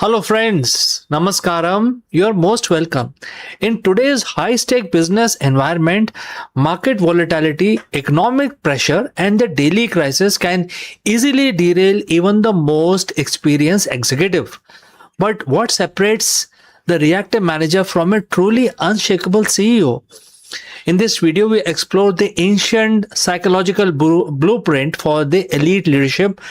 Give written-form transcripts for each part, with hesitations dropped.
Hello, friends. Namaskaram. You're most welcome. In today's high stake business environment, market volatility, economic pressure, and the daily crisis can easily derail even the most experienced executive. But what separates the reactive manager from a truly unshakable CEO? In this video, we explore the ancient psychological blueprint for the elite leadership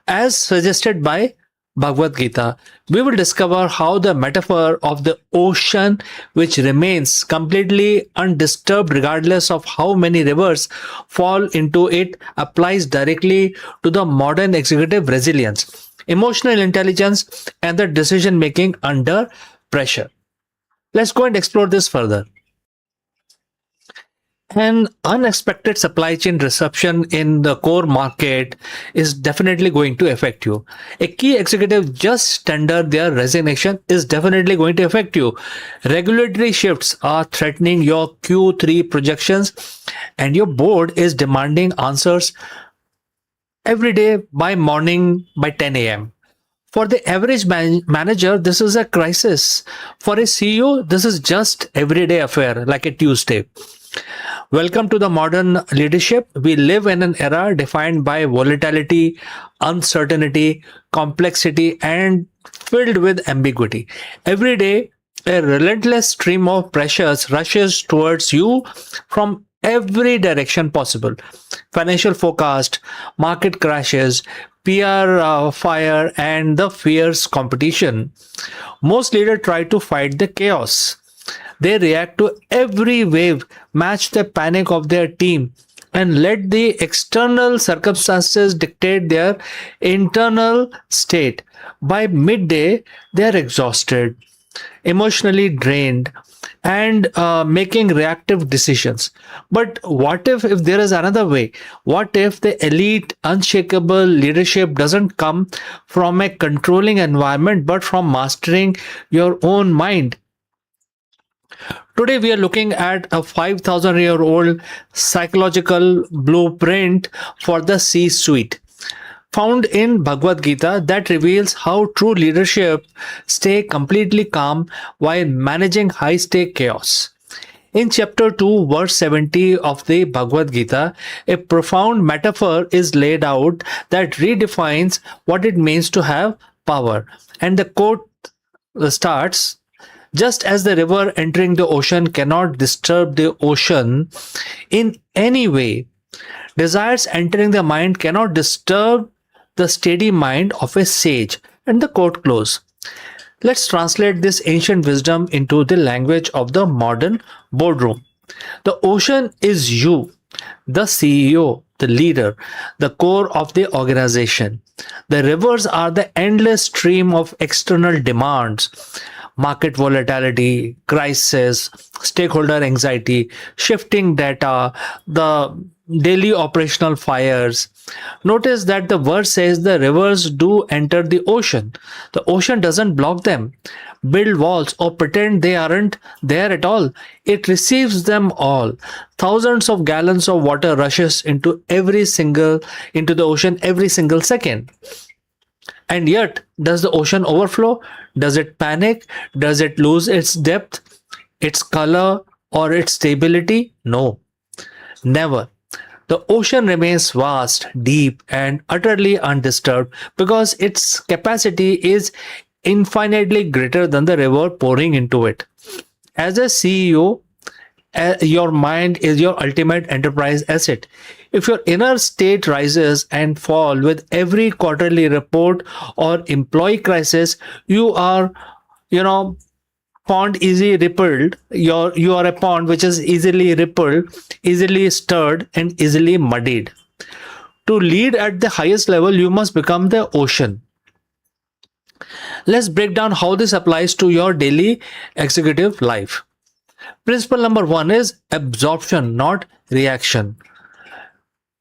as suggested by Bhagavad Gita. We will discover how the metaphor of the ocean, which remains completely undisturbed regardless of how many rivers fall into it, applies directly to the modern executive resilience, emotional intelligence, and the decision making under pressure. Let's go and explore this further. An unexpected supply chain disruption in the core market is definitely going to affect you. A key executive just tendered their resignation is definitely going to affect you. Regulatory shifts are threatening your Q3 projections, and your board is demanding answers every day by morning by 10 a.m. For the average manager, this is a crisis. For a CEO, this is just everyday affair like a Tuesday. Welcome to the modern leadership. We live in an era defined by volatility, uncertainty, complexity, and filled with ambiguity. Every day, a relentless stream of pressures rushes towards you from every direction possible. Financial forecast, market crashes, PR fire, and the fierce competition. Most leaders try to fight the chaos. They react to every wave, match the panic of their team, and let the external circumstances dictate their internal state. By midday, they are exhausted, emotionally drained, and making reactive decisions. But what if there is another way? What if the elite, unshakable leadership doesn't come from a controlling environment, but from mastering your own mind? Today, we are looking at a 5,000-year-old psychological blueprint for the C suite found in Bhagavad Gita that reveals how true leadership stay completely calm while managing high stake chaos. In chapter 2, verse 70 of the Bhagavad Gita, a profound metaphor is laid out that redefines what it means to have power. And the quote starts, just as the river entering the ocean cannot disturb the ocean in any way, desires entering the mind cannot disturb the steady mind of a sage. And the quote close. Let's translate this ancient wisdom into the language of the modern boardroom. The ocean is you, the CEO, the leader, the core of the organization. The rivers are the endless stream of external demands, market volatility, crisis, stakeholder anxiety, shifting data, the daily operational fires. Notice that the verse says the rivers do enter the ocean. The ocean doesn't block them, build walls, or pretend they aren't there at all. It receives them all. Thousands of gallons of water rushes into the ocean every single second. And yet, does the ocean overflow? Does it panic? Does it lose its depth, its color, or its stability? No, never. The ocean remains vast, deep, and utterly undisturbed because its capacity is infinitely greater than the river pouring into it. As a CEO, your mind is your ultimate enterprise asset. If your inner state rises and fall with every quarterly report or employee crisis, you are, pond easily rippled. You are a pond which is easily rippled, easily stirred, and easily muddied. To lead at the highest level, you must become the ocean. Let's break down how this applies to your daily executive life. Principle number 1 is absorption, not reaction.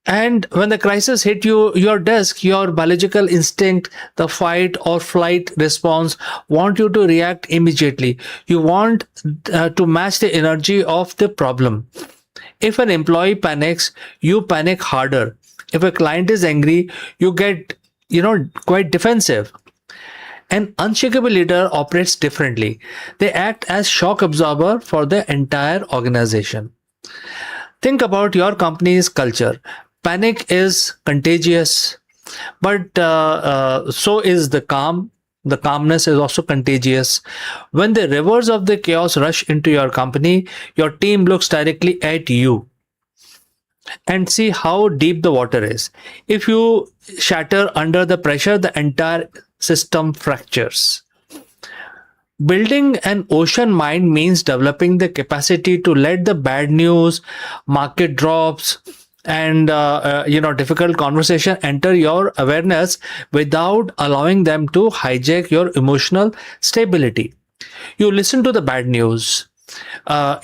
And when the crisis hit your desk, your biological instinct, the fight or flight response, want you to react immediately. You want to match the energy of the problem. If an employee panics, you panic harder. If a client is angry, you get, quite defensive. An unshakable leader operates differently. They act as shock absorber for the entire organization. Think about your company's culture. Panic is contagious, but so is the calm. The calmness is also contagious. When the rivers of the chaos rush into your company, your team looks directly at you and see how deep the water is. If you shatter under the pressure, the entire system fractures. Building an ocean mind means developing the capacity to let the bad news, market drops, and difficult conversation enter your awareness without allowing them to hijack your emotional stability. You listen to the bad news,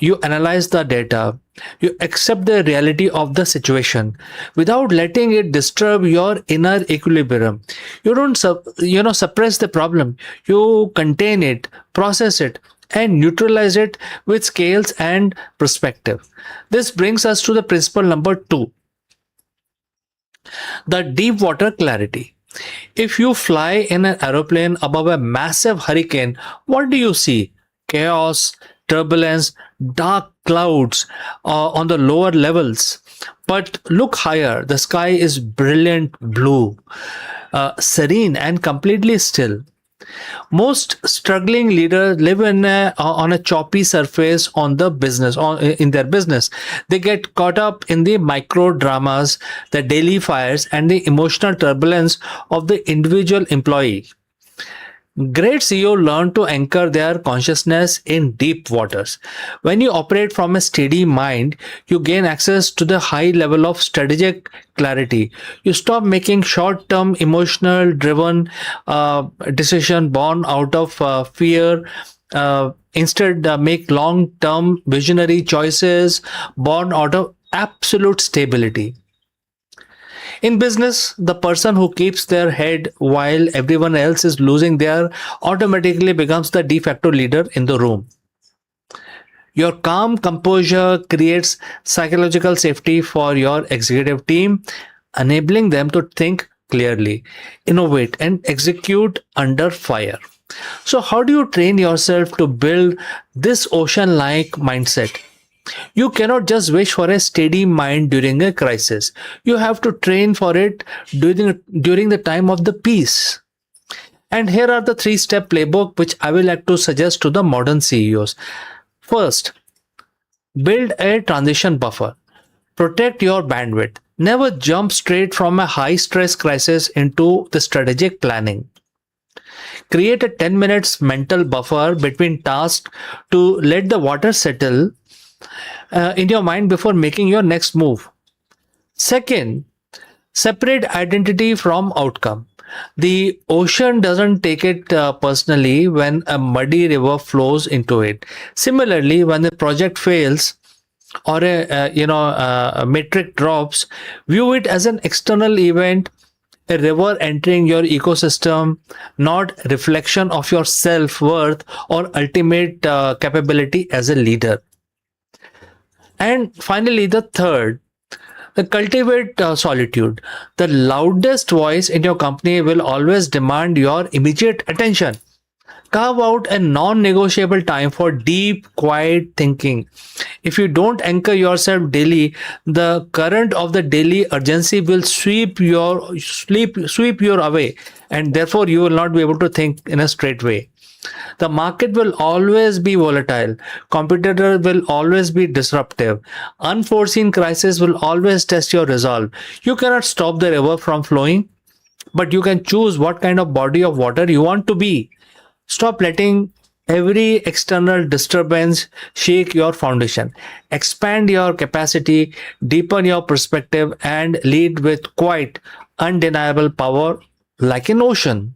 you analyze the data, you accept the reality of the situation without letting it disturb your inner equilibrium. You don't suppress the problem, you contain it, process it, and neutralize it with scales and perspective. This brings us to the principle number 2, the deep water clarity. If you fly in an aeroplane above a massive hurricane, what do you see? Chaos, turbulence, dark clouds on the lower levels. But look higher, the sky is brilliant blue, serene, and completely still. Most struggling leaders live on a choppy surface in their business. They get caught up in the micro dramas, the daily fires, and the emotional turbulence of the individual employee. Great CEO learn to anchor their consciousness in deep waters. When you operate from a steady mind, you gain access to the high level of strategic clarity. You stop making short-term, emotional-driven decision born out of fear. Instead, make long-term, visionary choices born out of absolute stability. In business, the person who keeps their head while everyone else is losing their automatically becomes the de facto leader in the room. Your calm composure creates psychological safety for your executive team, enabling them to think clearly, innovate, and execute under fire. So, how do you train yourself to build this ocean like mindset? You cannot just wish for a steady mind during a crisis. You have to train for it during the time of the peace. And here are the 3-step playbook which I will like to suggest to the modern CEOs. First, build a transition buffer. Protect your bandwidth. Never jump straight from a high stress crisis into the strategic planning. Create a 10 minutes mental buffer between tasks to let the water settle in your mind before making your next move. Second, separate identity from outcome. The ocean doesn't take it personally when a muddy river flows into it. Similarly, when the project fails or a metric drops, view it as an external event, a river entering your ecosystem, not reflection of your self-worth or ultimate capability as a leader. And finally, the third, cultivate solitude. The loudest voice in your company will always demand your immediate attention. Carve out a non-negotiable time for deep, quiet thinking. If you don't anchor yourself daily, the current of the daily urgency will sweep you away, and therefore you will not be able to think in a straight way. The market will always be volatile. Competitors will always be disruptive. Unforeseen crises will always test your resolve. You cannot stop the river from flowing, but you can choose what kind of body of water you want to be. Stop letting every external disturbance shake your foundation. Expand your capacity, deepen your perspective, and lead with quiet, undeniable power like an ocean.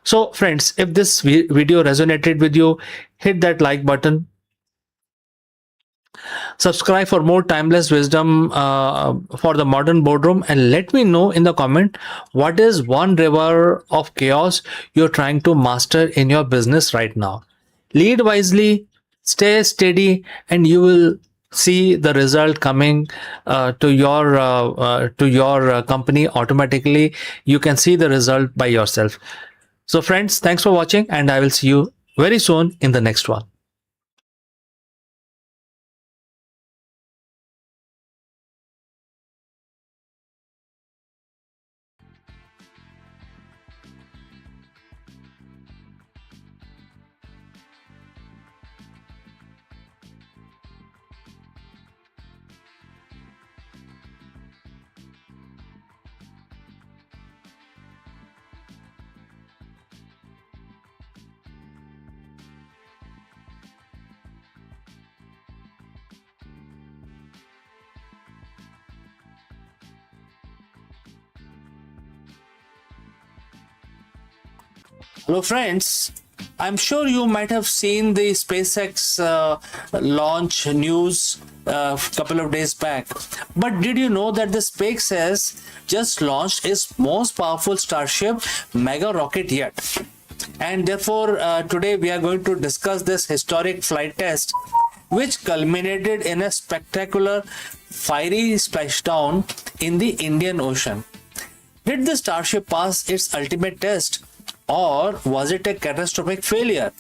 So friends, if this video resonated with you, hit that like button. Subscribe for more timeless wisdom for the modern boardroom, and let me know in the comment what is one river of chaos you're trying to master in your business right now. Lead wisely, stay steady, and you will see the result coming to your company automatically. You can see the result by yourself. So, friends, thanks for watching, and I will see you very soon in the next one. Hello, friends. I'm sure you might have seen the SpaceX launch news a couple of days back. But did you know that the SpaceX just launched its most powerful Starship mega rocket yet? And therefore, today we are going to discuss this historic flight test, which culminated in a spectacular fiery splashdown in the Indian Ocean. Did the Starship pass its ultimate test, or was it a catastrophic failure?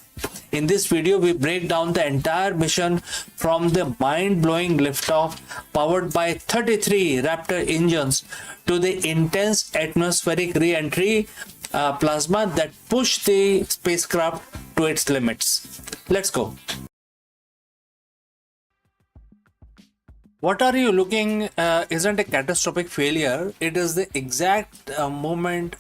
In this video, we break down the entire mission from the mind-blowing liftoff powered by 33 Raptor engines to the intense atmospheric re-entry plasma that pushed the spacecraft to its limits. Let's go. What are you looking isn't a catastrophic failure. It is the exact moment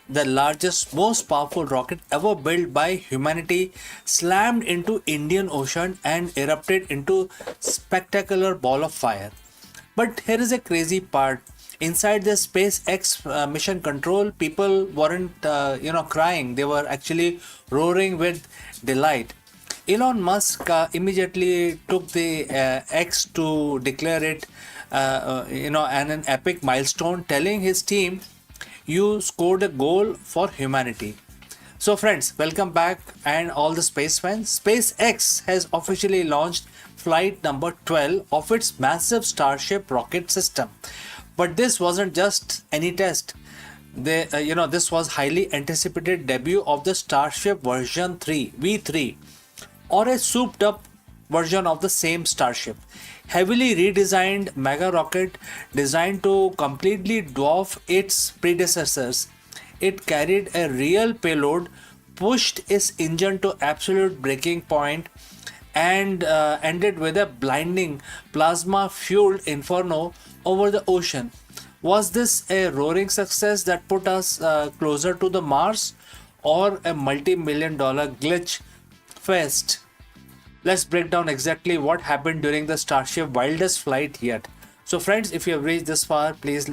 the largest, most powerful rocket ever built by humanity slammed into Indian Ocean and erupted into spectacular ball of fire. But here is a crazy part. Inside the SpaceX mission control, people weren't, crying. They were actually roaring with delight. Elon Musk immediately took the X to declare it, an epic milestone, telling his team, "You scored a goal for humanity." So, friends, welcome back, and all the space fans. SpaceX has officially launched flight number 12 of its massive Starship rocket system. But this wasn't just any test. This was highly anticipated debut of the Starship version 3 V3, or a souped up version of the same Starship. Heavily redesigned mega rocket designed to completely dwarf its predecessors. It carried a real payload, pushed its engine to absolute breaking point, and ended with a blinding plasma fueled inferno over the ocean. Was this a roaring success that put us closer to the Mars, or a multi-million dollar glitch fest? Let's break down exactly what happened during the Starship wildest flight yet. So, friends, if you have reached this far, please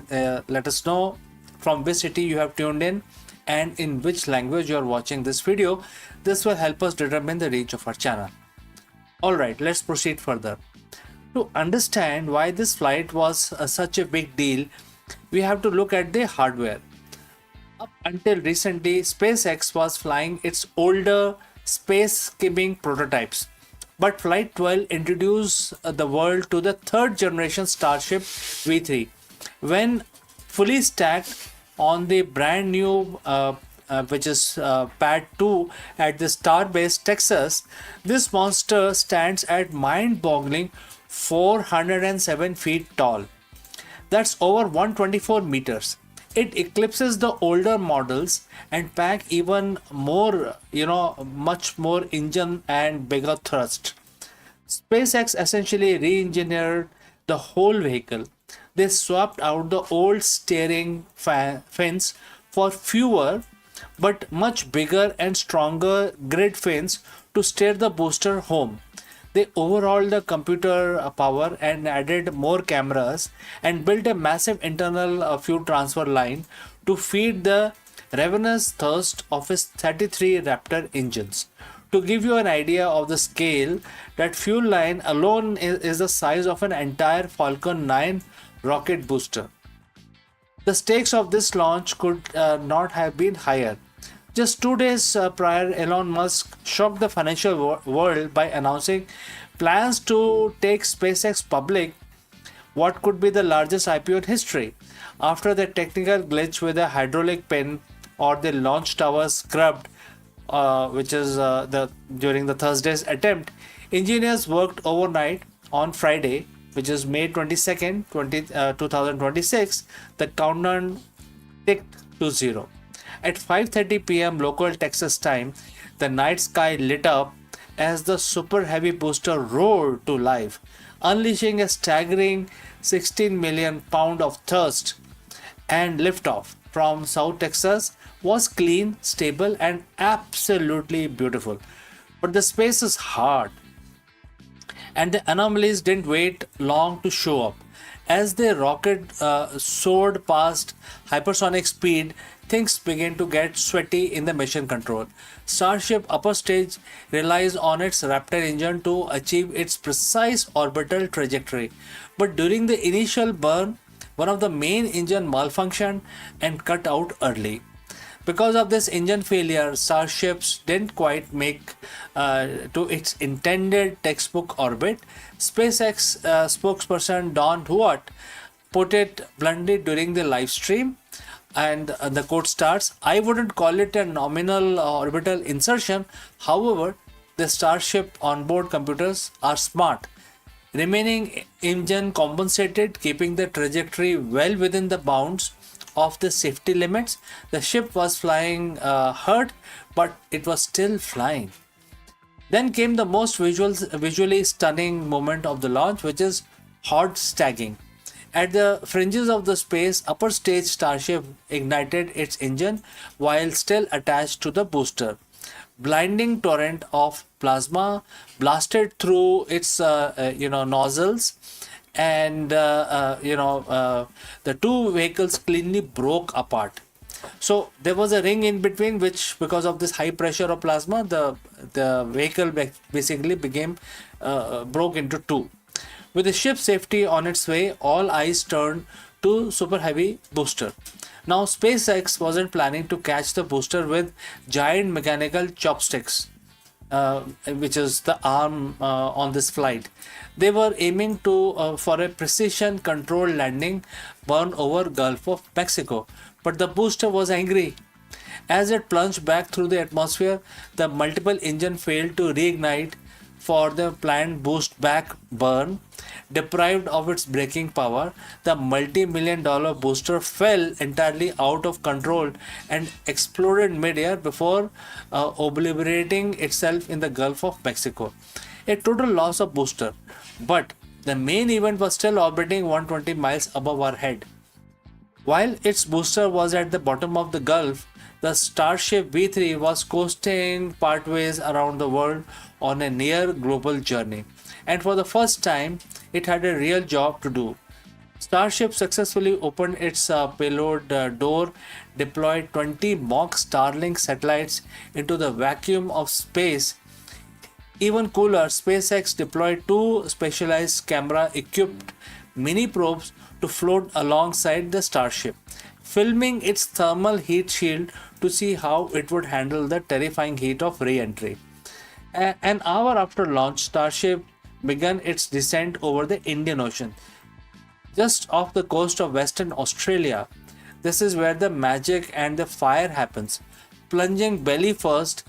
let us know from which city you have tuned in and in which language you are watching this video. This will help us determine the reach of our channel. Alright, let's proceed further. To understand why this flight was such a big deal, we have to look at the hardware. Up until recently, SpaceX was flying its older space skimming prototypes. But Flight 12 introduced the world to the third generation Starship V3. When fully stacked on the brand new which is Pad 2 at the Starbase, Texas, this monster stands at mind-boggling 407 feet tall. That's over 124 meters. It eclipses the older models and pack even more, much more engine and bigger thrust. SpaceX essentially re-engineered the whole vehicle. They swapped out the old steering fins for fewer but much bigger and stronger grid fins to steer the booster home. They overhauled the computer power and added more cameras and built a massive internal fuel transfer line to feed the ravenous thirst of his 33 Raptor engines. To give you an idea of the scale, that fuel line alone is the size of an entire Falcon 9 rocket booster. The stakes of this launch could not have been higher. Just 2 days prior, Elon Musk shocked the financial world by announcing plans to take SpaceX public, what could be the largest IPO in history. After the technical glitch with a hydraulic pin or the launch tower scrubbed, which is the during the Thursday's attempt. Engineers worked overnight on Friday, which is May 22nd, 2026. The countdown ticked to zero. At 5:30 p.m. local Texas time, the night sky lit up as the super heavy booster roared to life, unleashing a staggering 16 million pound of thrust. And liftoff from South Texas was clean, stable, and absolutely beautiful. But the space is hard, and the anomalies didn't wait long to show up. As the rocket soared past hypersonic speed, things began to get sweaty in the mission control. Starship upper stage relies on its Raptor engine to achieve its precise orbital trajectory. But during the initial burn, one of the main engine malfunctioned and cut out early. Because of this engine failure, starships didn't quite make to its intended textbook orbit. SpaceX spokesperson Don Huot put it bluntly during the live stream, and the quote starts, "I wouldn't call it a nominal orbital insertion. However, the Starship onboard computers are smart, remaining engine compensated, keeping the trajectory well within the bounds of the safety limits. The ship was flying hurt, but it was still flying." Then came the most visually stunning moment of the launch, which is hot stagging. At the fringes of the space, upper stage Starship ignited its engine while still attached to the booster. Blinding torrent of plasma blasted through its nozzles, and the two vehicles cleanly broke apart. So there was a ring in between, which, because of this high pressure of plasma, the vehicle basically became broke into two. With the ship safety on its way, all eyes turned to Super Heavy booster. Now SpaceX wasn't planning to catch the booster with giant mechanical chopsticks, which is the arm on this flight. They were aiming to for a precision controlled landing burn over Gulf of Mexico. But the booster was angry. As it plunged back through the atmosphere, the multiple engine failed to reignite for the planned boost back burn. Deprived of its braking power, the multi-million-dollar booster fell entirely out of control and exploded mid-air before obliterating itself in the Gulf of Mexico. A total loss of booster, but the main event was still orbiting 120 miles above our head. While its booster was at the bottom of the Gulf, the Starship V3 was coasting partways around the world on a near global journey. And for the first time, it had a real job to do. Starship successfully opened its payload door, deployed 20 mock Starlink satellites into the vacuum of space. Even cooler, SpaceX deployed two specialized camera-equipped mini probes to float alongside the Starship, filming its thermal heat shield to see how it would handle the terrifying heat of re-entry. An hour after launch, Starship began its descent over the Indian Ocean, just off the coast of Western Australia. This is where the magic and the fire happens. Plunging belly first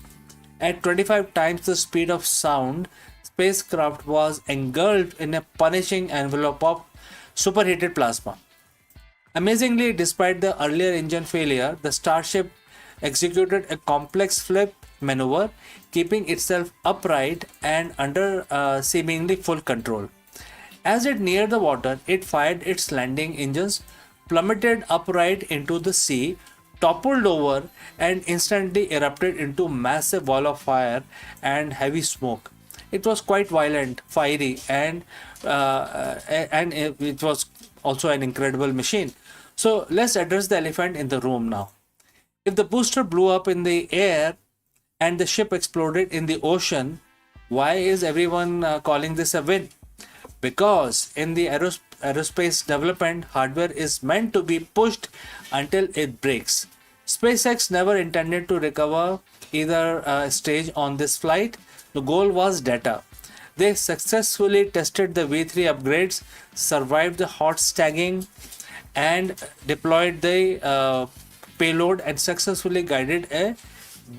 at 25 times the speed of sound, spacecraft was engulfed in a punishing envelope of superheated plasma. Amazingly, despite the earlier engine failure, the Starship executed a complex flip maneuver, keeping itself upright and under seemingly full control. As it neared the water, it fired its landing engines, plummeted upright into the sea, toppled over, and instantly erupted into massive wall of fire and heavy smoke. It was quite violent, fiery, and it was also an incredible machine. So let's address the elephant in the room now. If the booster blew up in the air and the ship exploded in the ocean, why is everyone calling this a win? Because in the aerospace development, hardware is meant to be pushed until it breaks. SpaceX never intended to recover either stage on this flight. The goal was data. They successfully tested the V3 upgrades, survived the hot stagging, and deployed the payload and successfully guided a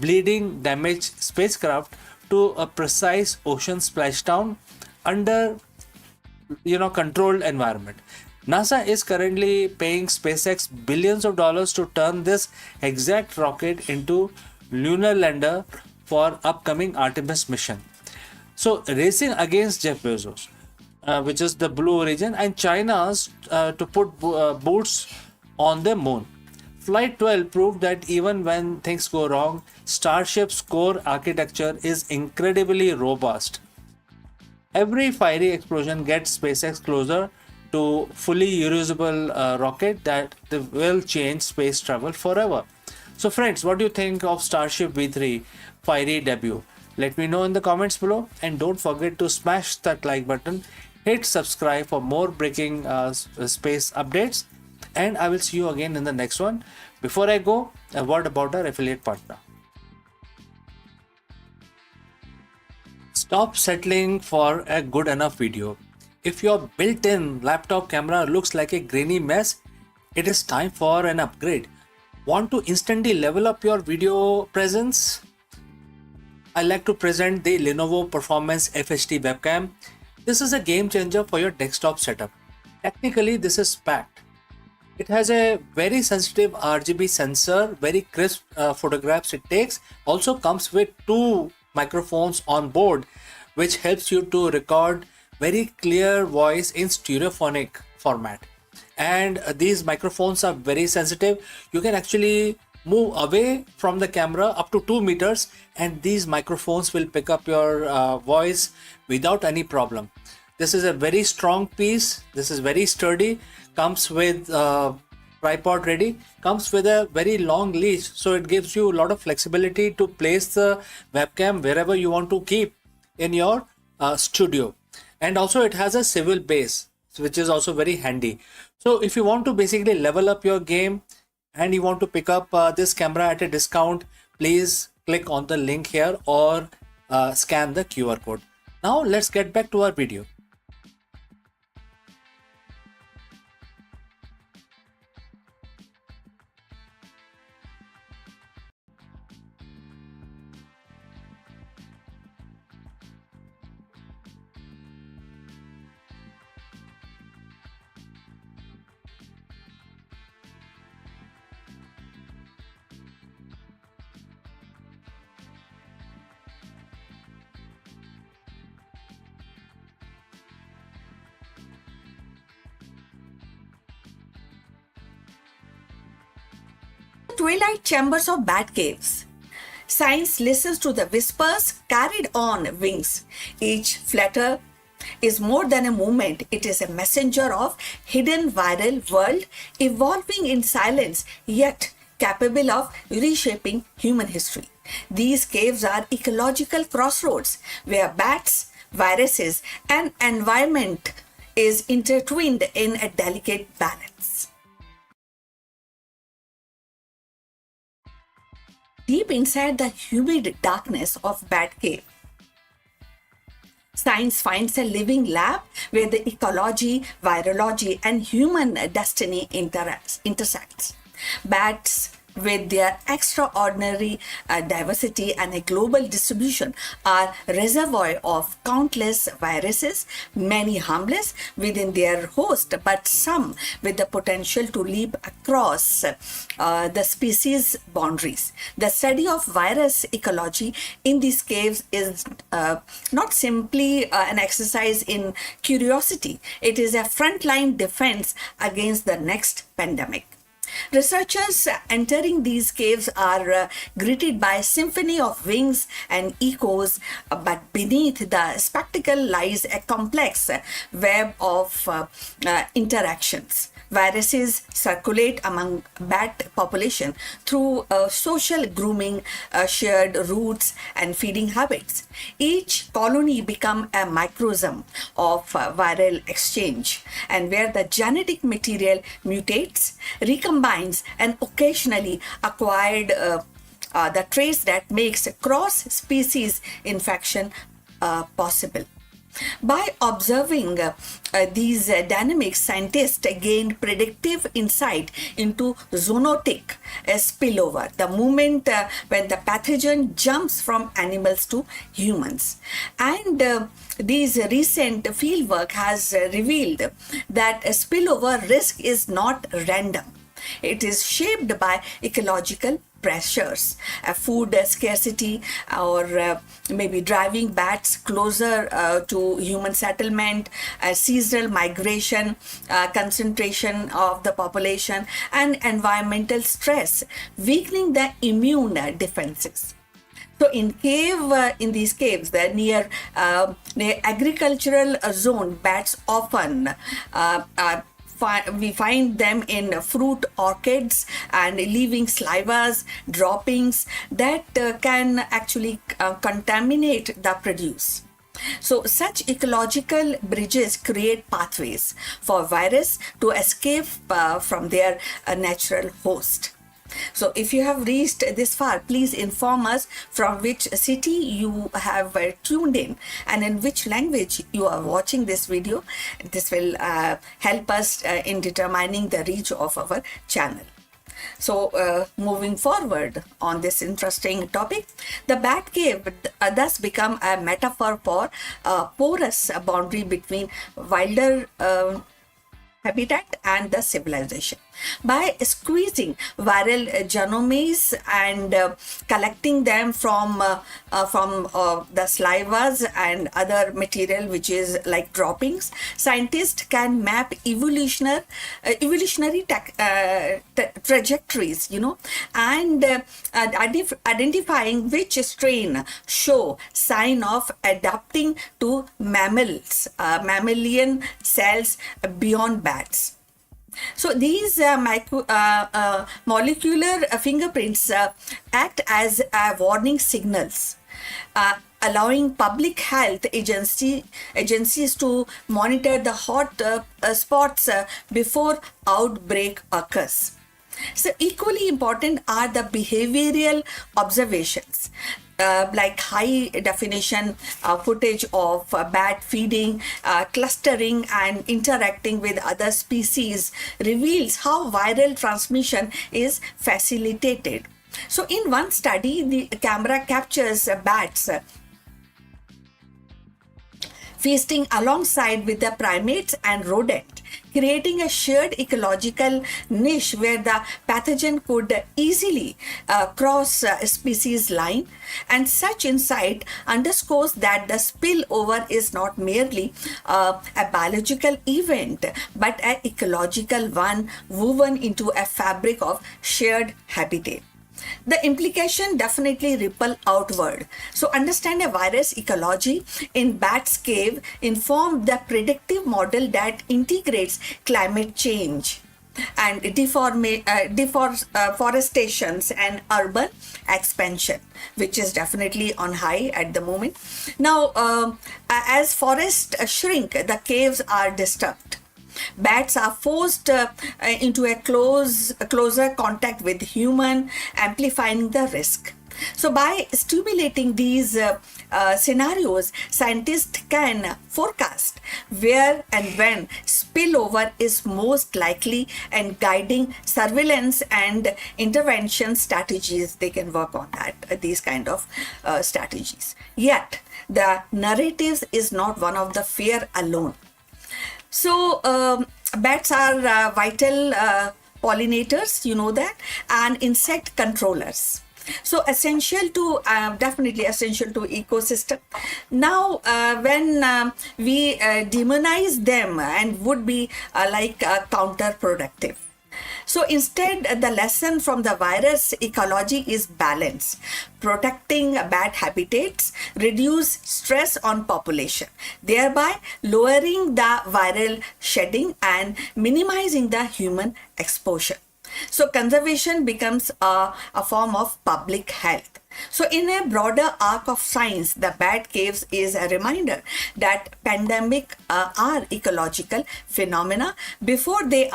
bleeding damaged spacecraft to a precise ocean splashdown under controlled environment. NASA is currently paying SpaceX billions of dollars to turn this exact rocket into lunar lander for upcoming Artemis mission. So racing against Jeff Bezos, which is the Blue Origin, and China's to put boots on the moon. Flight 12 proved that even when things go wrong, Starship's core architecture is incredibly robust. Every fiery explosion gets SpaceX closer to fully reusable rocket that will change space travel forever. So friends, what do you think of Starship V3 fiery debut? Let me know in the comments below, and don't forget to smash that like button, hit subscribe for more breaking space updates, and I will see you again in the next one. Before I go, a word about our affiliate partner. Stop settling for a good enough video. If your built-in laptop camera looks like a grainy mess, it is time for an upgrade. Want to instantly level up your video presence? I like to present the Lenovo Performance FHD webcam. This is a game changer for your desktop setup. Technically, this is packed. It has a very sensitive RGB sensor, very crisp photographs it takes. Also comes with 2 microphones on board, which helps you to record very clear voice in stereophonic format. And these microphones are very sensitive. You can actually move away from the camera up to 2 meters, and these microphones will pick up your voice without any problem. This is a very strong piece. This is very sturdy. Comes with tripod ready. Comes with a very long leash, so it gives you a lot of flexibility to place the webcam wherever you want to keep in your studio. And also it has a swivel base, which is also very handy. So if you want to basically level up your game and you want to pick up this camera at a discount, please click on the link here or scan the QR code. Now let's get back to our video. Twilight chambers of bat caves. Science listens to the whispers carried on wings. Each flutter is more than a movement. It is a messenger of hidden viral world evolving in silence, yet capable of reshaping human history. These caves are ecological crossroads where bats, viruses, and environment is intertwined in a delicate balance. Deep inside the humid darkness of Bat Cave, science finds a living lab where the ecology, virology, and human destiny intersects. Bats, with their extraordinary diversity and a global distribution, are reservoir of countless viruses, many harmless within their host, but some with the potential to leap across the species boundaries. The study of virus ecology in these caves is not simply an exercise in curiosity. It is a frontline defense against the next pandemic. Researchers entering these caves are greeted by a symphony of wings and echoes, but beneath the spectacle lies a complex web of interactions. Viruses circulate among bat population through social grooming, shared routes, and feeding habits. Each colony becomes a microsome of viral exchange, and where the genetic material mutates, recombines, and occasionally acquired the trace that makes cross-species infection possible. By observing these dynamics, scientists gained predictive insight into zoonotic spillover, the moment when the pathogen jumps from animals to humans. And these recent fieldwork has revealed that spillover risk is not random. It is shaped by ecological pressures, food scarcity, or maybe driving bats closer to human settlement, seasonal migration, concentration of the population, and environmental stress, weakening the immune defenses. So in these caves, near agricultural zone, bats often we find them in fruit orchids and leaving salivas, droppings that can actually contaminate the produce. So such ecological bridges create pathways for virus to escape from their natural host. So if you have reached this far, please inform us from which city you have tuned in and in which language you are watching this video. This will help us in determining the reach of our channel. So moving forward on this interesting topic, the bat cave thus become a metaphor for a porous boundary between wilder habitat and the civilization. By squeezing viral genomes and collecting them from the salivas and other material which is like droppings, scientists can map evolutionary trajectories, and identifying which strain show sign of adapting to mammalian cells beyond bats. So these molecular fingerprints act as warning signals, allowing public health agencies to monitor the hot spots before outbreak occurs. So equally important are the behavioral observations. Like high definition footage of bat feeding, clustering and interacting with other species reveals how viral transmission is facilitated. So in one study, the camera captures bats feasting alongside with the primates and rodent, creating a shared ecological niche where the pathogen could easily cross species line. And such insight underscores that the spillover is not merely a biological event, but an ecological one woven into a fabric of shared habitat. The implication definitely ripple outward. So understand a virus ecology in bat's cave inform the predictive model that integrates climate change and deforestations and urban expansion, which is definitely on high at the moment. Now, as forests shrink, the caves are disturbed. Bats are forced into a closer contact with human, amplifying the risk. So by stimulating these scenarios, scientists can forecast where and when spillover is most likely and guiding surveillance and intervention strategies. They can work on that, these kind of strategies. Yet, the narratives is not one of the fear alone. So bats are vital pollinators, you know that, and insect controllers. So essential to definitely essential to ecosystem. Now when we demonize them and would be counterproductive. So instead, the lesson from the virus ecology is balance, protecting bat habitats, reduce stress on population, thereby lowering the viral shedding and minimizing the human exposure. So conservation becomes a form of public health. So in a broader arc of science, the bat caves is a reminder that pandemic are ecological phenomena before they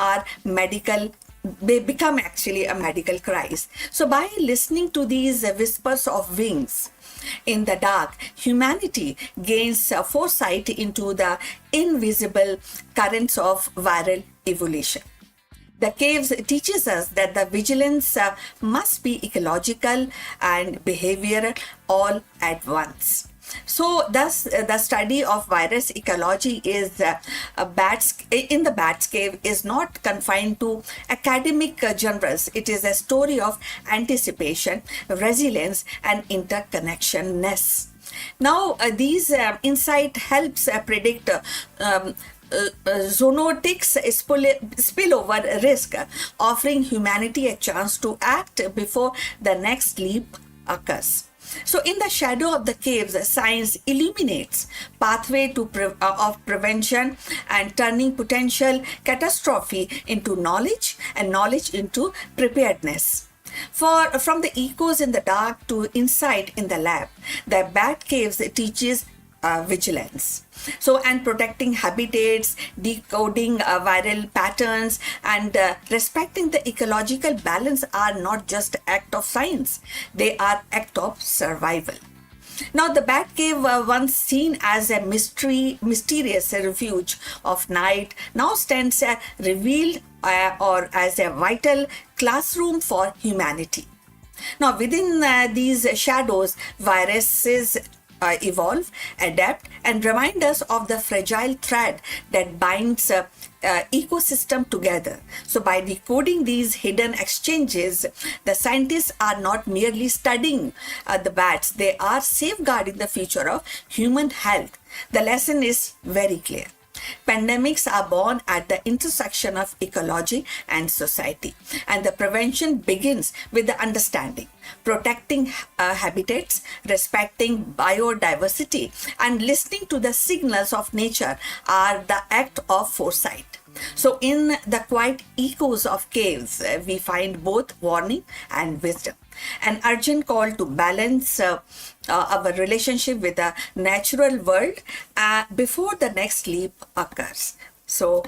become actually a medical crisis. So by listening to these whispers of wings, In the dark, humanity gains foresight into the invisible currents of viral evolution. The caves teaches us that the vigilance must be ecological and behavioral all at once. So, thus, the study of virus ecology is in the bats cave is not confined to academic genres. It is a story of anticipation, resilience, and interconnectionness. Now, these insight helps predict zoonotics spillover risk, offering humanity a chance to act before the next leap occurs. So, in the shadow of the caves, science illuminates pathway of prevention and turning potential catastrophe into knowledge and knowledge into preparedness. From the echoes in the dark to insight in the lab, the bat caves teaches vigilance. So, and protecting habitats, decoding viral patterns, and respecting the ecological balance are not just act of science; they are act of survival. Now, the Bat Cave, once seen as a mysterious refuge of night, now stands revealed or as a vital classroom for humanity. Now, within these shadows, viruses evolve, adapt, and remind us of the fragile thread that binds ecosystem together. So, by decoding these hidden exchanges, the scientists are not merely studying the bats; they are safeguarding the future of human health. The lesson is very clear. Pandemics are born at the intersection of ecology and society, and the prevention begins with the understanding. Protecting habitats, respecting biodiversity, and listening to the signals of nature are the act of foresight. So, in the quiet echoes of caves, we find both warning and wisdom. An urgent call to balance our relationship with the natural world before the next leap occurs. So,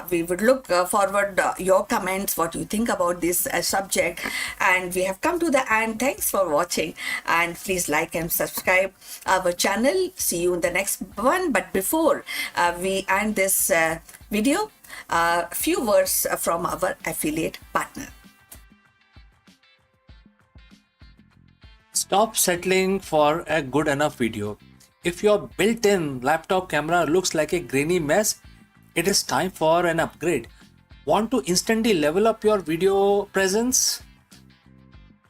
we would look forward your comments, what you think about this subject. And we have come to the end. Thanks for watching, and please like and subscribe our channel. See you in the next one. But before we end this video, a few words from our affiliate partner. Stop settling for a good enough video. If your built-in laptop camera looks like a grainy mess, it is time for an upgrade. Want to instantly level up your video presence?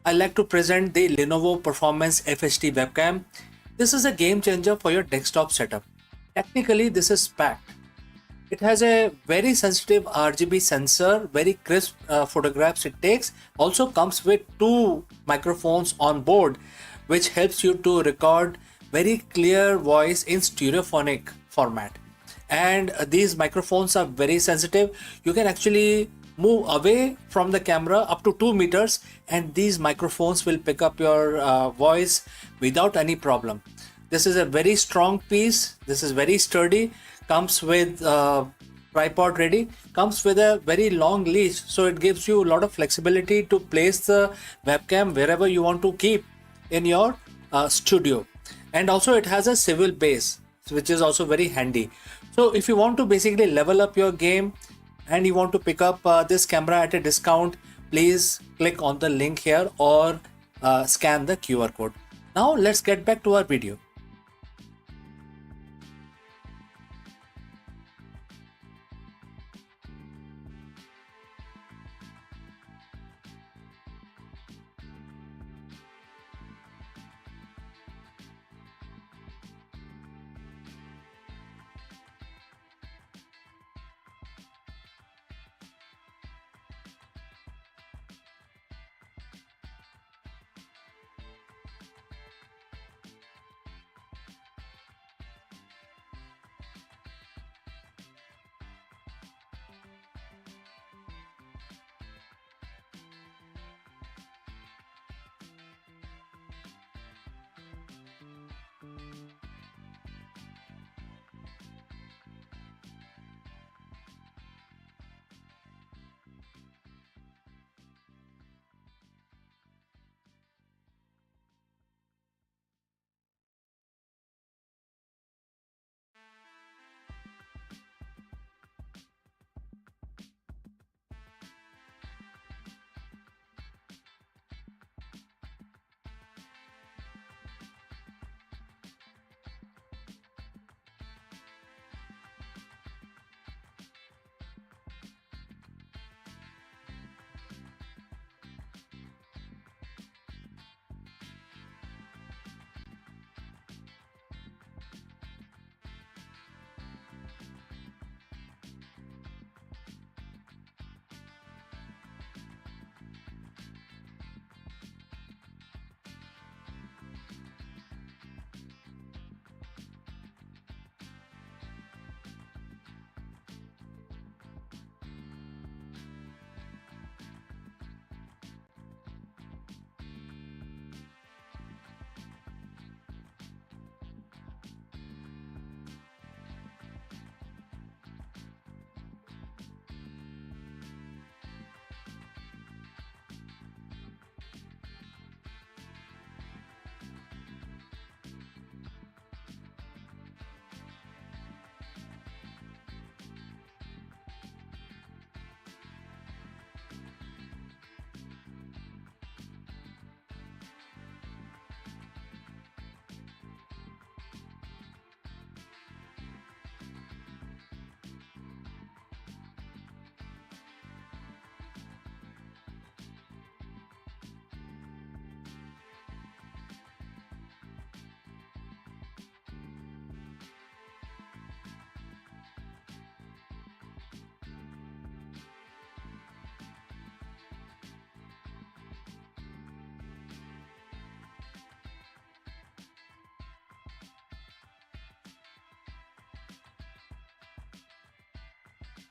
I like to present the Lenovo Performance FHD webcam. This is a game changer for your desktop setup. Technically, this is packed. It has a very sensitive RGB sensor, very crisp photographs it takes. Also comes with 2 microphones on board, which helps you to record very clear voice in stereophonic format. And these microphones are very sensitive. You can actually move away from the camera up to 2 meters, and these microphones will pick up your voice without any problem. This is a very strong piece. This is very sturdy. Comes with tripod ready. Comes with a very long leash, so it gives you a lot of flexibility to place the webcam wherever you want to keep in your studio. And also it has a swivel base, which is also very handy. So if you want to basically level up your game and you want to pick up this camera at a discount, please click on the link here or scan the QR code. Now let's get back to our video.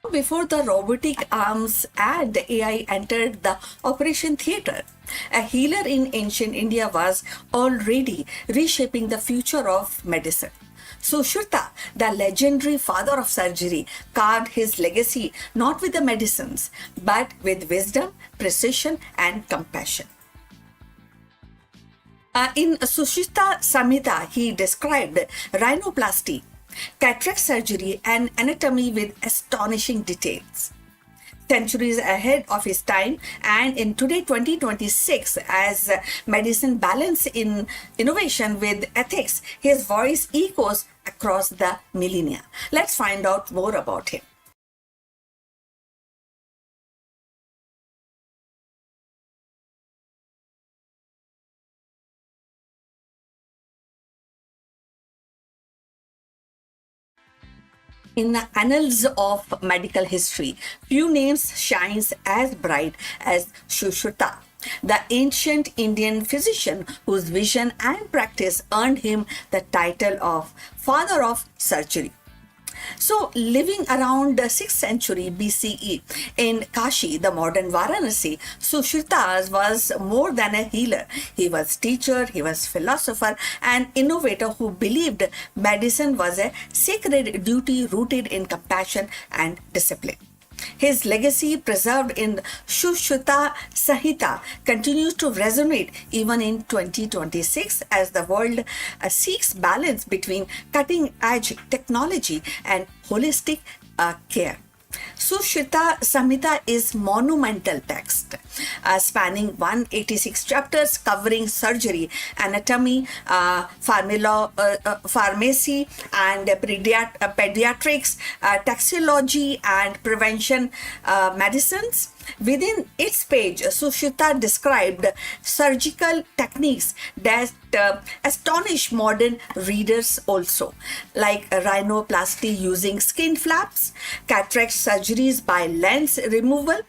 Before the robotic arms ad, AI entered the operation theatre. A healer in ancient India was already reshaping the future of medicine. Sushruta, the legendary father of surgery, carved his legacy not with the medicines, but with wisdom, precision, and compassion. In Sushruta Samhita, he described rhinoplasty, cataract surgery, and anatomy with astonishing details. Centuries ahead of his time, and in today 2026, as medicine balance in innovation with ethics, his voice echoes across the millennia. Let's find out more about him. In the annals of medical history, few names shines as bright as Sushruta, the ancient Indian physician whose vision and practice earned him the title of Father of Surgery. So, living around the 6th century BCE in Kashi, the modern Varanasi, Sushruta was more than a healer. He was teacher, he was philosopher and innovator who believed medicine was a sacred duty rooted in compassion and discipline. His legacy, preserved in Sushruta Samhita, continues to resonate even in 2026 as the world seeks balance between cutting edge technology and holistic care. Sushruta Samhita is monumental text spanning 186 chapters covering surgery, anatomy, pharmacy and pediatrics, taxology and prevention medicines. Within its page, Sushruta described surgical techniques that astonish modern readers also, like rhinoplasty using skin flaps, cataract surgeries by lens removal,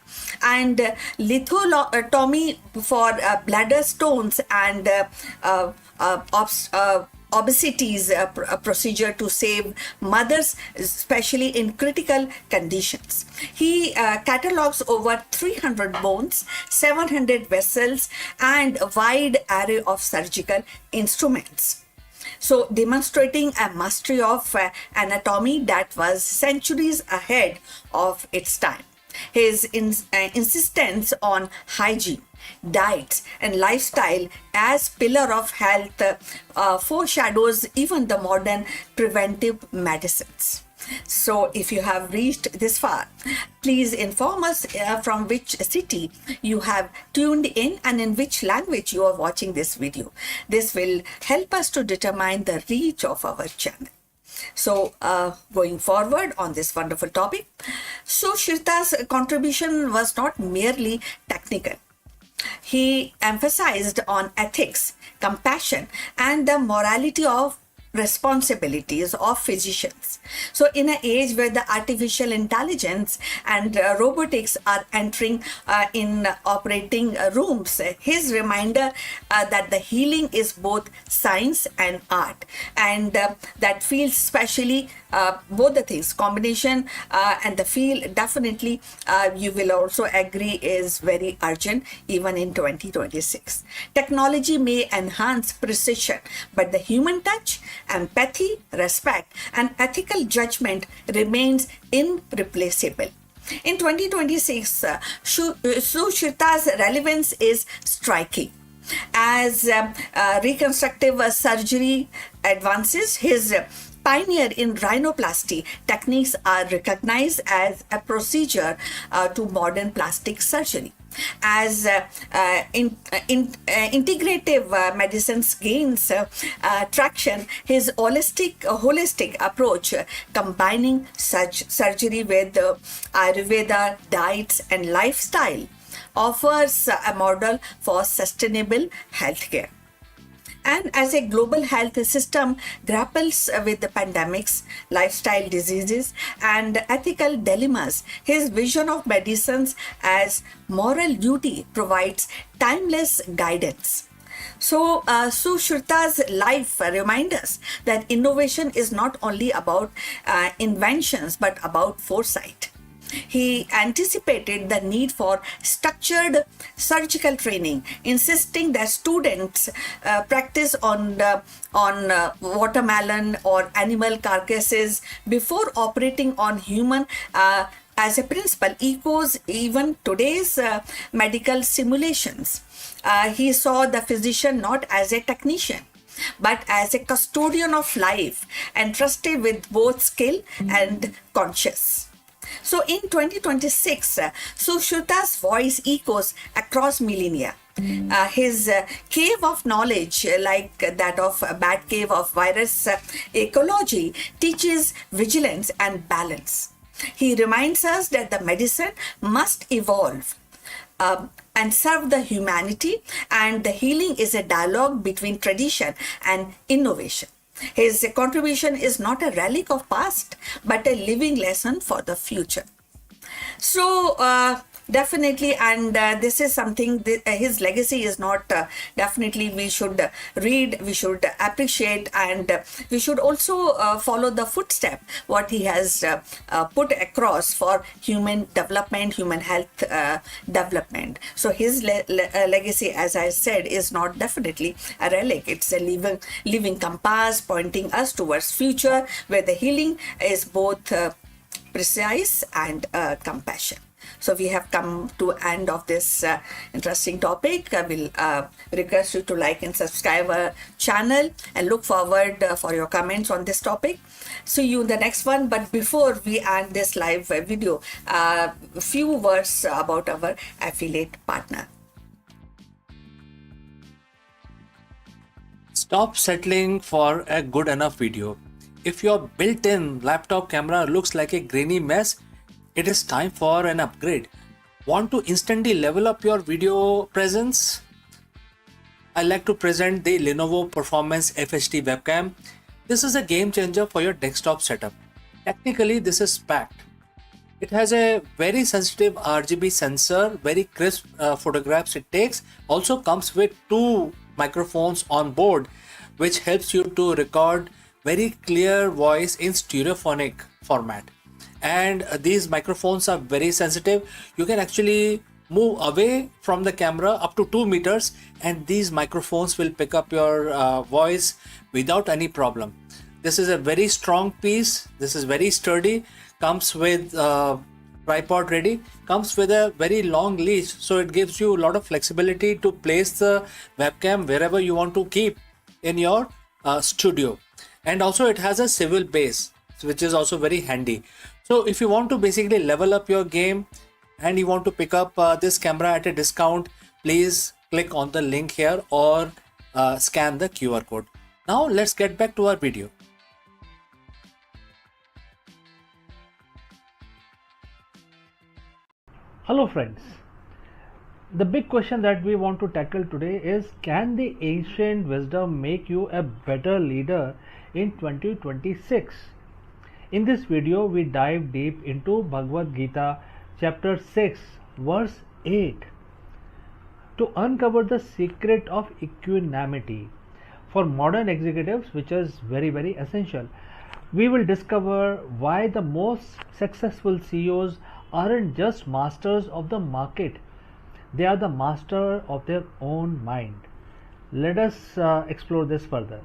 and lithotomy for bladder stones and obesities, a procedure to save mothers, especially in critical conditions. He catalogs over 300 bones, 700 vessels, and a wide array of surgical instruments. So, demonstrating a mastery of anatomy that was centuries ahead of its time. His insistence on hygiene, diets, and lifestyle as pillar of health foreshadows even the modern preventive medicines. So, if you have reached this far, please inform us from which city you have tuned in and in which language you are watching this video. This will help us to determine the reach of our channel. So, going forward on this wonderful topic, Sushruta's contribution was not merely technical. He emphasized on ethics, compassion, and the morality of responsibilities of physicians. So, in an age where the artificial intelligence and robotics are entering in operating rooms, his reminder that the healing is both science and art, and that feels especially both the things combination and the field definitely you will also agree is very urgent even in 2026. Technology may enhance precision, but the human touch, empathy, respect, and ethical judgment remains irreplaceable. In 2026, Sushruta's relevance is striking. As reconstructive surgery advances, his pioneer in rhinoplasty techniques are recognized as a procedure to modern plastic surgery. As integrative medicines gains traction, his holistic approach, combining such surgery with Ayurveda, diets, and lifestyle, offers a model for sustainable healthcare. And as a global health system grapples with the pandemics, lifestyle diseases, and ethical dilemmas, his vision of medicines as moral duty provides timeless guidance. So, Sushruta's life reminds us that innovation is not only about inventions but about foresight. He anticipated the need for structured surgical training, insisting that students practice on watermelon or animal carcasses before operating on human. As a principle, echoes even today's medical simulations. He saw the physician not as a technician but as a custodian of life, entrusted with both skill and conscience. So in 2026, Sushruta's voice echoes across millennia. His cave of knowledge, like that of Bat Cave of virus ecology, teaches vigilance and balance. He reminds us that the medicine must evolve and serve the humanity, and the healing is a dialogue between tradition and innovation. His contribution is not a relic of past, but a living lesson for the future. So definitely, and this is something, his legacy is not definitely we should read, we should appreciate, and we should also follow the footstep what he has put across for human development, human health development. So his legacy, as I said, is not definitely a relic. It's a living compass pointing us towards future where the healing is both precise and compassion. So we have come to end of this interesting topic. I will request you to like and subscribe our channel and look forward for your comments on this topic. See you in the next one. But before we end this live video, a few words about our affiliate partner. Stop settling for a good enough video. If your built-in laptop camera looks like a grainy mess, it is time for an upgrade. Want to instantly level up your video presence? I like to present the Lenovo Performance FHD webcam. This is a game changer for your desktop setup. Technically, this is packed. It has a very sensitive RGB sensor, very crisp photographs it takes. Also comes with 2 microphones on board, which helps you to record very clear voice in stereophonic format. And these microphones are very sensitive. You can actually move away from the camera up to 2 meters and these microphones will pick up your voice without any problem. This is a very strong piece. This is very sturdy. Comes with tripod ready. Comes with a very long leash, so it gives you a lot of flexibility to place the webcam wherever you want to keep in your studio. And also it has a swivel base, which is also very handy. So if you want to basically level up your game and you want to pick up this camera at a discount, please click on the link here or scan the QR code. Now let's get back to our video. Hello friends. The big question that we want to tackle today is, can the ancient wisdom make you a better leader in 2026? In this video, we dive deep into Bhagavad Gita chapter 6 verse 8 to uncover the secret of equanimity for modern executives, which is very, very essential. We will discover why the most successful CEOs aren't just masters of the market, they are the master of their own mind. Let us explore this further.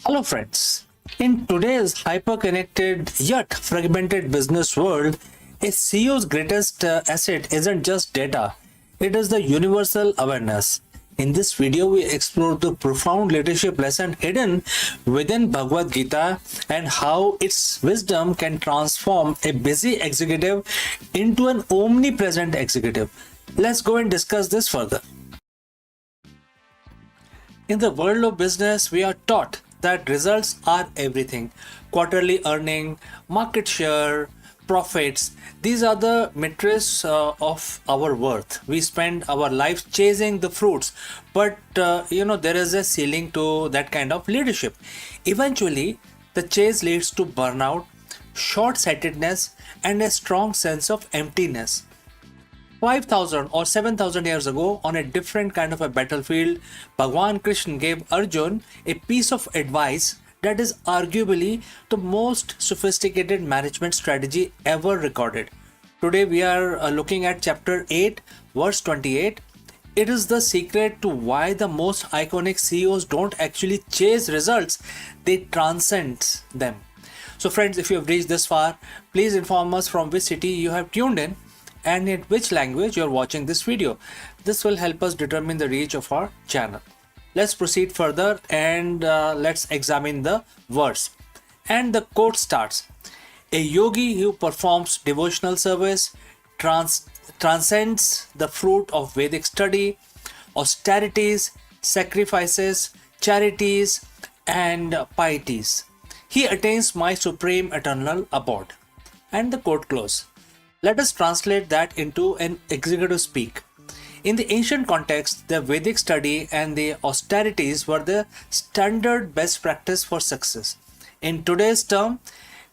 Hello friends. In today's hyper-connected yet fragmented business world, a CEO's greatest asset isn't just data, it is the universal awareness. In this video, we explore the profound leadership lesson hidden within Bhagavad Gita and how its wisdom can transform a busy executive into an omnipresent executive. Let's go and discuss this further. In the world of business, we are taught that results are everything. Quarterly earning, market share, profits, these are the metrics of our worth. We spend our life chasing the fruits, but there is a ceiling to that kind of leadership. Eventually, the chase leads to burnout, short-sightedness, and a strong sense of emptiness. 5,000 or 7,000 years ago, on a different kind of a battlefield, Bhagwan Krishna gave Arjun a piece of advice that is arguably the most sophisticated management strategy ever recorded. Today, we are looking at chapter 8, verse 28. It is the secret to why the most iconic CEOs don't actually chase results, they transcend them. So, friends, if you have reached this far, please inform us from which city you have tuned in and in which language you are watching this video. This will help us determine the reach of our channel. Let's proceed further and let's examine the verse. And the quote starts: a yogi who performs devotional service transcends the fruit of Vedic study, austerities, sacrifices, charities, and pieties. He attains my supreme eternal abode. And the quote close. Let us translate that into an executive speak. In the ancient context, the Vedic study and the austerities were the standard best practice for success. In today's term,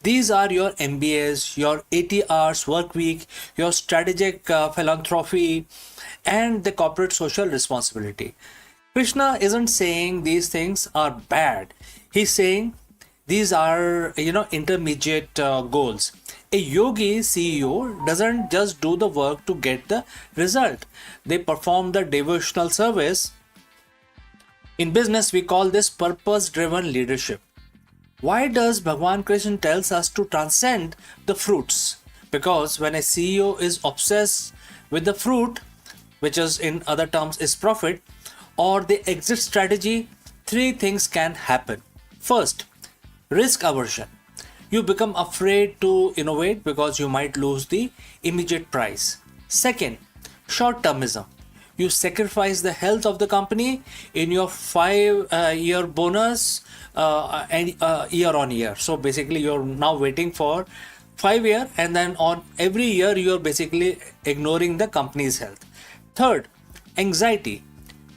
these are your MBAs, your 80 hours work week, your strategic philanthropy, and the corporate social responsibility. Krishna isn't saying these things are bad. He's saying these are, intermediate goals. A yogi CEO doesn't just do the work to get the result. They perform the devotional service. In business, we call this purpose-driven leadership. Why does Bhagwan Krishna tells us to transcend the fruits? Because when a CEO is obsessed with the fruit, which is in other terms is profit, or the exit strategy, three things can happen. First, risk aversion. You become afraid to innovate because you might lose the immediate prize. Second, short-termism. You sacrifice the health of the company in your 5-year bonus and year on year. So basically, you're now waiting for 5 years, and then on every year you're basically ignoring the company's health. Third, anxiety.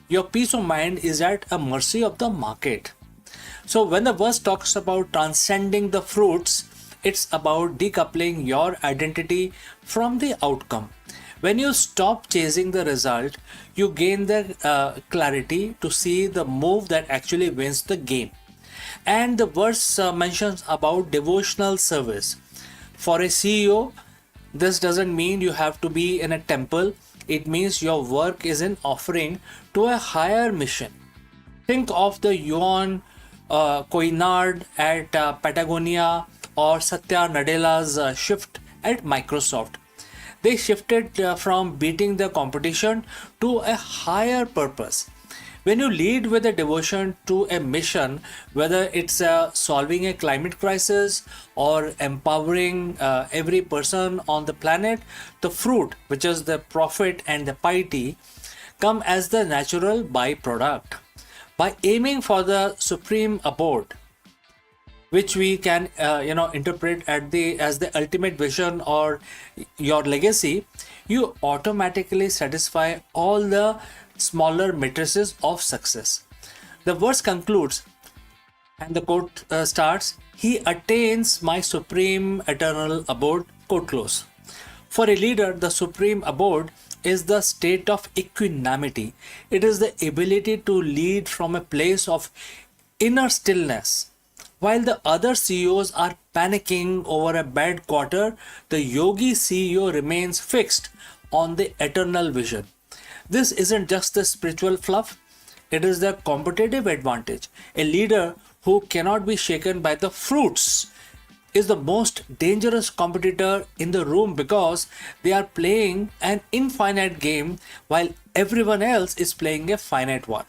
Your peace of mind is at a mercy of the market. So when the verse talks about transcending the fruits, it's about decoupling your identity from the outcome. When you stop chasing the result, you gain the clarity to see the move that actually wins the game. And the verse mentions about devotional service. For a CEO, this doesn't mean you have to be in a temple. It means your work is an offering to a higher mission. Think of the Yuan Koinard at Patagonia or Satya Nadella's shift at Microsoft. They shifted from beating the competition to a higher purpose. When you lead with a devotion to a mission, whether it's solving a climate crisis or empowering every person on the planet, the fruit, which is the profit and the piety, come as the natural byproduct. By aiming for the supreme abode, which we can interpret as the ultimate vision or your legacy, you automatically satisfy all the smaller matrices of success. The verse concludes and the quote starts, he attains my supreme eternal abode, quote close. For a leader, the supreme abode is the state of equanimity. It is the ability to lead from a place of inner stillness. While the other CEOs are panicking over a bad quarter, the yogi CEO remains fixed on the eternal vision. This isn't just the spiritual fluff, it is the competitive advantage. A leader who cannot be shaken by the fruits is the most dangerous competitor in the room because they are playing an infinite game while everyone else is playing a finite one.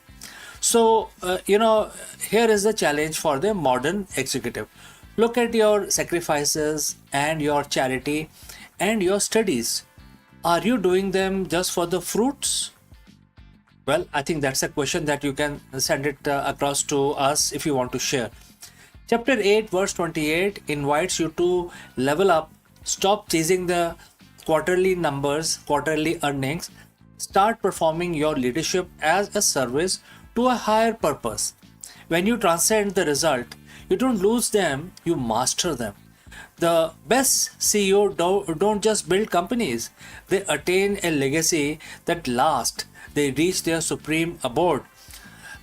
So, here is the challenge for the modern executive. Look at your sacrifices and your charity and your studies. Are you doing them just for the fruits? Well, I think that's a question that you can send it across to us if you want to share. Chapter 8, verse 28 invites you to level up, stop chasing the quarterly numbers, quarterly earnings, start performing your leadership as a service to a higher purpose. When you transcend the result, you don't lose them, you master them. The best CEO don't just build companies, they attain a legacy that lasts. They reach their supreme abode.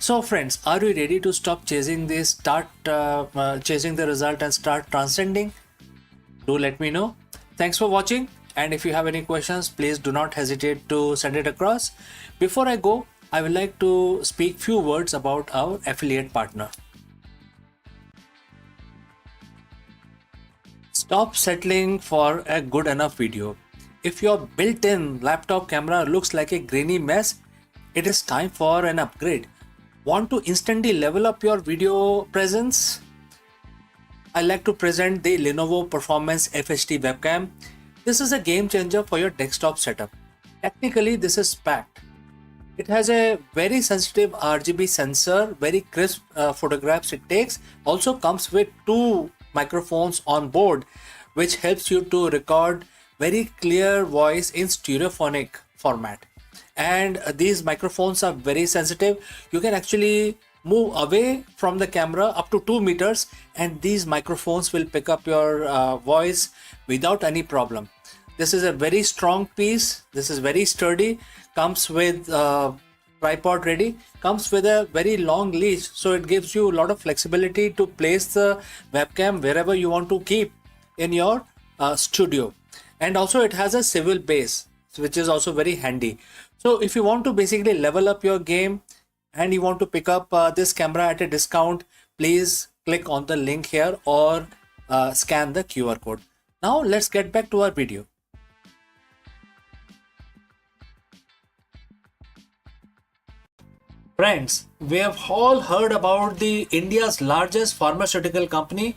So, friends, are you ready to stop chasing this, start chasing the result, and start transcending? Do let me know. Thanks for watching. And if you have any questions, please do not hesitate to send it across. Before I go, I would like to speak few words about our affiliate partner. Stop settling for a good enough video. If your built-in laptop camera looks like a grainy mess, it is time for an upgrade. Want to instantly level up your video presence? I like to present the Lenovo Performance FHD webcam. This is a game changer for your desktop setup. Technically, this is packed. It has a very sensitive RGB sensor, very crisp photographs it takes. Also comes with two microphones on board, which helps you to record very clear voice in stereophonic format. And these microphones are very sensitive. You can actually move away from the camera up to 2 meters, and these microphones will pick up your voice without any problem. This is a very strong piece. This is very sturdy. Comes with tripod ready. Comes with a very long leash, so it gives you a lot of flexibility to place the webcam wherever you want to keep in your studio. And also it has a swivel base, which is also very handy. So if you want to basically level up your game and you want to pick up this camera at a discount, please click on the link here or scan the QR code. Now let's get back to our video. Friends, we have all heard about the India's largest pharmaceutical company,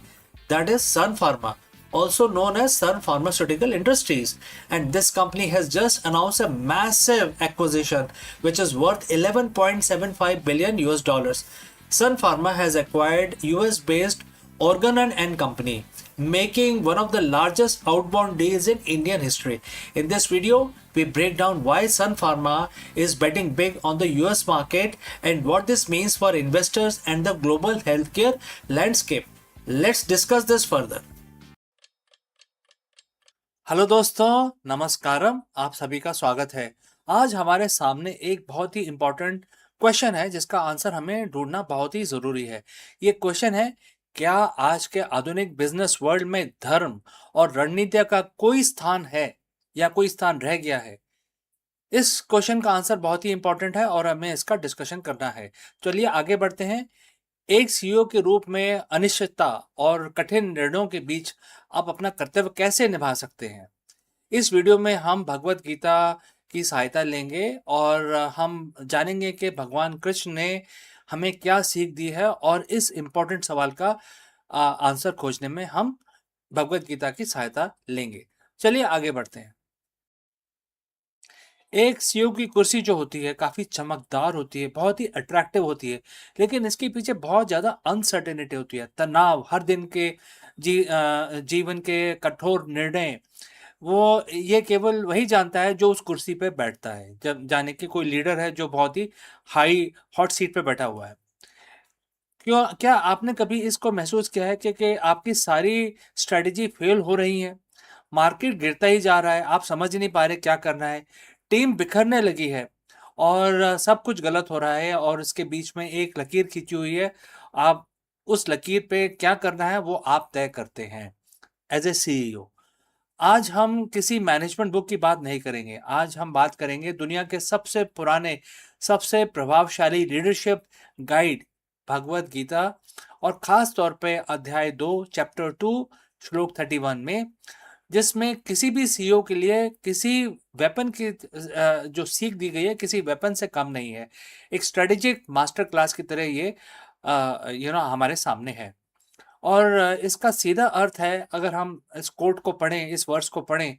that is Sun Pharma, also known as Sun Pharmaceutical Industries. And this company has just announced a massive acquisition which is worth 11.75 billion US dollars. Sun Pharma has acquired US based Organon and Company, making one of the largest outbound deals in Indian history. In this video, we break down why Sun Pharma is betting big on the US market and what this means for investors and the global healthcare landscape. Let's discuss this further. Hello दोस्तों, नमस्कारम, आप सभी का स्वागत है। आज हमारे सामने एक बहुत ही इंपॉर्टेंट क्वेश्चन है जिसका आंसर हमें ढूंढना बहुत ही जरूरी है। ये क्वेश्चन है, क्या आज के आधुनिक बिजनेस वर्ल्ड में धर्म और रणनीति का कोई स्थान है या कोई स्थान रह गया है? इस क्वेश्चन का आंसर बहुत ही इंपॉर्टेंट है और हमें इसका डिस्कशन करना है। चलिए आगे बढ़ते हैं। एक सीईओ के रूप में अनिश्चितता और कठिन निर्णयों के बीच आप अपना कर्तव्य कैसे निभा सकते हैं? इस वीडियो में हम भगवत गीता की सहायता लेंगे और हम जानेंगे कि भगवान कृष्ण ने हमें क्या सीख दी है और इस इम्पोर्टेंट सवाल का आंसर खोजने में हम भगवत गीता की सहायता लेंगे। चलिए आगे बढ़ते हैं। एक सीईओ की कुर्सी जो होती है काफी चमकदार होती है, बहुत ही अट्रैक्टिव होती है, लेकिन इसके पीछे बहुत ज्यादा अनसर्टेनिटी होती है, तनाव, हर दिन के जीवन के कठोर निर्णय। वो ये केवल वही जानता है जो उस कुर्सी पे बैठता है। जब जाने कि कोई लीडर है जो बहुत ही हाई हॉट सीट पे बैठा हुआ है। क्या आपने कभी इसको महसूस किया है कि आपकी सारी स्ट्रेटेजी फेल हो रही है? मार्केट गिरता ही जा रहा है, आप समझ ही नहीं पा रहे क्या करना है, टीम बिखरने लगी है और सब कुछ गलत हो रहा है और इसके बीच में एक लकीर खींची हुई है। आप उस लकीर पे क्या करना है वो आप तय करते हैं एज ए सीईओ। आज हम किसी मैनेजमेंट बुक की बात नहीं करेंगे। आज हम बात करेंगे दुनिया के सबसे पुराने, सबसे प्रभावशाली लीडरशिप गाइड भगवत गीता और खास तौर पे अध्याय 2 चैप्टर 2 श्लोक 31 में, जिसमें किसी भी सीईओ के लिए किसी वेपन की जो सीख दी गई है किसी वेपन से कम नहीं है। एक स्ट्रेटेजिक मास्टर क्लास की तरह ये हमारे सामने है। और इसका सीधा अर्थ है, अगर हम इस कोट को पढ़ें, इस वर्स को पढ़ें,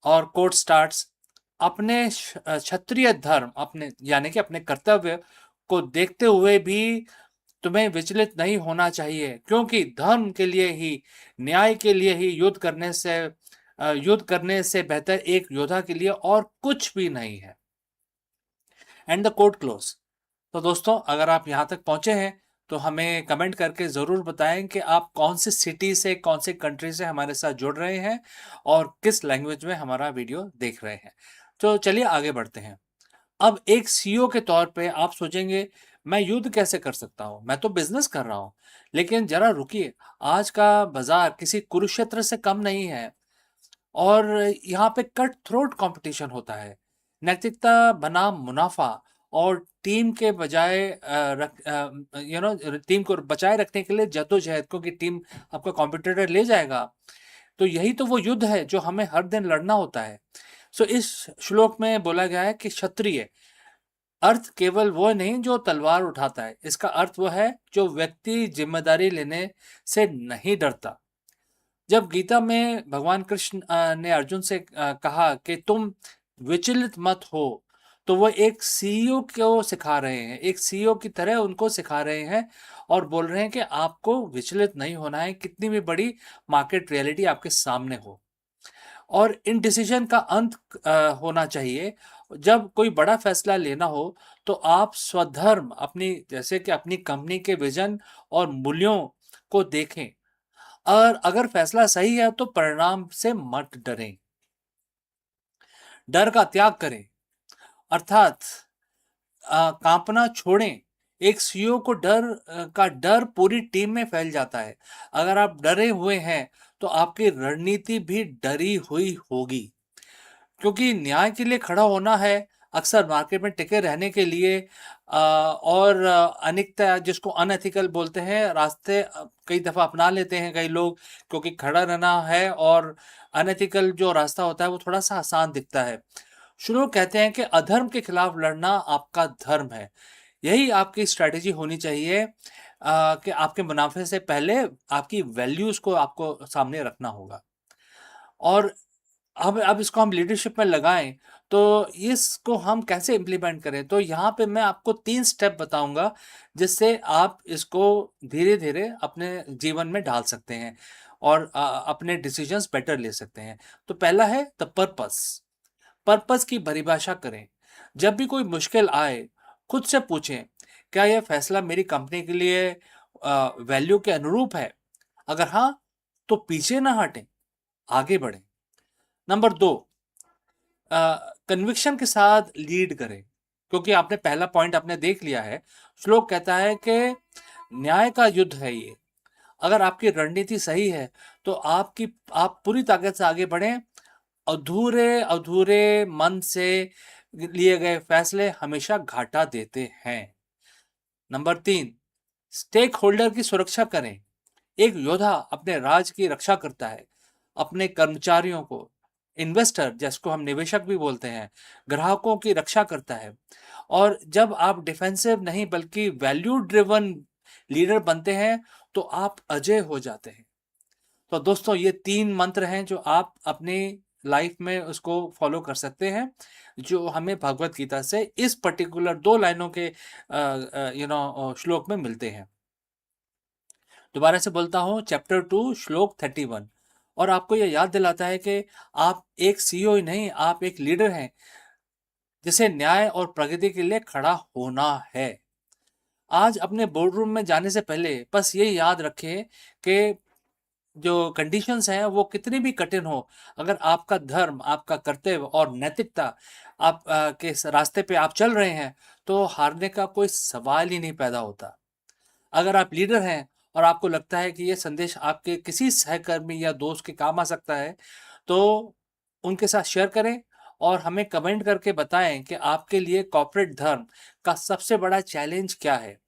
और कोट स्टार्ट्स, अपने क्षत्रिय धर्म, अपने यानी कि अपने कर्तव्य को देखते हुए भी तुम्हें विचलित नहीं होना चाहिए, क्योंकि धर्म के लिए ही, न्याय के लिए ही युद्ध करने से बेहतर एक योद्धा के लिए और कुछ भी नहीं है। And the quote close. तो दोस्तों, अगर आप यहाँ तक पहुंचे हैं तो हमें कमेंट करके ज़रूर बताएं कि आप कौन सी सिटी से, कौन सी कंट्री से हमारे साथ जुड़ रहे हैं और किस लैंग्वेज में हमारा वीडियो देख रहे हैं। तो चलिए आगे बढ़ते हैं। अब एक सीईओ के तौर पे आप सोचेंगे, मैं युद्ध कैसे कर सकता हूँ, मैं तो बिजनेस कर रहा हूँ। लेकिन जरा रुकिए, आज का बाजार किसी कुरुक्षेत्र से कम नहीं है और यहाँ पे कट थ्रोट कंपटीशन होता है। नैतिकता बनाम मुनाफा और टीम के बजाय टीम को बचाए रखने के लिए जद्दोजहद, क्योंकि टीम आपका कॉम्पिटिटर ले जाएगा। तो यही तो वो युद्ध है जो हमें हर दिन लड़ना होता है। सो इस श्लोक में बोला गया है कि क्षत्रिय अर्थ केवल वो नहीं जो तलवार उठाता है, इसका अर्थ वो है जो व्यक्ति जिम्मेदारी लेने से नहीं डरता। जब गीता में भगवान कृष्ण ने अर्जुन से कहा कि तुम विचलित मत हो, तो वो एक सीईओ को सिखा रहे हैं, एक सीईओ की तरह उनको सिखा रहे हैं और बोल रहे हैं कि आपको विचलित नहीं होना है, कितनी भी बड़ी मार्केट रियलिटी आपके सामने हो। और इन डिसीजन का अंत होना चाहिए। जब कोई बड़ा फैसला लेना हो तो आप स्वधर्म, अपनी जैसे कि अपनी कंपनी के विजन और मूल्यों को देखें, और अगर फैसला सही है तो परिणाम से मत डरें, डर का त्याग करें, अर्थात कांपना छोड़ें। एक सीईओ को का डर पूरी टीम में फैल जाता है। अगर आप डरे हुए हैं तो आपकी रणनीति भी डरी हुई होगी, क्योंकि न्याय के लिए खड़ा होना है, अक्सर मार्केट में टिके रहने के लिए और अनिकता, जिसको अनएथिकल बोलते हैं, रास्ते कई दफ़ा अपना लेते हैं कई लोग, क्योंकि खड़ा रहना है और अनएथिकल जो रास्ता होता है वो थोड़ा सा आसान दिखता है। श्लोक कहते हैं कि अधर्म के खिलाफ लड़ना आपका धर्म है। यही आपकी स्ट्रैटेजी होनी चाहिए कि आपके मुनाफे से पहले आपकी वैल्यूज़ को आपको सामने रखना होगा। और अब इसको हम लीडरशिप में लगाएं तो इसको हम कैसे इम्प्लीमेंट करें, तो यहाँ पे मैं आपको 3 स्टेप बताऊंगा जिससे आप इसको धीरे धीरे अपने जीवन में डाल सकते हैं और अपने डिसीजंस बेटर ले सकते हैं। तो पहला है द पर्पस। पर्पस की परिभाषा करें। जब भी कोई मुश्किल आए, खुद से पूछें, क्या यह फैसला मेरी कंपनी के लिए वैल्यू के अनुरूप है? अगर हाँ, तो पीछे ना हटें, आगे बढ़ें। नंबर 2, कन्विक्शन के साथ लीड करें, क्योंकि आपने पहला पॉइंट आपने देख लिया है। श्लोक कहता है कि न्याय का युद्ध है ये। अगर आपकी रणनीति सही है तो आप पूरी ताकत से आगे बढ़ें। अधूरे अधूरे मन से लिए गए फैसले हमेशा घाटा देते हैं। नंबर 3, स्टेक होल्डर की सुरक्षा करें। एक योद्धा अपने राज की रक्षा करता है, अपने कर्मचारियों को, इन्वेस्टर जिसको हम निवेशक भी बोलते हैं, ग्राहकों की रक्षा करता है। और जब आप डिफेंसिव नहीं बल्कि वैल्यू ड्रिवन लीडर बनते हैं तो आप अजय हो जाते हैं। तो दोस्तों, ये 3 मंत्र हैं जो आप अपनी लाइफ में उसको फॉलो कर सकते हैं, जो हमें भगवत गीता से इस पर्टिकुलर 2 लाइनों के श्लोक में मिलते हैं। दोबारा से बोलता हूँ, चैप्टर 2 श्लोक 31, और आपको यह याद दिलाता है कि आप एक सीईओ ही नहीं, आप एक लीडर हैं जिसे न्याय और प्रगति के लिए खड़ा होना है। आज अपने बोर्डरूम में जाने से पहले बस ये याद रखें कि जो कंडीशंस हैं वो कितनी भी कठिन हो, अगर आपका धर्म, आपका कर्तव्य और नैतिकता आप के रास्ते पे आप चल रहे हैं तो हारने का कोई सवाल ही नहीं पैदा होता। अगर आप लीडर हैं और आपको लगता है कि ये संदेश आपके किसी सहकर्मी या दोस्त के काम आ सकता है, तो उनके साथ शेयर करें और हमें कमेंट करके बताएं कि आपके लिए कॉर्पोरेट धर्म का सबसे बड़ा चैलेंज क्या है।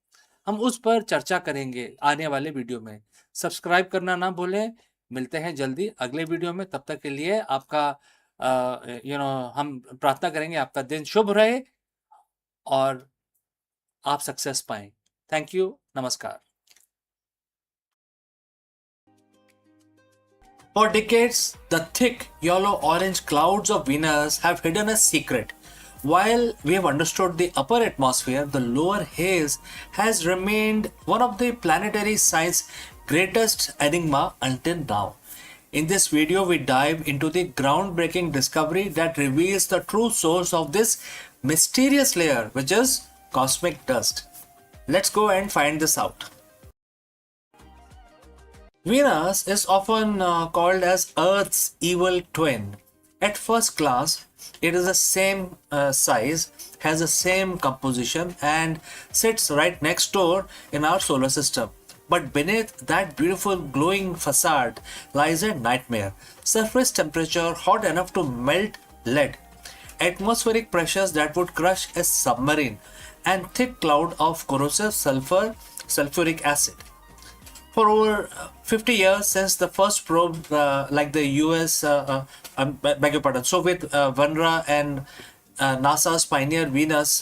हम उस पर चर्चा करेंगे आने वाले वीडियो में। सब्सक्राइब करना ना भूलें। मिलते हैं जल्दी अगले वीडियो में। तब तक के लिए आपका हम प्रार्थना करेंगे आपका दिन शुभ रहे और आप सक्सेस पाएं। Thank you. नमस्कार। For decades, the thick yellow-orange clouds of Venus have hidden a secret. While we have understood the upper atmosphere, the lower haze has remained one of the planetary science's greatest enigma until now. In this video, we dive into the groundbreaking discovery that reveals the true source of this mysterious layer, which is cosmic dust. Let's go and find this out. Venus is often called as Earth's evil twin. At first glance, it is the same size, has the same composition, and sits right next door in our solar system. But beneath that beautiful glowing facade lies a nightmare. Surface temperature hot enough to melt lead, atmospheric pressures that would crush a submarine, and thick cloud of corrosive sulfuric acid. For over 50 years since the first probe, like the US, beg your pardon, Soviet Venera and NASA's Pioneer Venus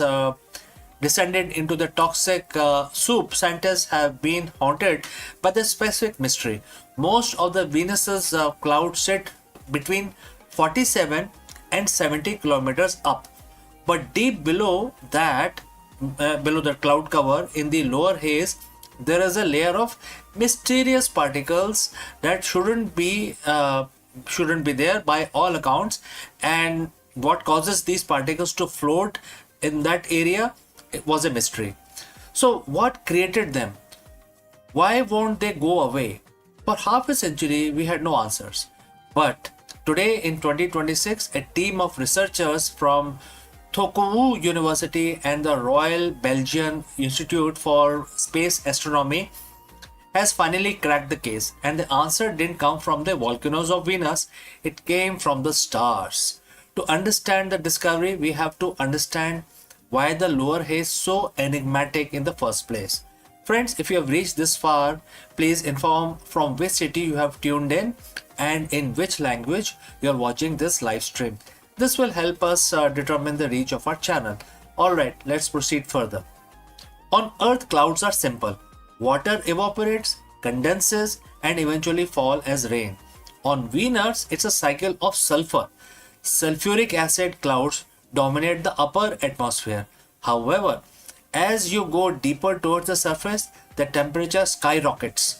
descended into the toxic soup, scientists have been haunted by the specific mystery. Most of the Venus's clouds sit between 47 and 70 kilometers up, but deep below that, below the cloud cover in the lower haze, there is a layer of mysterious particles that shouldn't be there by all accounts. And what causes these particles to float in that area, it was a mystery. So what created them? Why won't they go away? For half a century we had no answers, but today in 2026 a team of researchers from Tokou University and the Royal Belgian Institute for Space Astronomy has finally cracked the case, and the answer didn't come from the volcanoes of Venus, it came from the stars. To understand the discovery, we have to understand why the lower haze is so enigmatic in the first place. Friends, if you have reached this far, please inform from which city you have tuned in and in which language you are watching this live stream. This will help us determine the reach of our channel. Alright, let's proceed further. On Earth, clouds are simple. Water evaporates, condenses, and eventually fall as rain. On Venus, it's a cycle of sulfur. Sulfuric acid clouds dominate the upper atmosphere. However, as you go deeper towards the surface, the temperature skyrockets.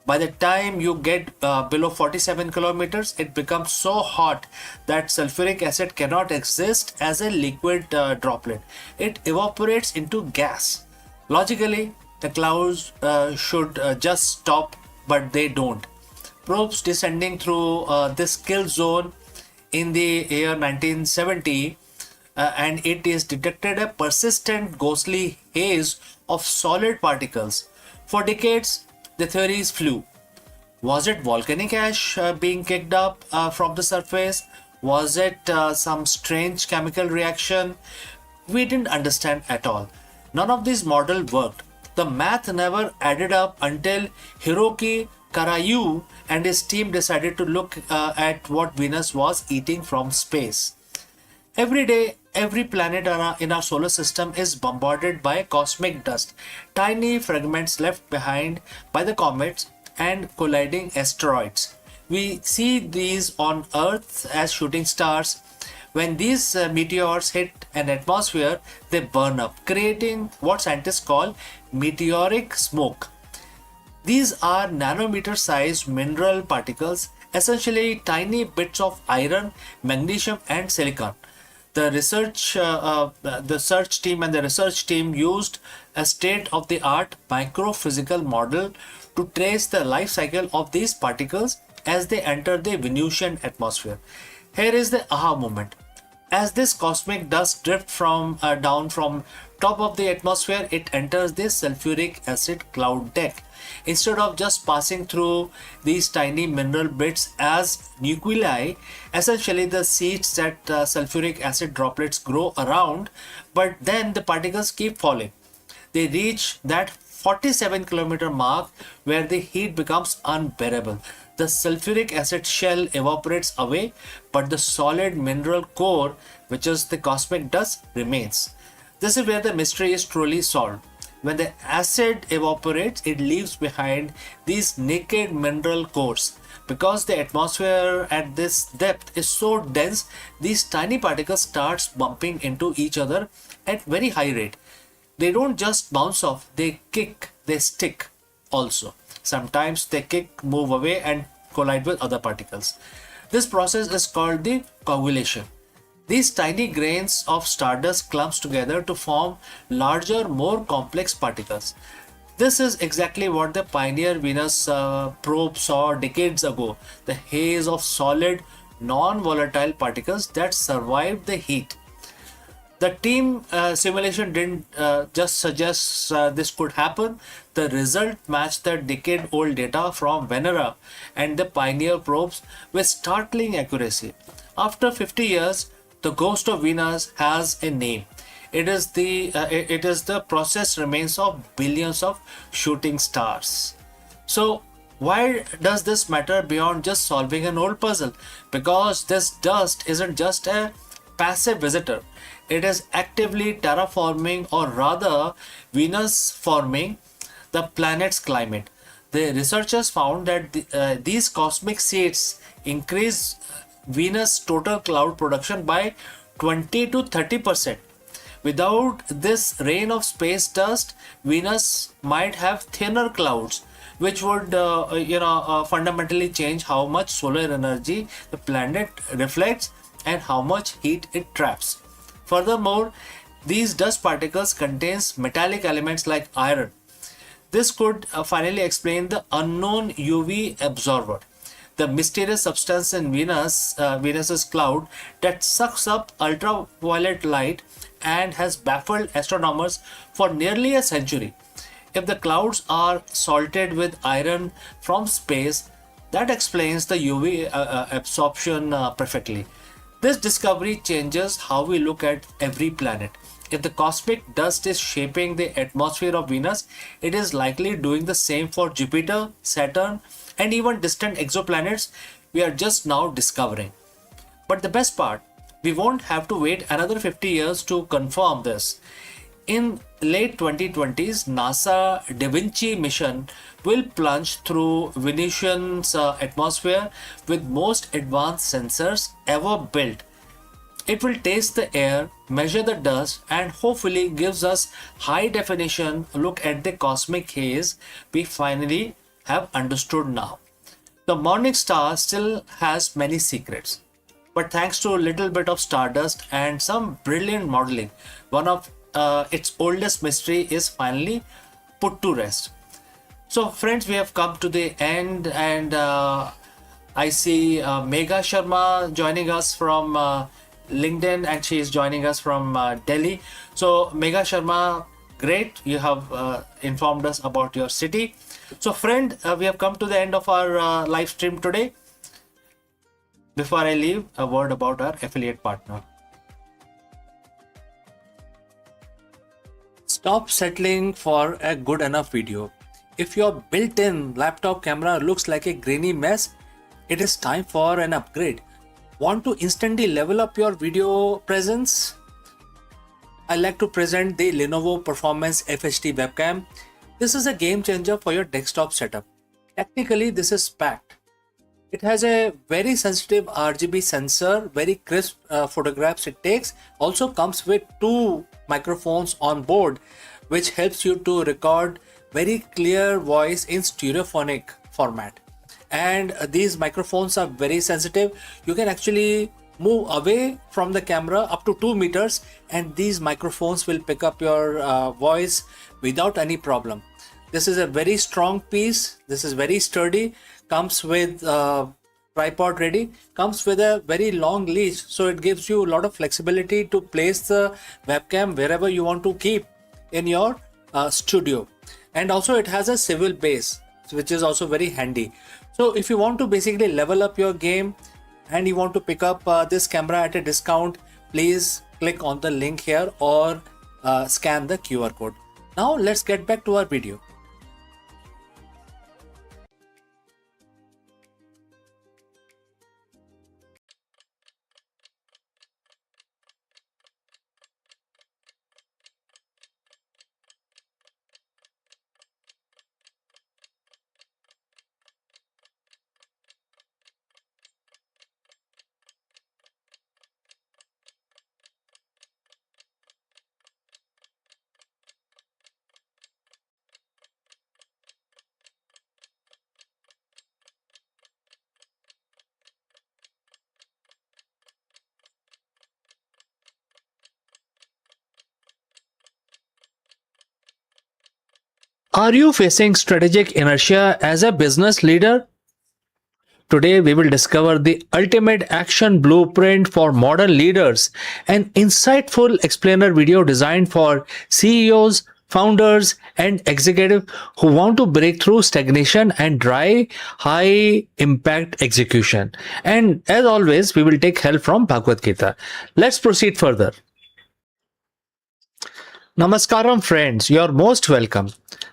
By the time you get below 47 kilometers, it becomes so hot that sulfuric acid cannot exist as a liquid droplet. It evaporates into gas. Logically, the clouds should just stop, but they don't. Probes descending through this kill zone in the year 1970 and it is detected a persistent ghostly haze of solid particles. For decades, the theories flew. Was it volcanic ash being kicked up from the surface? Was it some strange chemical reaction? We didn't understand at all. None of these models worked. The math never added up until Hiroki Karayu and his team decided to look at what Venus was eating from space. Every day, every planet in our solar system is bombarded by cosmic dust, tiny fragments left behind by the comets and colliding asteroids. We see these on Earth as shooting stars. When these meteors hit an atmosphere, they burn up, creating what scientists call meteoric smoke. These are nanometer-sized mineral particles, essentially tiny bits of iron, magnesium, and silicon. The research team used a state-of-the-art microphysical model to trace the life cycle of these particles as they enter the Venusian atmosphere. Here is the aha moment. As this cosmic dust drifts down from top of the atmosphere, it enters the sulfuric acid cloud deck. Instead of just passing through these tiny mineral bits as nuclei, essentially the seeds that sulfuric acid droplets grow around, but then the particles keep falling. They reach that 47-kilometer mark where the heat becomes unbearable. The sulfuric acid shell evaporates away, but the solid mineral core, which is the cosmic dust, remains. This is where the mystery is truly solved. When the acid evaporates, it leaves behind these naked mineral cores. Because the atmosphere at this depth is so dense, these tiny particles starts bumping into each other at very high rate. They don't just bounce off, they kick, they stick also. Sometimes they kick, move away and collide with other particles. This process is called the coagulation. These tiny grains of stardust clumps together to form larger, more complex particles. This is exactly what the Pioneer Venus probe saw decades ago, the haze of solid, non-volatile particles that survived the heat. The team simulation didn't just suggest this could happen. The result matched the decade-old data from Venera and the Pioneer probes with startling accuracy. After 50 years, the ghost of Venus has a name. It is the processed remains of billions of shooting stars. So, why does this matter beyond just solving an old puzzle? Because this dust isn't just a passive visitor, it is actively terraforming, or rather, Venus forming the planet's climate. The researchers found that these cosmic seeds increase Venus' total cloud production by 20 to 30%. Without this rain of space dust, Venus might have thinner clouds, which would fundamentally change how much solar energy the planet reflects and how much heat it traps. Furthermore, these dust particles contains metallic elements like iron. This could finally explain the unknown UV absorber, the mysterious substance in Venus's cloud that sucks up ultraviolet light and has baffled astronomers for nearly a century. If the clouds are salted with iron from space, that explains the UV absorption perfectly. This discovery changes how we look at every planet. If the cosmic dust is shaping the atmosphere of Venus, it is likely doing the same for Jupiter, Saturn, and even distant exoplanets we are just now discovering. But the best part, we won't have to wait another 50 years to confirm this. In late 2020s, NASA Da Vinci mission will plunge through Venusian's atmosphere with most advanced sensors ever built. It will taste the air, measure the dust, and hopefully gives us high definition look at the cosmic haze we finally have understood now. The morning star still has many secrets, but thanks to a little bit of stardust and some brilliant modeling, one of its oldest mystery is finally put to rest. So, friends, we have come to the end, and I see Megha Sharma joining us from LinkedIn, and she is joining us from Delhi. So, Megha Sharma, great, you have informed us about your city. So, friend, we have come to the end of our live stream today. Before I leave, a word about our affiliate partner. Stop settling for a good enough video. If your built-in laptop camera looks like a grainy mess, it is time for an upgrade. Want to instantly level up your video presence? I like to present the Lenovo Performance FHD webcam. This is a game changer for your desktop setup. Technically, this is packed. It has a very sensitive RGB sensor, very crisp photographs it takes. Also comes with two microphones on board, which helps you to record very clear voice in stereophonic format. And these microphones are very sensitive. You can actually move away from the camera up to 2 meters, and these microphones will pick up your voice without any problem. This is a very strong piece. This is very sturdy. Comes with tripod ready. Comes with a very long leash, so it gives you a lot of flexibility to place the webcam wherever you want to keep in your studio. And also it has a swivel base, which is also very handy. So if you want to basically level up your game and you want to pick up this camera at a discount, please click on the link here or scan the QR code. Now let's get back to our video. Are you facing strategic inertia as a business leader? Today, we will discover the ultimate action blueprint for modern leaders, an insightful explainer video designed for CEOs, founders, and executives who want to break through stagnation and drive high impact execution. And as always, we will take help from Bhagavad Gita. Let's proceed further. Namaskaram, friends. You're most welcome.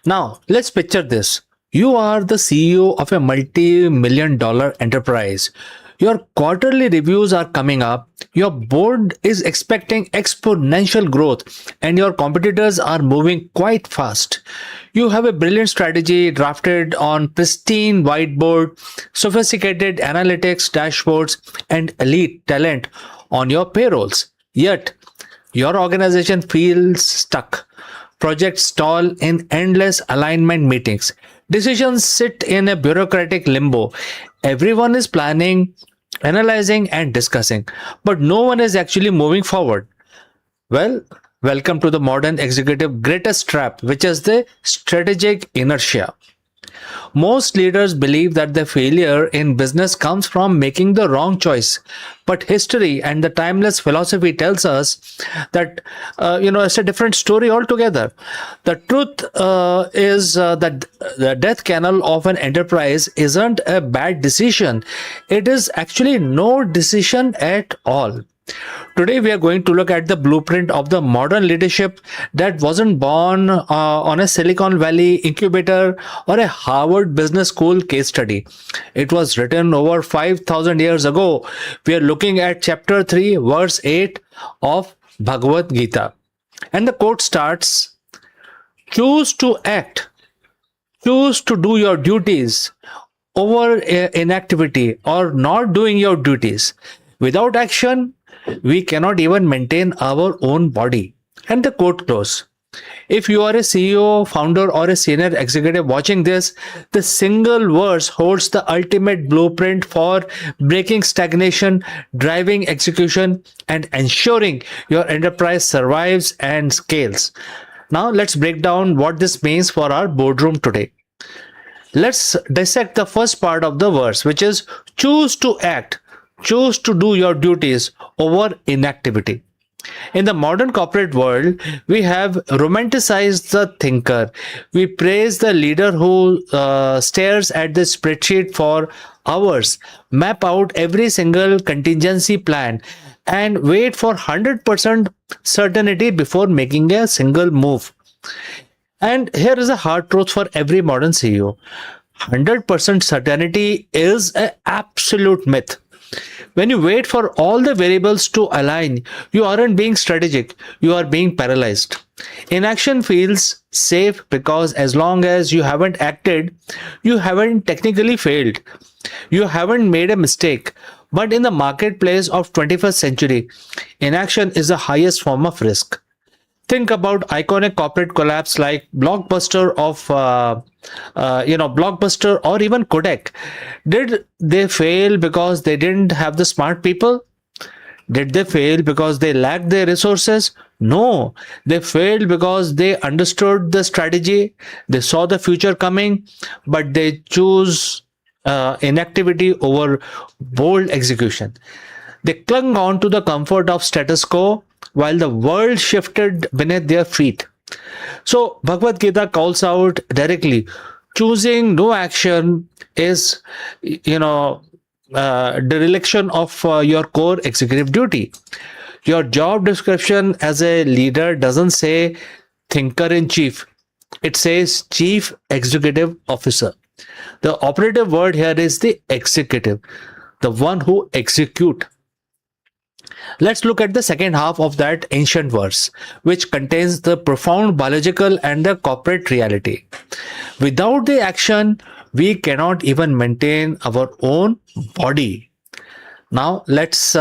Now, let's picture this. You are the CEO of a multi-million-dollar enterprise. Your quarterly reviews are coming up. Your board is expecting exponential growth, and your competitors are moving quite fast. You have a brilliant strategy drafted on pristine whiteboard, sophisticated analytics dashboards, and elite talent on your payrolls. Yet, your organization feels stuck. Projects stall in endless alignment meetings. Decisions sit in a bureaucratic limbo. Everyone is planning, analyzing, and discussing, but no one is actually moving forward. Well, welcome to the modern executive greatest trap, which is the strategic inertia. Most leaders believe that the failure in business comes from making the wrong choice. But history and the timeless philosophy tells us that, it's a different story altogether. The truth is that the death kennel of an enterprise isn't a bad decision. It is actually no decision at all. Today, we are going to look at the blueprint of the modern leadership that wasn't born on a Silicon Valley incubator or a Harvard Business School case study. It was written over 5,000 years ago. We are looking at chapter 3, verse 8 of Bhagavad Gita. And the quote starts, "Choose to act, choose to do your duties over inactivity or not doing your duties. Without action, we cannot even maintain our own body." And the quote close. If you are a CEO, founder, or a senior executive watching this, the single verse holds the ultimate blueprint for breaking stagnation, driving execution, and ensuring your enterprise survives and scales. Now, let's break down what this means for our boardroom today. Let's dissect the first part of the verse, which is choose to act. Choose to do your duties over inactivity. In the modern corporate world, we have romanticized the thinker. We praise the leader who stares at the spreadsheet for hours, map out every single contingency plan, and wait for 100% certainty before making a single move. And here is a hard truth for every modern CEO. 100% certainty is an absolute myth. When you wait for all the variables to align, you aren't being strategic, you are being paralyzed. Inaction feels safe because as long as you haven't acted, you haven't technically failed. You haven't made a mistake. But in the marketplace of 21st century, inaction is the highest form of risk. Think about iconic corporate collapse like Blockbuster or even Kodak. Did they fail because they didn't have the smart people? Did they fail because they lacked the resources? No, they failed because they understood the strategy. They saw the future coming, but they chose inactivity over bold execution. They clung on to the comfort of status quo while the world shifted beneath their feet. So Bhagavad Gita calls out directly, choosing no action is, dereliction of your core executive duty. Your job description as a leader doesn't say thinker in chief. It says chief executive officer. The operative word here is the executive, the one who execute. Let's look at the second half of that ancient verse, which contains the profound biological and the corporate reality. Without the action, we cannot even maintain our own body. Now let's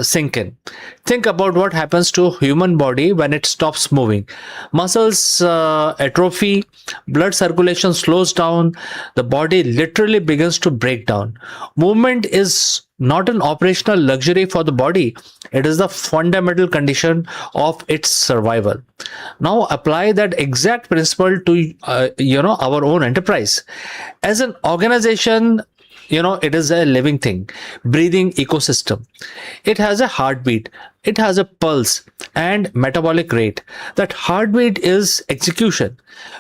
sink in. Think about what happens to human body when it stops moving. Muscles atrophy, blood circulation slows down, the body literally begins to break down. Movement is not an operational luxury for the body, it is the fundamental condition of its survival. Now apply that exact principle to our own enterprise. As an organization, it is a living thing, breathing ecosystem. It has a heartbeat, it has a pulse and metabolic rate. That heartbeat is execution.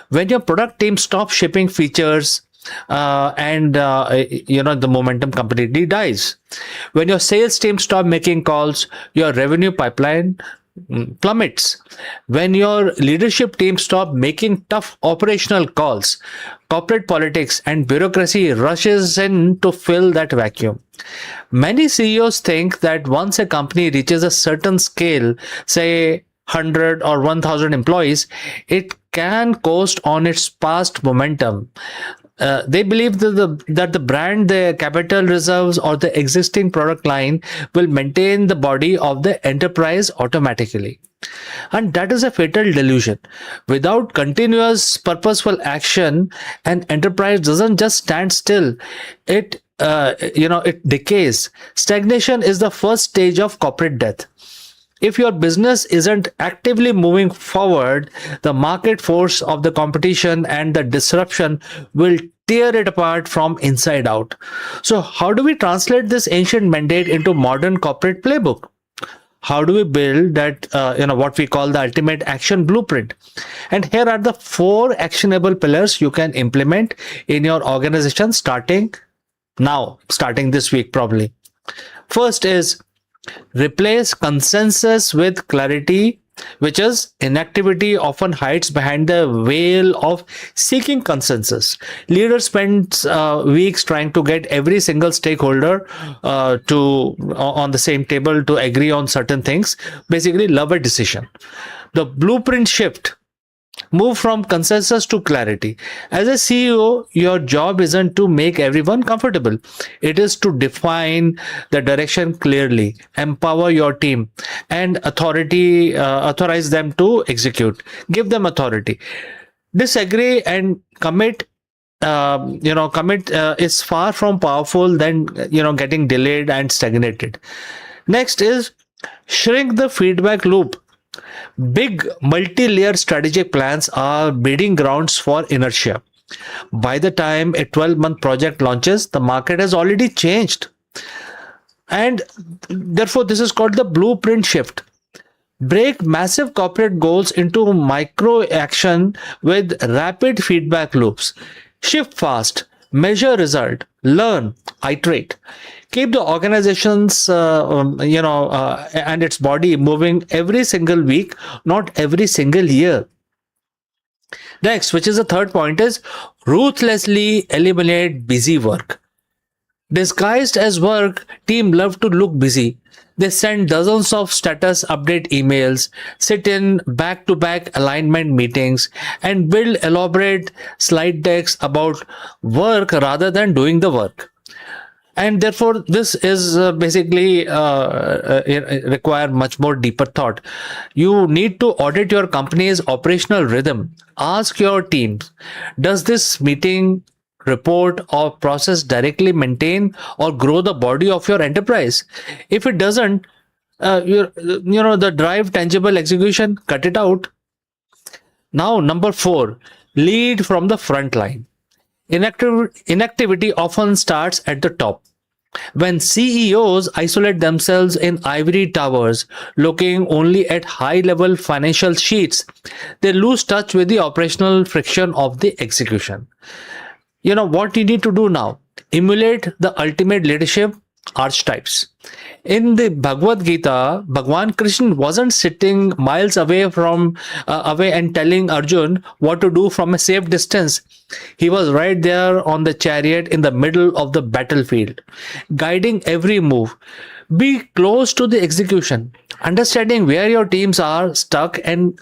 When your product team stops shipping features, and the momentum completely dies. When your sales team stop making calls, your revenue pipeline plummets. When your leadership team stop making tough operational calls, corporate politics and bureaucracy rushes in to fill that vacuum. Many CEOs think that once a company reaches a certain scale, say 100 or 1000 employees, it can coast on its past momentum. They believe that the brand, the capital reserves, or the existing product line will maintain the body of the enterprise automatically. And that is a fatal delusion. Without continuous purposeful action, an enterprise doesn't just stand still. It decays. Stagnation is the first stage of corporate death. If your business isn't actively moving forward, the market force of the competition and the disruption will tear it apart from inside out. So, how do we translate this ancient mandate into modern corporate playbook? How do we build that, what we call the ultimate action blueprint? And here are the 4 actionable pillars you can implement in your organization starting now, starting this week probably. First is replace consensus with clarity, which is inactivity often hides behind the veil of seeking consensus. Leaders spend weeks trying to get every single stakeholder to on the same table to agree on certain things, basically love a decision. The blueprint shift. Move from consensus to clarity. As a CEO, your job isn't to make everyone comfortable. It is to define the direction clearly, empower your team, and authorize them to execute. Give them authority. Disagree and commit. Commit is far from powerful than getting delayed and stagnated. Next is shrink the feedback loop. Big multi-layer strategic plans are breeding grounds for inertia. By the time a 12-month project launches, the market has already changed. And therefore, this is called the blueprint shift. Break massive corporate goals into micro action with rapid feedback loops. Shift fast, measure result, learn, iterate. Keep the organization's and its body moving every single week, not every single year. Next, which is the third point, is ruthlessly eliminate busy work. Disguised as work, team love to look busy. They send dozens of status update emails, sit in back-to-back alignment meetings, and build elaborate slide decks about work rather than doing the work. And therefore, this is basically require much more deeper thought. You need to audit your company's operational rhythm. Ask your teams, does this meeting, report, or process directly maintain or grow the body of your enterprise? If it doesn't, the drive tangible execution, cut it out. Now, number 4, lead from the front line. Inactivity often starts at the top. When CEOs isolate themselves in ivory towers, looking only at high-level financial sheets, they lose touch with the operational friction of the execution. What you need to do now? Emulate the ultimate leadership archetypes. In the Bhagavad Gita, Bhagwan Krishna wasn't sitting miles away and telling Arjun what to do from a safe distance. He was right there on the chariot in the middle of the battlefield, guiding every move. Be close to the execution, understanding where your teams are stuck, and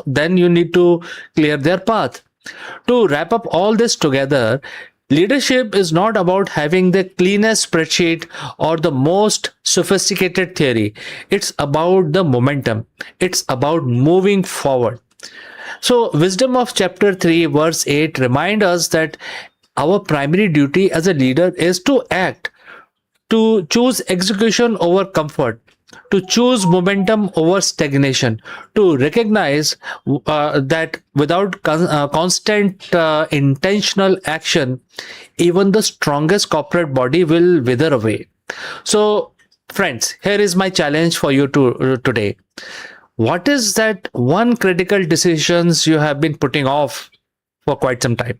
then you need to clear their path. To wrap up all this together, Leadership is not about having the cleanest spreadsheet or the most sophisticated theory. It's about the momentum. It's about moving forward. So, wisdom of chapter 3, verse 8 remind us that our primary duty as a leader is to act, to choose execution over comfort, to choose momentum over stagnation, to recognize that without constant intentional action, even the strongest corporate body will wither away. So, friends, here is my challenge for you today. What is that one critical decisions you have been putting off for quite some time?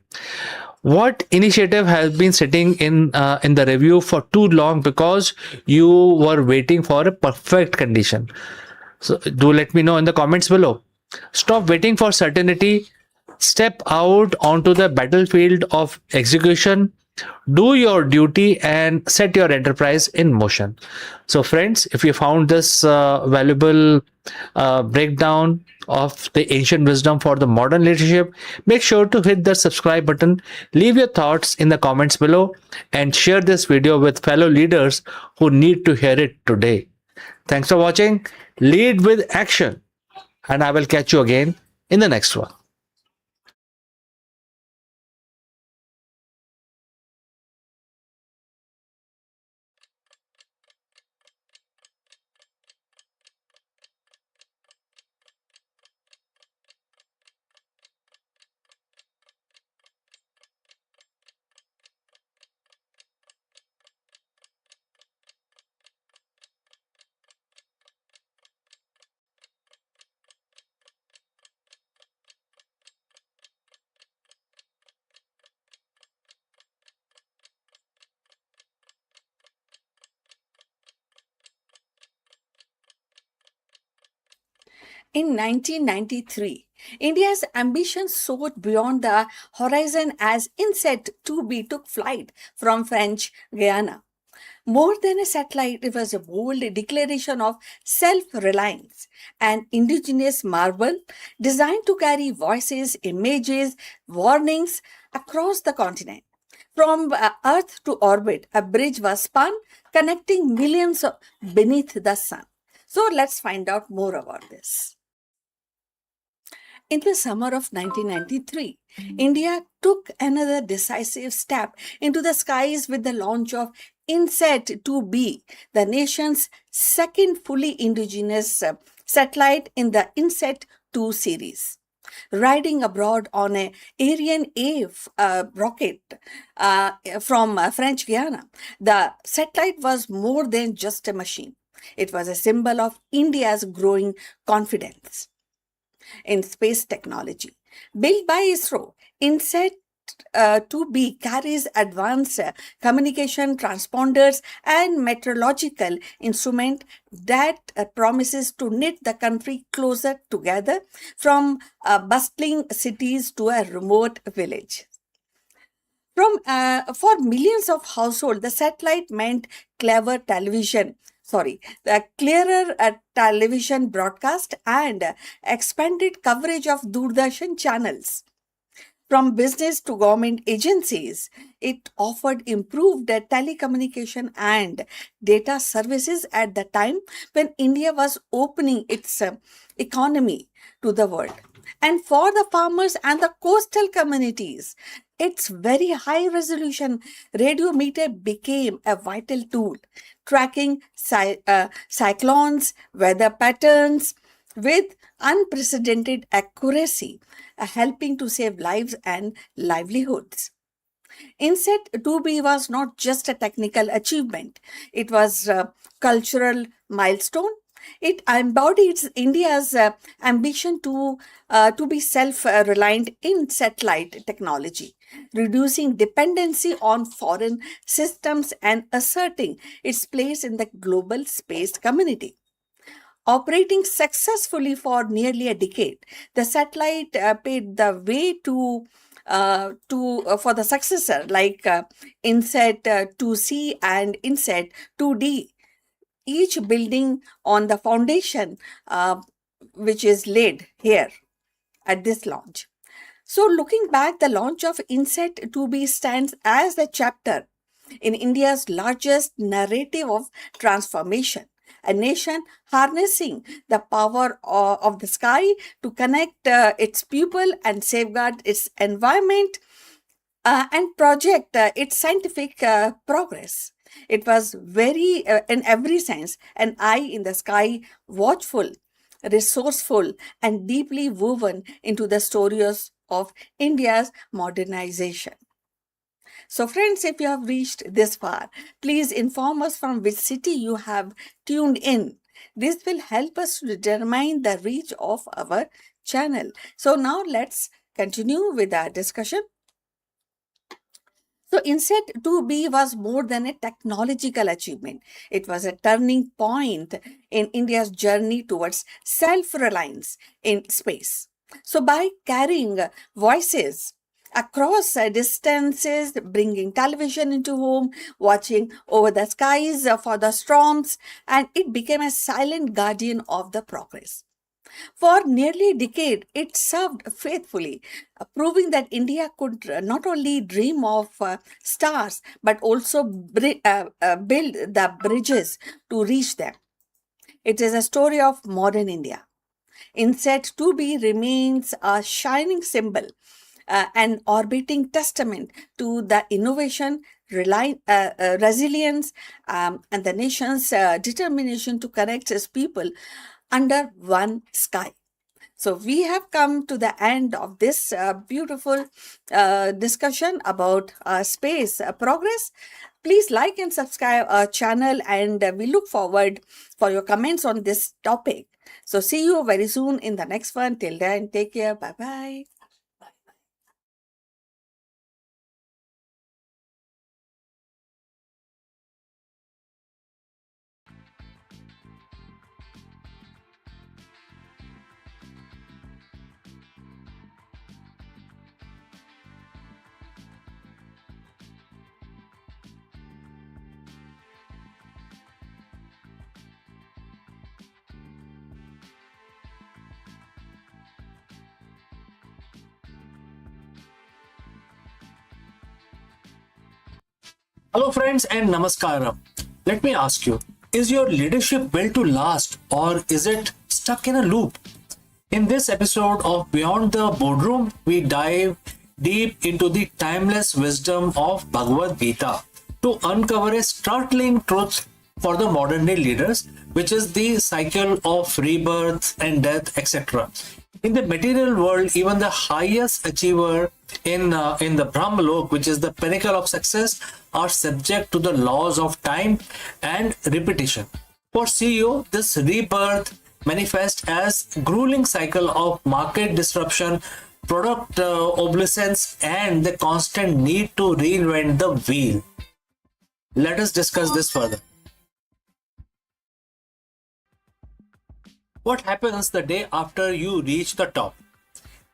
What initiative has been sitting in the review for too long because you were waiting for a perfect condition? So do let me know in the comments below. Stop waiting for certainty. Step out onto the battlefield of execution. Do your duty and set your enterprise in motion. So, friends, if you found this valuable breakdown of the ancient wisdom for the modern leadership, make sure to hit the subscribe button, leave your thoughts in the comments below, and share this video with fellow leaders who need to hear it today. Thanks for watching. Lead with action, and I will catch you again in the next one. In 1993, India's ambition soared beyond the horizon as INSET 2B took flight from French Guiana. More than a satellite, it was a bold declaration of self reliance, an indigenous marvel designed to carry voices, images, warnings across the continent. From Earth to orbit, a bridge was spun, connecting millions beneath the sun. So let's find out more about this. In the summer of 1993, India took another decisive step into the skies with the launch of INSET 2B, the nation's second fully indigenous satellite in the INSET 2 series. Riding abroad on a Ariane A rocket from French Guiana, the satellite was more than just a machine. It was a symbol of India's growing confidence in space technology. Built by ISRO, INSET 2B carries advanced communication transponders and meteorological instrument that promises to knit the country closer together from bustling cities to a remote village. For millions of households, the satellite meant the clearer television broadcast and expanded coverage of Doordarshan channels. From business to government agencies, it offered improved telecommunication and data services at the time when India was opening its economy to the world. And for the farmers and the coastal communities, its very high resolution radio meter became a vital tool, tracking cyclones, weather patterns with unprecedented accuracy, helping to save lives and livelihoods. INSET 2B was not just a technical achievement, it was a cultural milestone. It embodies India's ambition to be self-reliant in satellite technology, reducing dependency on foreign systems and asserting its place in the global space community. Operating successfully for nearly a decade, the satellite paved the way for the successor like INSET 2C and INSET 2D, each building on the foundation which is laid here at this launch. So, looking back, the launch of Inset 2B stands as a chapter in India's largest narrative of transformation. A nation harnessing the power of the sky to connect its people and safeguard its environment and project its scientific progress. It was very, in every sense, an eye in the sky, watchful, resourceful, and deeply woven into the stories of India's modernization. So, friends, if you have reached this far, please inform us from which city you have tuned in. This will help us to determine the reach of our channel. So, now let's continue with our discussion. So, INSET 2B was more than a technological achievement. It was a turning point in India's journey towards self reliance in space. So, by carrying voices across distances, bringing television into home, watching over the skies for the storms, and it became a silent guardian of the progress. For nearly a decade, it served faithfully, proving that India could not only dream of stars but also build the bridges to reach them. It is a story of modern India. Inset 2B remains a shining symbol, an orbiting testament to the innovation, resilience, and the nation's determination to connect its people under one sky. So, we have come to the end of this beautiful discussion about space progress. Please like and subscribe our channel, and we look forward for your comments on this topic. So, see you very soon in the next one. Till then, take care. Bye bye. Hello, friends, and namaskaram. Let me ask you, is your leadership built to last or is it stuck in a loop? In this episode of Beyond the Boardroom, we dive deep into the timeless wisdom of Bhagavad Gita to uncover a startling truth for the modern day leaders, which is the cycle of rebirth and death, etc. In the material world, even the highest achiever in the Brahmalok, which is the pinnacle of success, are subject to the laws of time and repetition. For CEO, this rebirth manifests as grueling cycle of market disruption, product obsolescence, and the constant need to reinvent the wheel. Let us discuss this further. What happens the day after you reach the top?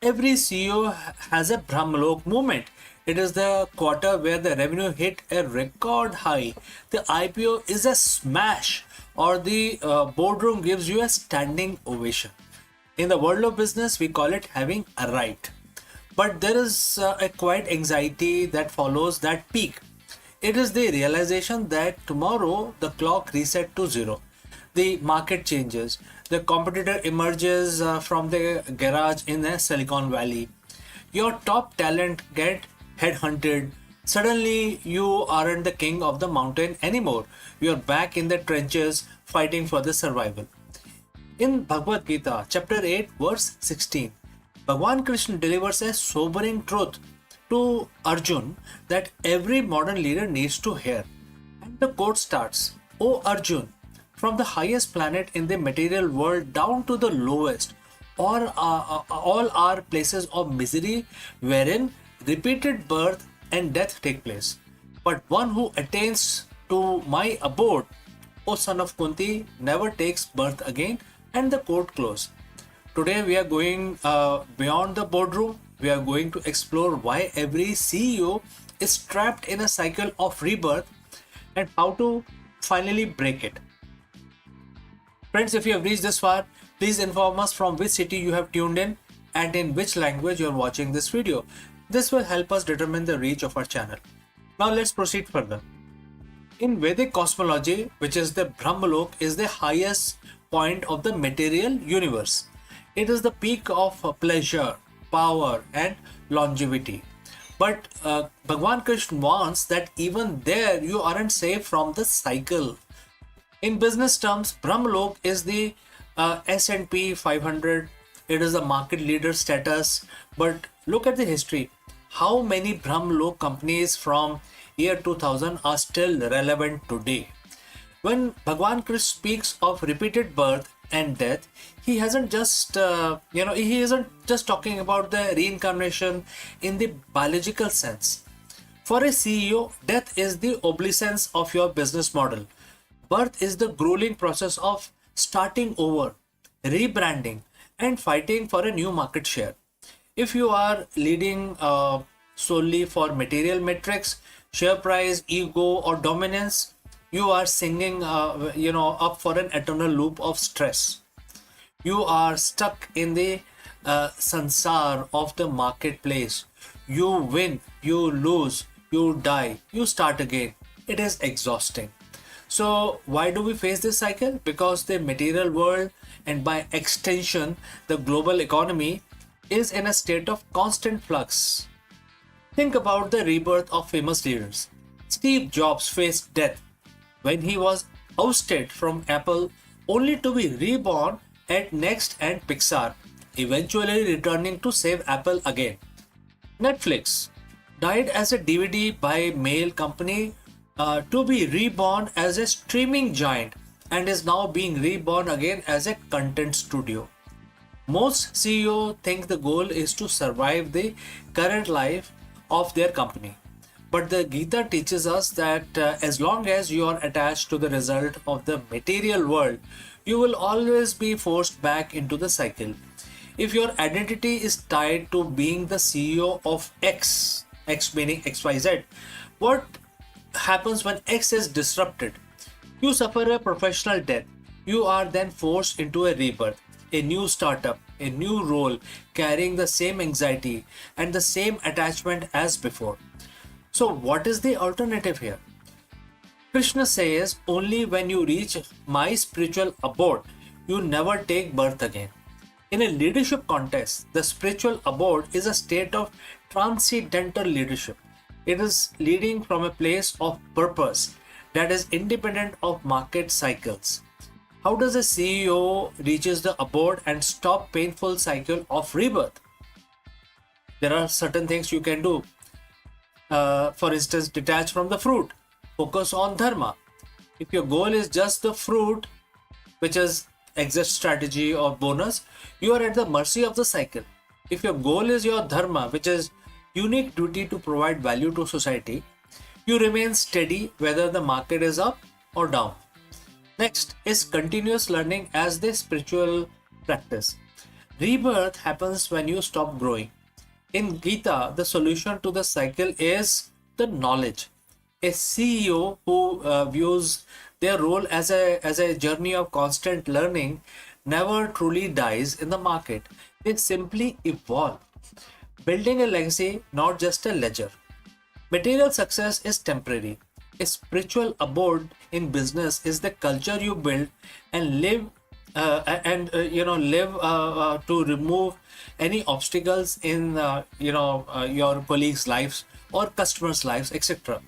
Every CEO has a Brahmalok moment. It is the quarter where the revenue hit a record high, the IPO is a smash, or the boardroom gives you a standing ovation. In the world of business, we call it having arrived. But there is a quiet anxiety that follows that peak. It is the realization that tomorrow the clock reset to zero. The market changes. The competitor emerges from the garage in the Silicon Valley. Your top talent get headhunted. Suddenly, you aren't the king of the mountain anymore. You're back in the trenches fighting for the survival. In Bhagavad Gita, chapter 8, verse 16, Bhagwan Krishna delivers a sobering truth to Arjun that every modern leader needs to hear. And the quote starts, O Arjun, from the highest planet in the material world down to the lowest, all are places of misery wherein repeated birth and death take place. But one who attains to my abode, O son of Kunti, never takes birth again. And the quote close. Today we are going beyond the boardroom. We are going to explore why every CEO is trapped in a cycle of rebirth and how to finally break it. Friends, if you have reached this far, please inform us from which city you have tuned in and in which language you're watching this video. This will help us determine the reach of our channel. Now let's proceed further. In Vedic cosmology, which is the Brahmalok, is the highest point of the material universe. It is the peak of pleasure, power, and longevity. But Bhagwan Krishna wants that even there you aren't safe from the cycle. In business terms, Brahmalok is the S&P 500. It is the market leader status. But look at the history. How many Brahmalok companies from year 2000 are still relevant today? When Bhagwan Krishna speaks of repeated birth and death, he hasn't just he isn't just talking about the reincarnation in the biological sense. For a CEO, death is the obsolescence of your business model. Birth is the grueling process of starting over, rebranding, and fighting for a new market share. If you are leading solely for material metrics, share price, ego, or dominance, you are singing up for an eternal loop of stress. You are stuck in the sansar of the marketplace. You win, you lose, you die, you start again. It is exhausting. So why do we face this cycle? Because the material world, and by extension the global economy, is in a state of constant flux. Think about the rebirth of famous leaders. Steve Jobs faced death when he was ousted from Apple, only to be reborn at Next and Pixar, eventually returning to save Apple again. Netflix died as a DVD by mail company to be reborn as a streaming giant, and is now being reborn again as a content studio. Most CEOs think the goal is to survive the current life of their company. But the Gita teaches us that as long as you are attached to the result of the material world, you will always be forced back into the cycle. If your identity is tied to being the CEO of X, X meaning XYZ, what happens when X is disrupted? You suffer a professional death. You are then forced into a rebirth, a new startup, a new role, carrying the same anxiety and the same attachment as before. So, what is the alternative here? Krishna says only when you reach my spiritual abode, you never take birth again. In a leadership context, the spiritual abode is a state of transcendental leadership. It is leading from a place of purpose that is independent of market cycles. How does a CEO reaches the abode and stop painful cycle of rebirth? There are certain things you can do. For instance, detach from the fruit. Focus on dharma. If your goal is just the fruit, which is exit strategy or bonus, you are at the mercy of the cycle. If your goal is your dharma, which is unique duty to provide value to society, you remain steady whether the market is up or down. Next is continuous learning as the spiritual practice. Rebirth happens when you stop growing. In Gita, the solution to the cycle is the knowledge. A CEO who views their role as a journey of constant learning never truly dies in the market. They simply evolve, building a legacy, not just a ledger. Material success is temporary. A spiritual abode in business is the culture you build and live to remove any obstacles in your colleagues' lives or customers' lives, etc.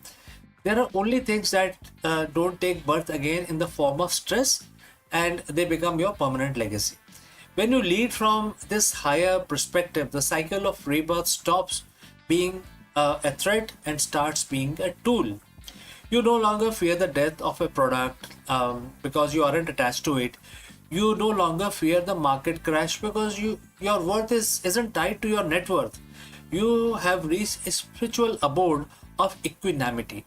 There are only things that don't take birth again in the form of stress, and they become your permanent legacy. When you lead from this higher perspective, the cycle of rebirth stops being a threat and starts being a tool. You no longer fear the death of a product because you aren't attached to it. You no longer fear the market crash because your worth isn't tied to your net worth. You have reached a spiritual abode of equanimity.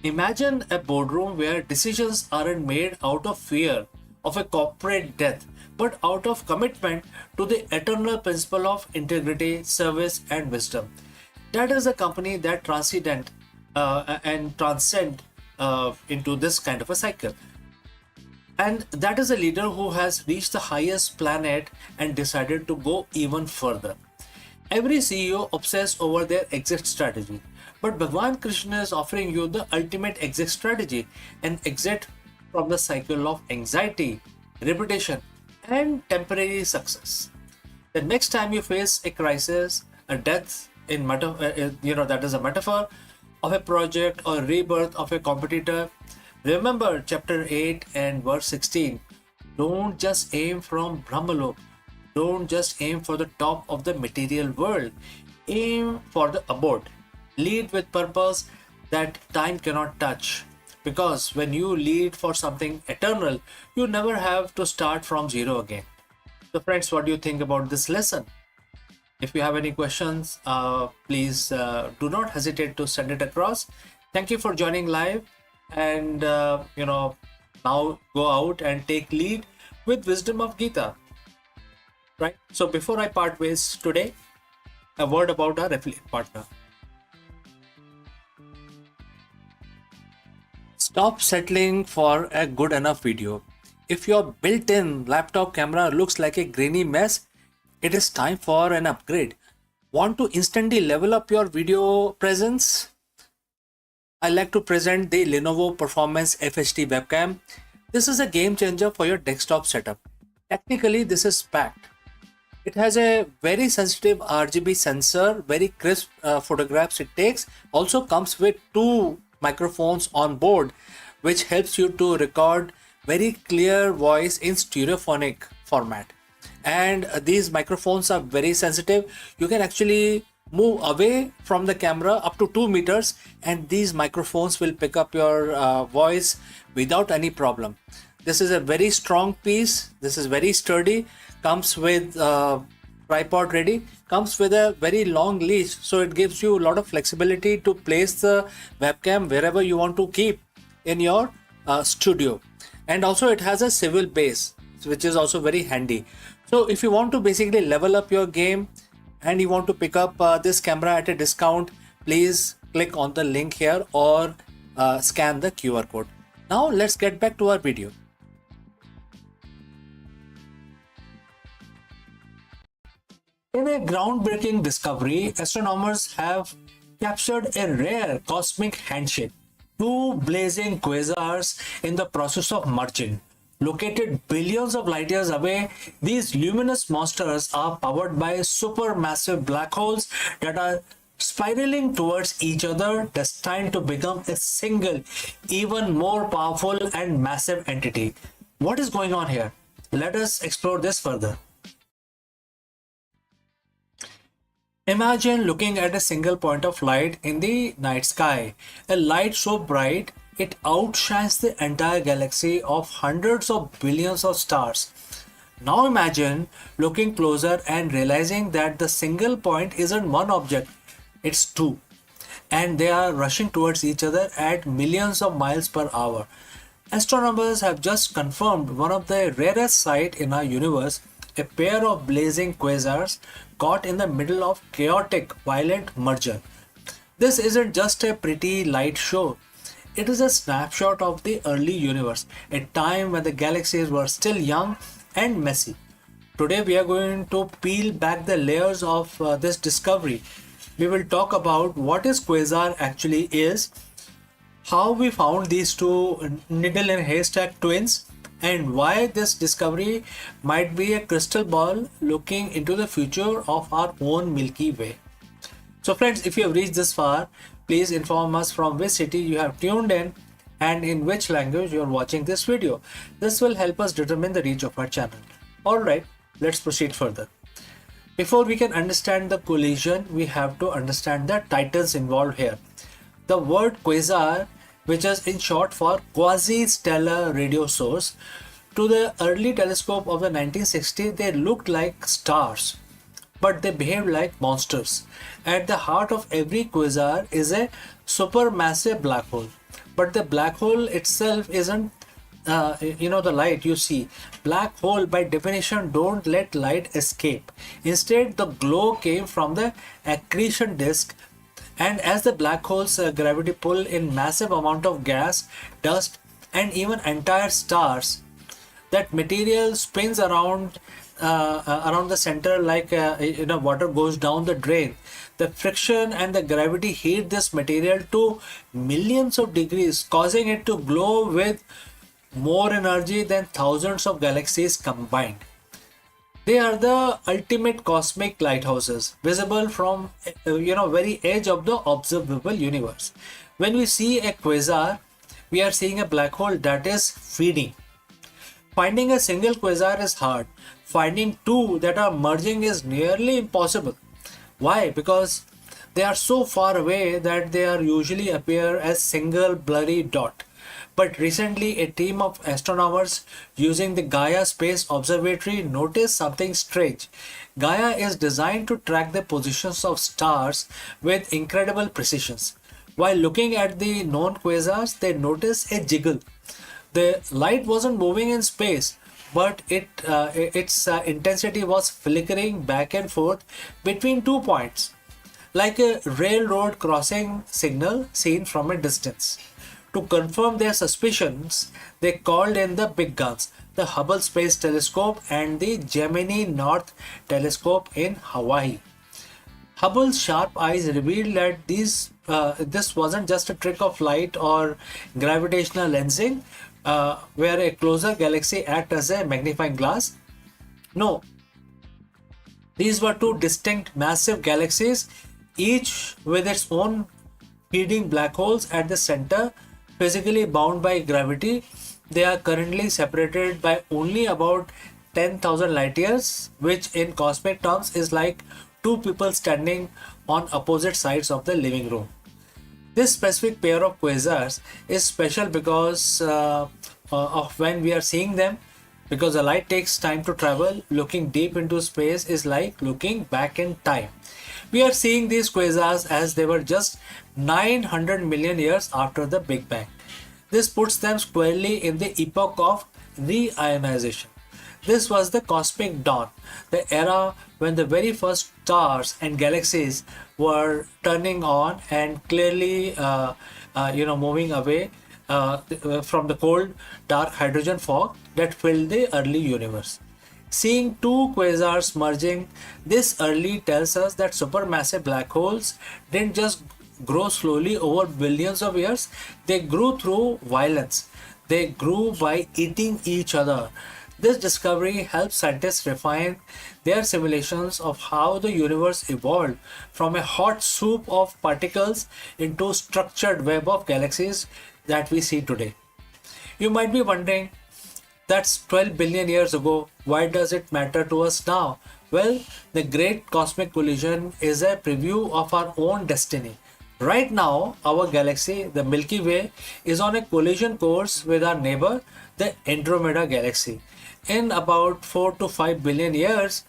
Imagine a boardroom where decisions aren't made out of fear of a corporate death, but out of commitment to the eternal principle of integrity, service, and wisdom. That is a company that transcend into this kind of a cycle. And that is a leader who has reached the highest planet and decided to go even further. Every CEO obsesses over their exit strategy, but Bhagwan Krishna is offering you the ultimate exit strategy, an exit from the cycle of anxiety, repetition, and temporary success. The next time you face a crisis, a death in that is a metaphor of a project or rebirth of a competitor, remember chapter 8 and verse 16. Don't just aim from Brahmalok. Don't just aim for the top of the material world. Aim for the abode. Lead with purpose that time cannot touch. Because when you lead for something eternal, you never have to start from zero again. So friends, what do you think about this lesson? If you have any questions, please do not hesitate to send it across. Thank you for joining live, and now go out and take lead with wisdom of Gita. Right? So before I part ways today, a word about our affiliate partner. Stop settling for a good enough video. If your built-in laptop camera looks like a grainy mess, it is time for an upgrade. Want to instantly level up your video presence? I like to present the Lenovo Performance FHD webcam. This is a game changer for your desktop setup. Technically, this is packed. It has a very sensitive RGB sensor, very crisp photographs it takes. Also comes with 2 microphones on board, which helps you to record very clear voice in stereophonic format. And these microphones are very sensitive. You can actually move away from the camera up to 2 meters, and these microphones will pick up your voice without any problem. This is a very strong piece. This is very sturdy. Comes with tripod ready. Comes with a very long leash, so it gives you a lot of flexibility to place the webcam wherever you want to keep in your studio. And also it has a swivel base, which is also very handy. So if you want to basically level up your game and you want to pick up this camera at a discount, please click on the link here or scan the QR code. Now let's get back to our video. In a groundbreaking discovery, astronomers have captured a rare cosmic handshake. 2 blazing quasars in the process of merging. Located billions of light years away, these luminous monsters are powered by supermassive black holes that are spiraling towards each other, destined to become a single, even more powerful and massive entity. What is going on here? Let us explore this further. Imagine looking at a single point of light in the night sky, a light so bright it outshines the entire galaxy of hundreds of billions of stars. Now imagine looking closer and realizing that the single point isn't one object, it's 2. And they are rushing towards each other at millions of miles per hour. Astronomers have just confirmed one of the rarest sights in our universe, a pair of blazing quasars caught in the middle of chaotic, violent merger. This isn't just a pretty light show. It is a snapshot of the early universe, a time when the galaxies were still young and messy. Today we are going to peel back the layers of this discovery. We will talk about what is quasar actually is, how we found these 2 needle in haystack twins, and why this discovery might be a crystal ball looking into the future of our own Milky Way. So friends, if you have reached this far, please inform us from which city you have tuned in and in which language you are watching this video. This will help us determine the reach of our channel. Alright, let's proceed further. Before we can understand the collision, we have to understand the titans involved here. The word quasar, which is in short for quasi-stellar radio source, to the early telescope of the 1960s, they looked like stars, but they behaved like monsters. At the heart of every quasar is a supermassive black hole, but the black hole itself isn't the light you see. Black hole by definition don't let light escape. Instead, the glow came from the accretion disk, and as the black hole's gravity pull in massive amount of gas, dust, and even entire stars, That material spins around the center like water goes down the drain. The friction and the gravity heat this material to millions of degrees, causing it to glow with more energy than thousands of galaxies combined. They are the ultimate cosmic lighthouses, visible from very edge of the observable universe. When we see a quasar, we are seeing a black hole that is feeding. Finding a single quasar is hard. Finding two that are merging is nearly impossible. Why? Because they are so far away that they are usually appear as single blurry dot. But recently, a team of astronomers using the Gaia Space Observatory noticed something strange. Gaia is designed to track the positions of stars with incredible precision. While looking at the known quasars, they noticed a jiggle. The light wasn't moving in space, but its intensity was flickering back and forth between 2 points, like a railroad crossing signal seen from a distance. To confirm their suspicions, they called in the big guns, the Hubble Space Telescope and the Gemini North Telescope in Hawaii. Hubble's sharp eyes revealed that this wasn't just a trick of light or gravitational lensing, where a closer galaxy acts as a magnifying glass. No, these were two distinct massive galaxies, each with its own feeding black holes at the center, physically bound by gravity. They are currently separated by only about 10,000 light years, which in cosmic terms is like two people standing on opposite sides of the living room. This specific pair of quasars is special because of when we are seeing them, because the light takes time to travel. Looking deep into space is like looking back in time. We are seeing these quasars as they were just 900 million years after the Big Bang. This puts them squarely in the epoch of reionization. This was the cosmic dawn, the era when the very first stars and galaxies were turning on and clearly, moving away from the cold, dark hydrogen fog that filled the early universe. Seeing two quasars merging this early tells us that supermassive black holes didn't just grow slowly over billions of years, they grew through violence. They grew by eating each other. This discovery helps scientists refine their simulations of how the universe evolved from a hot soup of particles into a structured web of galaxies that we see today. You might be wondering, that's 12 billion years ago. Why does it matter to us now? Well, the Great Cosmic Collision is a preview of our own destiny. Right now, our galaxy, the Milky Way, is on a collision course with our neighbor, the Andromeda Galaxy. In about 4 to 5 billion years,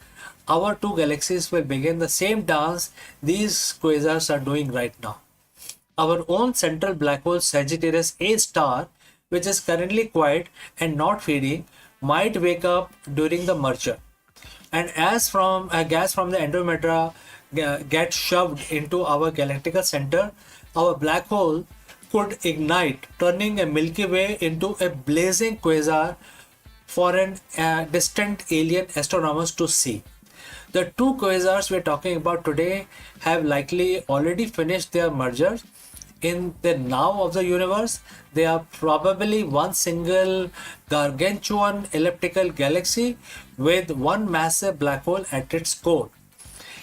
our two galaxies will begin the same dance these quasars are doing right now. Our own central black hole Sagittarius A star, which is currently quiet and not feeding, might wake up during the merger. And as from gas from the Andromeda gets shoved into our galactical center, our black hole could ignite, turning a Milky Way into a blazing quasar for an distant alien astronomers to see. The two quasars we're talking about today have likely already finished their merger. In the now of the universe, they are probably one single gargantuan elliptical galaxy with one massive black hole at its core.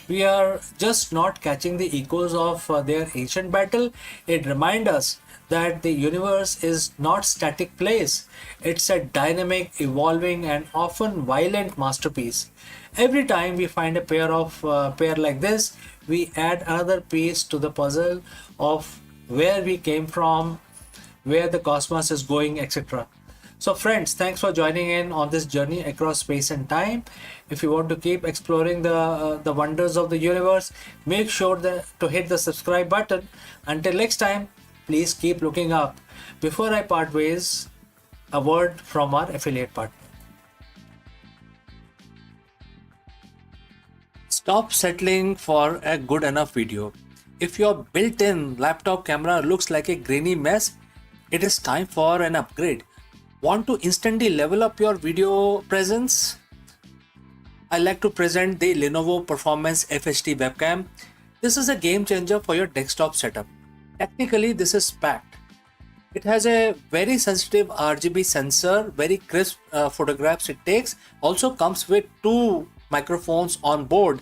We are just not catching the echoes of their ancient battle. It reminds us that the universe is not static place. It's a dynamic, evolving, and often violent masterpiece. Every time we find a pair like this, we add another piece to the puzzle of where we came from, where the cosmos is going, etc. So friends, thanks for joining in on this journey across space and time. If you want to keep exploring the wonders of the universe, make sure to hit the subscribe button. Until next time, please keep looking up. Before I part ways, a word from our affiliate partner. Stop settling for a good enough video. If your built-in laptop camera looks like a grainy mess, it is time for an upgrade. Want to instantly level up your video presence? I like to present the Lenovo Performance FHD webcam. This is a game changer for your desktop setup. Technically, this is packed. It has a very sensitive RGB sensor, very crisp photographs it takes. Also comes with two microphones on board,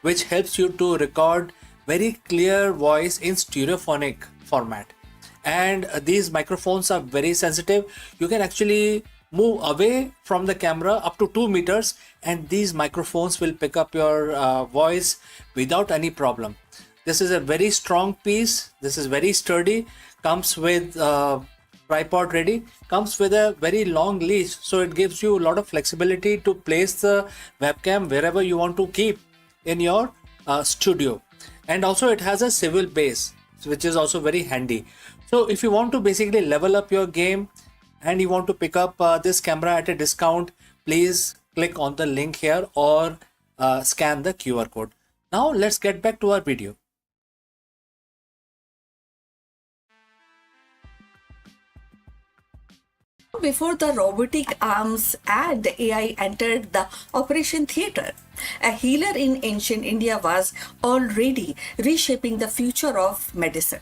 which helps you to record very clear voice in stereophonic format. And these microphones are very sensitive. You can actually move away from the camera up to 2 meters, and these microphones will pick up your voice without any problem. This is a very strong piece. This is very sturdy. Comes with tripod ready. Comes with a very long leash, so it gives you a lot of flexibility to place the webcam wherever you want to keep in your studio. And also it has a swivel base, which is also very handy. So if you want to basically level up your game and you want to pick up this camera at a discount, please click on the link here or scan the QR code. Now let's get back to our video. Before the robotic arms and AI entered the operation theatre, a healer in ancient India was already reshaping the future of medicine.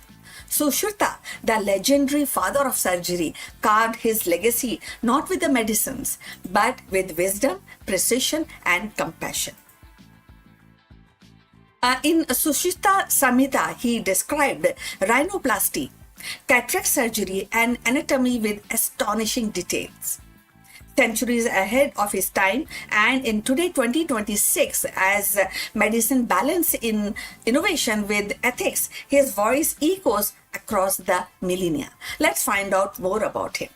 Sushruta, the legendary father of surgery, carved his legacy not with the medicines, but with wisdom, precision, and compassion. In Sushruta Samhita, he described rhinoplasty, cataract surgery, and anatomy with astonishing details. Centuries ahead of his time, and in today 2026, as medicine balance in innovation with ethics, his voice echoes across the millennia. Let's find out more about him.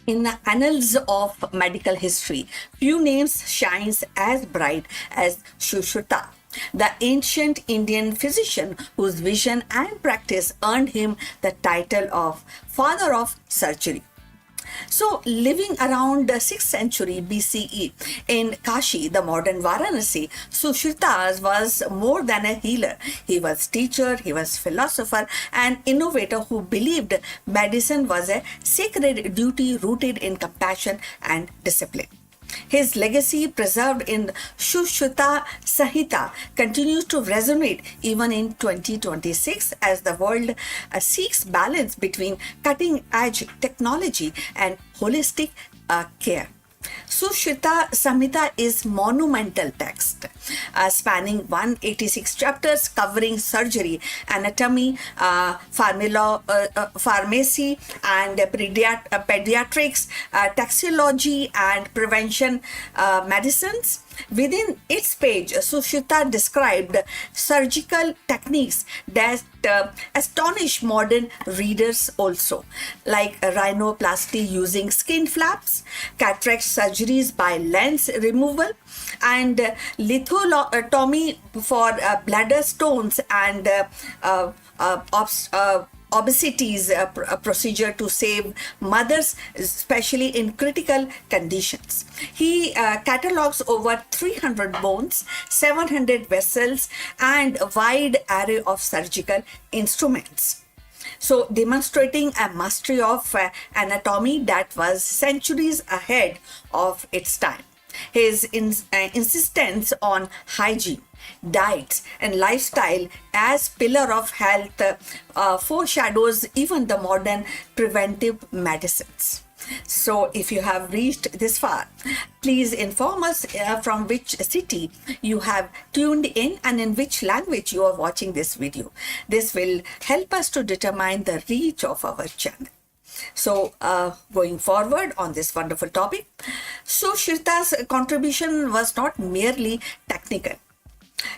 In the annals of medical history, few names shines as bright as Sushruta, the ancient Indian physician whose vision and practice earned him the title of Father of Surgery. So, living around the 6th century BCE in Kashi, the modern Varanasi, Sushruta was more than a healer. He was teacher, he was philosopher and innovator who believed medicine was a sacred duty rooted in compassion and discipline. His legacy, preserved in Sushruta Samhita, continues to resonate even in 2026 as the world seeks balance between cutting edge technology and holistic care. Sushruta Samhita is monumental text spanning 186 chapters covering surgery, anatomy, pharmacy and pediatrics, taxology and prevention medicines. Within its page, Sushruta described surgical techniques that astonish modern readers also, like rhinoplasty using skin flaps, cataract surgeries by lens removal, and lithotomy for bladder stones and obesities, a procedure to save mothers, especially in critical conditions. He catalogs over 300 bones, 700 vessels, and a wide array of surgical instruments. So, demonstrating a mastery of anatomy that was centuries ahead of its time. His insistence on hygiene, diets, and lifestyle as pillar of health foreshadows even the modern preventive medicines. So, if you have reached this far, please inform us from which city you have tuned in and in which language you are watching this video. This will help us to determine the reach of our channel. So, going forward on this wonderful topic, Sushruta's contribution was not merely technical.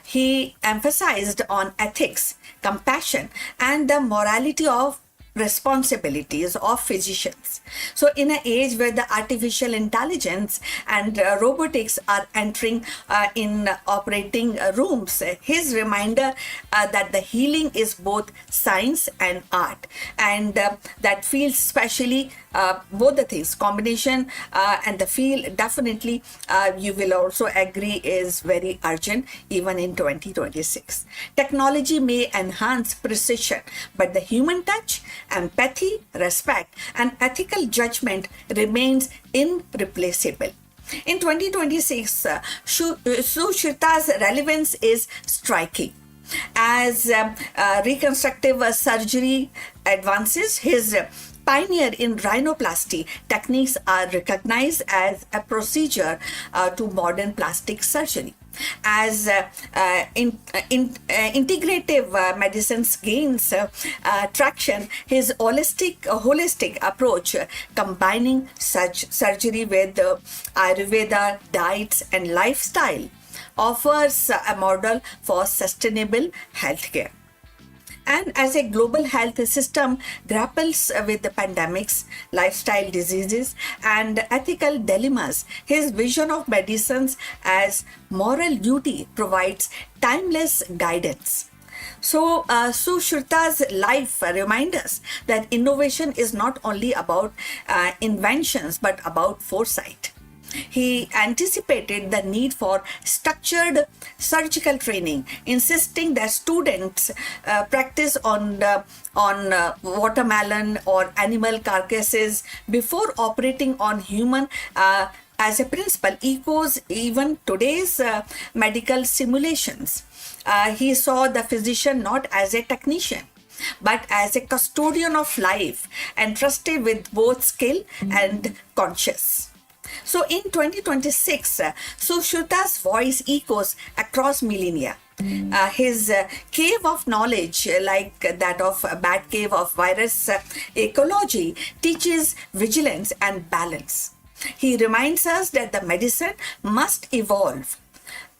He emphasized on ethics, compassion, and the morality of responsibilities of physicians. So, in an age where the artificial intelligence and robotics are entering in operating rooms, his reminder that the healing is both science and art, and that feels especially both the things combination and the field definitely you will also agree is very urgent even in 2026. Technology may enhance precision, but the human touch, empathy, respect, and ethical judgment remains irreplaceable. In 2026, Sushita's relevance is striking. As reconstructive surgery advances, his pioneer in rhinoplasty techniques are recognized as a procedure to modern plastic surgery. As integrative medicines gains traction, his holistic approach, combining such surgery with Ayurveda, diets, and lifestyle, offers a model for sustainable healthcare. And as a global health system grapples with the pandemics, lifestyle diseases, and ethical dilemmas, his vision of medicines as moral duty provides timeless guidance. So, Sushruta's life reminds us that innovation is not only about inventions but about foresight. He anticipated the need for structured surgical training, insisting that students practice on watermelon or animal carcasses before operating on human. As a principle, echoes even today's medical simulations. He saw the physician not as a technician but as a custodian of life, entrusted with both skill and conscience. So in 2026, Sushruta's voice echoes across millennia. His cave of knowledge, like that of a bat cave of virus ecology, teaches vigilance and balance. He reminds us that the medicine must evolve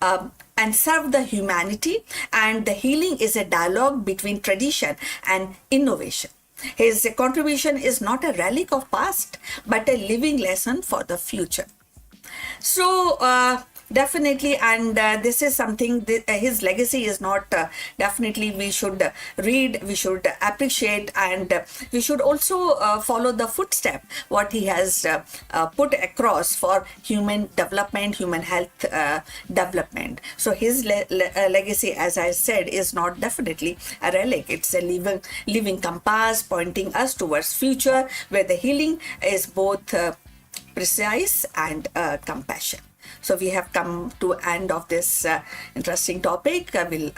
and serve the humanity, and the healing is a dialogue between tradition and innovation. His contribution is not a relic of past, but a living lesson for the future. So, definitely, and this is something, his legacy is not definitely we should read, we should appreciate, and we should also follow the footstep, what he has put across for human development, human health development. So, his legacy, as I said, is not definitely a relic, it's a living compass pointing us towards future where the healing is both precise and compassion. So we have come to end of this interesting topic. I will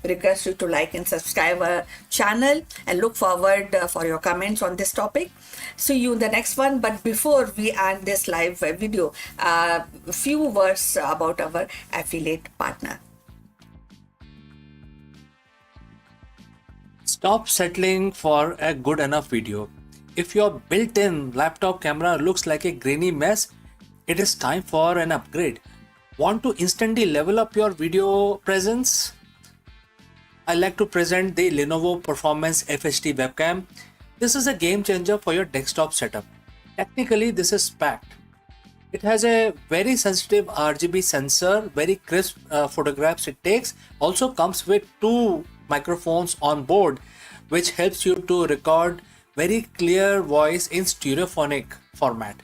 request you to like and subscribe our channel and look forward for your comments on this topic. See you in the next one. But before we end this live video, a few words about our affiliate partner. Stop settling for a good enough video. If your built-in laptop camera looks like a grainy mess, it is time for an upgrade. Want to instantly level up your video presence? I like to present the Lenovo Performance FHD webcam. This is a game changer for your desktop setup. Technically, this is packed. It has a very sensitive RGB sensor, very crisp photographs it takes. Also comes with two microphones on board, which helps you to record very clear voice in stereophonic format.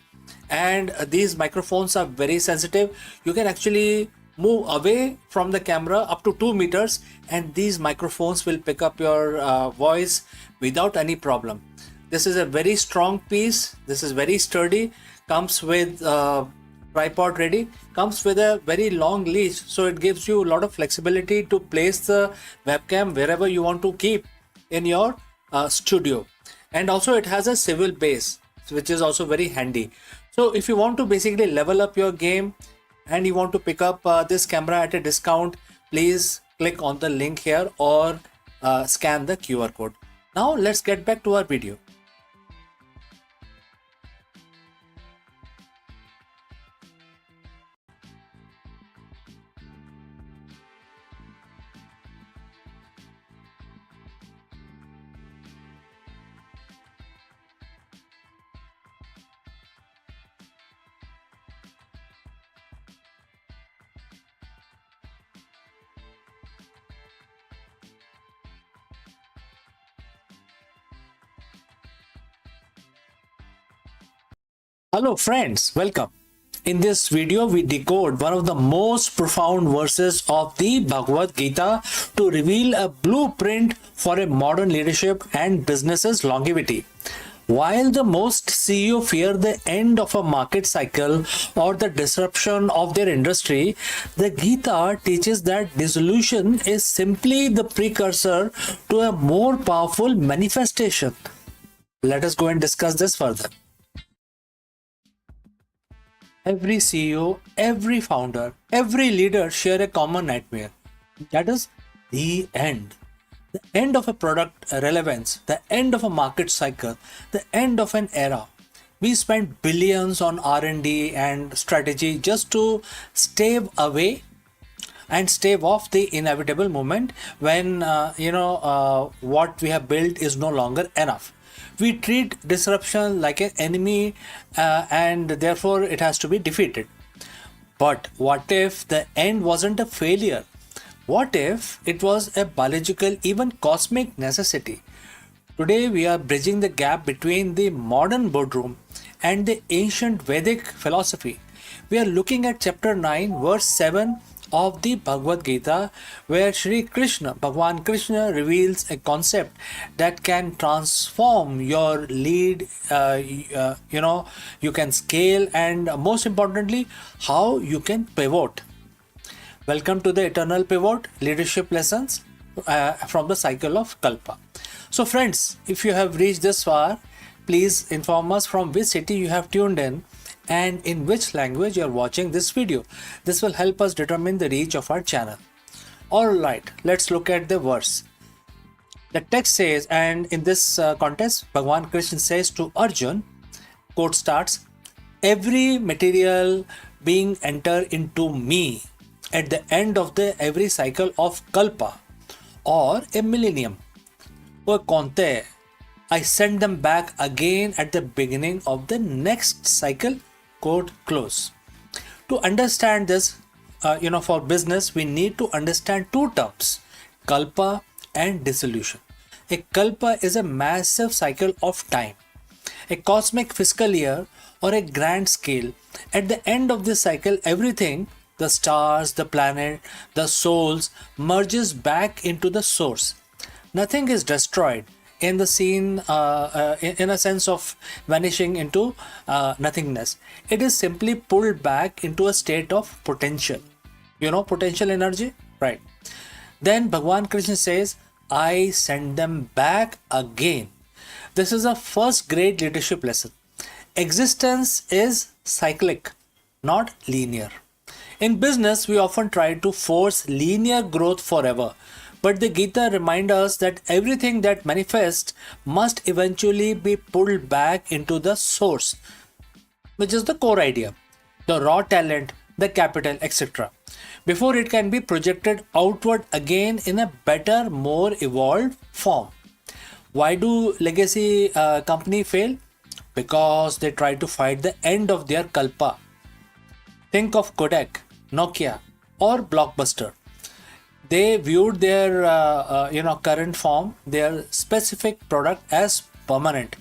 And these microphones are very sensitive. You can actually move away from the camera up to 2 meters and these microphones will pick up your voice without any problem. This is a very strong piece. This is very sturdy. Comes with tripod ready. Comes with a very long leash, so it gives you a lot of flexibility to place the webcam wherever you want to keep in your studio. And also it has a swivel base, which is also very handy. So if you want to basically level up your game and you want to pick up this camera at a discount, please click on the link here or scan the QR code. Now let's get back to our video. Hello friends, welcome. In this video, we decode one of the most profound verses of the Bhagavad Gita to reveal a blueprint for a modern leadership and business's longevity. While the most CEO fear the end of a market cycle or the disruption of their industry, the Gita teaches that dissolution is simply the precursor to a more powerful manifestation. Let us go and discuss this further. Every CEO, every founder, every leader share a common nightmare. That is the end. The end of a product relevance, the end of a market cycle, the end of an era. We spend billions on R&D and strategy just to stave away and stave off the inevitable moment when what we have built is no longer enough. We treat disruption like an enemy, and therefore it has to be defeated. But what if the end wasn't a failure? What if it was a biological, even cosmic necessity? Today we are bridging the gap between the modern boardroom and the ancient Vedic philosophy. We are looking at chapter 9, verse 7 of the Bhagavad Gita, where Shri Krishna, Bhagwan Krishna, reveals a concept that can transform your lead, you can scale, and most importantly, how you can pivot. Welcome to the Eternal Pivot Leadership Lessons from the Cycle of Kalpa. So friends, if you have reached this far, please inform us from which city you have tuned in and in which language you are watching this video. This will help us determine the reach of our channel. Alright, let's look at the verse. The text says, and in this context, Bhagwan Krishna says to Arjun, quote starts, every material being enter into me at the end of the every cycle of Kalpa or a millennium. O Konte, I send them back again at the beginning of the next cycle, quote close. To understand this, for business, we need to understand two terms, Kalpa and dissolution. A Kalpa is a massive cycle of time, a cosmic fiscal year or a grand scale. At the end of this cycle, everything, the stars, the planet, the souls, merges back into the source. Nothing is destroyed in the scene, in a sense of vanishing into nothingness. It is simply pulled back into a state of potential. You know potential energy? Right. Then Bhagwan Krishna says, I send them back again. This is a first grade leadership lesson. Existence is cyclic, not linear. In business, we often try to force linear growth forever. But the Gita reminds us that everything that manifests must eventually be pulled back into the source, which is the core idea, the raw talent, the capital, etc., before it can be projected outward again in a better, more evolved form. Why do legacy company fail? Because they try to fight the end of their kalpa. Think of Kodak, Nokia, or Blockbuster. They viewed their current form, their specific product as permanent.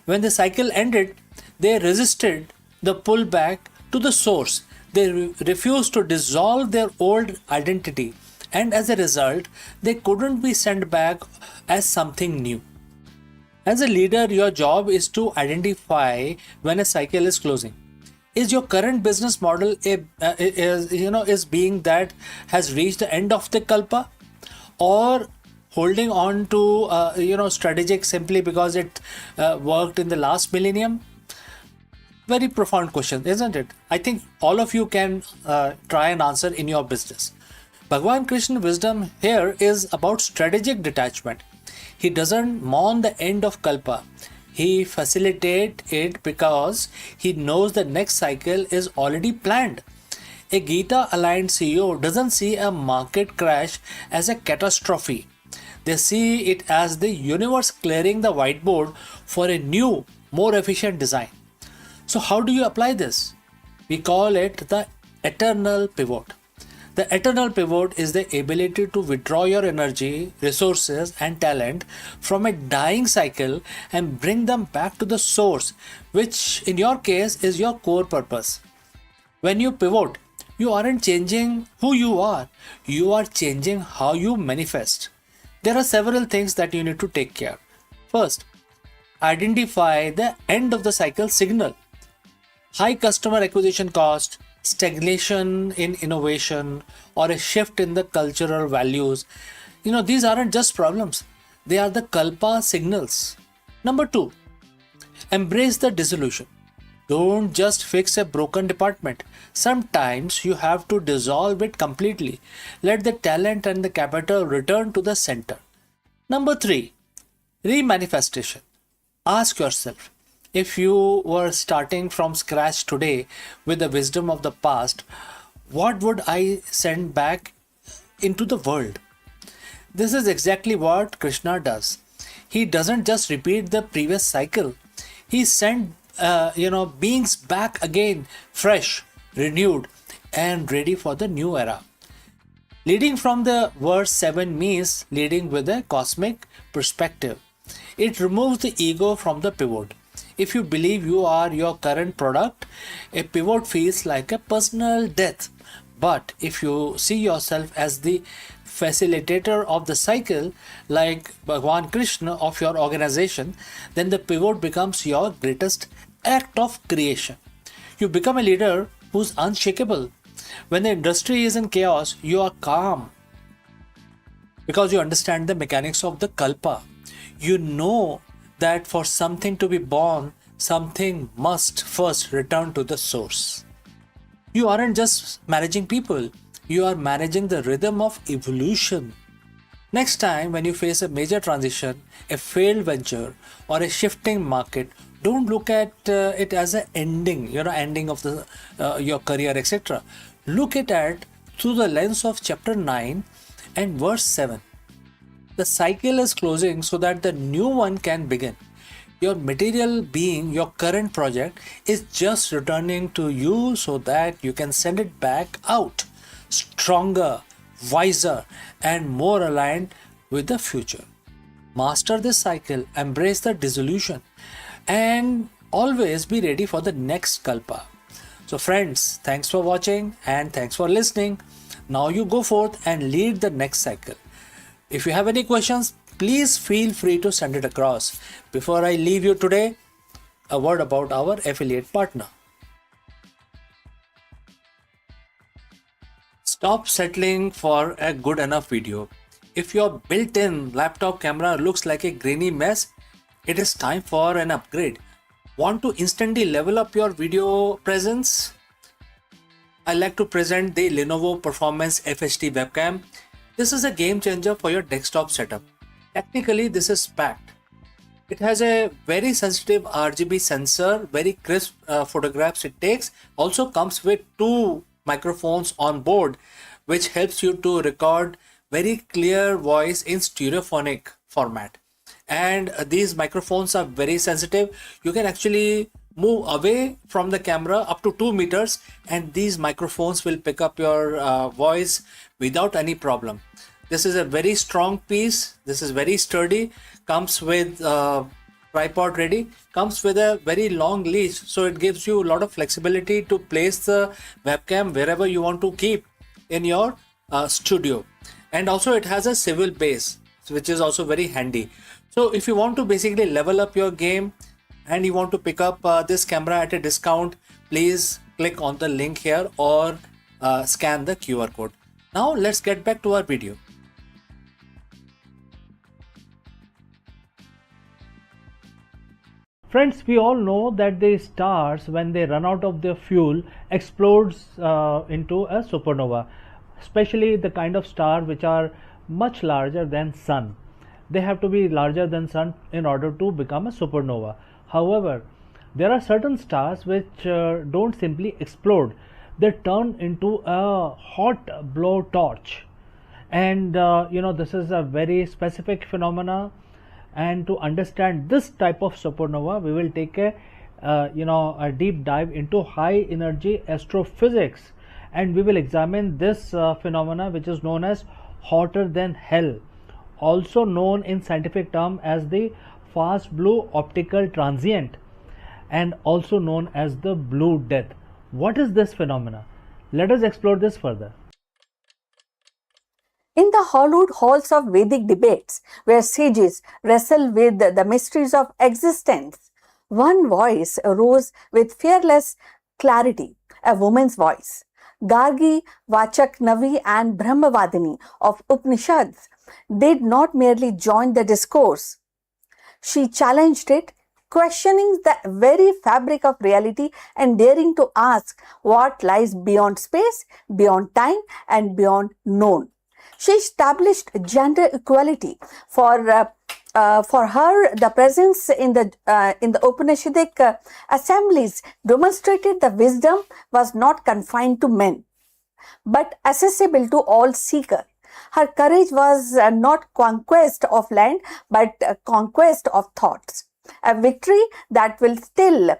When the cycle ended, they resisted the pullback to the source. They refused to dissolve their old identity, and as a result, they couldn't be sent back as something new. As a leader, your job is to identify when a cycle is closing. Is your current business model is being that has reached the end of the kalpa, or holding on to strategic simply because it worked in the last millennium? Very profound question, isn't it? I think all of you can try and answer in your business. Bhagwan Krishna wisdom here is about strategic detachment. He doesn't mourn the end of kalpa. He facilitates it because he knows the next cycle is already planned. A Gita aligned CEO doesn't see a market crash as a catastrophe. They see it as the universe clearing the whiteboard for a new, more efficient design. So how do you apply this? We call it the eternal pivot. The eternal pivot is the ability to withdraw your energy, resources, and talent from a dying cycle and bring them back to the source, which in your case is your core purpose. When you pivot, you aren't changing who you are changing how you manifest. There are several things that you need to take care. First, identify the end of the cycle signal. High customer acquisition cost, stagnation in innovation, or a shift in the cultural values. These aren't just problems, they are the kalpa signals. Number two, embrace the dissolution. Don't just fix a broken department. Sometimes you have to dissolve it completely. Let the talent and the capital return to the center. Number three, remanifestation. Ask yourself, if you were starting from scratch today with the wisdom of the past, what would I send back into the world? This is exactly what Krishna does. He doesn't just repeat the previous cycle. He sent beings back again, fresh, renewed, and ready for the new era. Leading from the verse 7 means leading with a cosmic perspective. It removes the ego from the pivot. If you believe you are your current product, a pivot feels like a personal death. But if you see yourself as the facilitator of the cycle, like Bhagwan Krishna of your organization, then the pivot becomes your greatest act of creation. You become a leader who's unshakable. When the industry is in chaos, you are calm because you understand the mechanics of the kalpa. You know that for something to be born, something must first return to the source. You aren't just managing people, you are managing the rhythm of evolution. Next time when you face a major transition, a failed venture, or a shifting market, don't look at it as an ending of the your career, etc. Look at it through the lens of chapter 9 and verse 7. The cycle is closing so that the new one can begin. Your material being, your current project, is just returning to you so that you can send it back out, stronger, wiser, and more aligned with the future. Master this cycle, embrace the dissolution, and always be ready for the next kalpa. So friends, thanks for watching and thanks for listening. Now you go forth and lead the next cycle. If you have any questions, please feel free to send it across. Before I leave you today, a word about our affiliate partner. Stop settling for a good enough video. If your built-in laptop camera looks like a grainy mess, it is time for an upgrade. Want to instantly level up your video presence? I like to present the Lenovo Performance FHD webcam. This is a game changer for your desktop setup. Technically, this is packed. It has a very sensitive RGB sensor, very crisp photographs it takes. Also comes with 2 microphones on board, which helps you to record very clear voice in stereophonic format. And these microphones are very sensitive. You can actually move away from the camera up to 2 meters and these microphones will pick up your voice without any problem. This is a very strong piece. This is very sturdy. Comes with tripod ready. Comes with a very long leash, so it gives you a lot of flexibility to place the webcam wherever you want to keep in your studio. And also it has a swivel base, which is also very handy. So if you want to basically level up your game and you want to pick up this camera at a discount, please click on the link here or scan the QR code. Now let's get back to our video. Friends, we all know that the stars, when they run out of their fuel, explodes into a supernova, especially the kind of star which are much larger than sun. They have to be larger than sun in order to become a supernova. However, there are certain stars which don't simply explode. They turn into a hot blowtorch. And this is a very specific phenomena. And to understand this type of supernova, we will take a deep dive into high energy astrophysics and we will examine this phenomena, which is known as hotter than hell, also known in scientific term as the fast blue optical transient, and also known as the blue death. What is this phenomena? Let us explore this further. In the hallowed halls of Vedic debates, where sages wrestle with the mysteries of existence, one voice arose with fearless clarity, a woman's voice. Gargi, Vachak Navi, and Brahmavadini of Upanishads did not merely join the discourse. She challenged it, questioning the very fabric of reality and daring to ask what lies beyond space, beyond time, and beyond known. She established gender equality. For her, the presence in the Upanishadic assemblies demonstrated the wisdom was not confined to men, but accessible to all seekers. Her courage was not conquest of land, but conquest of thoughts. A victory that will still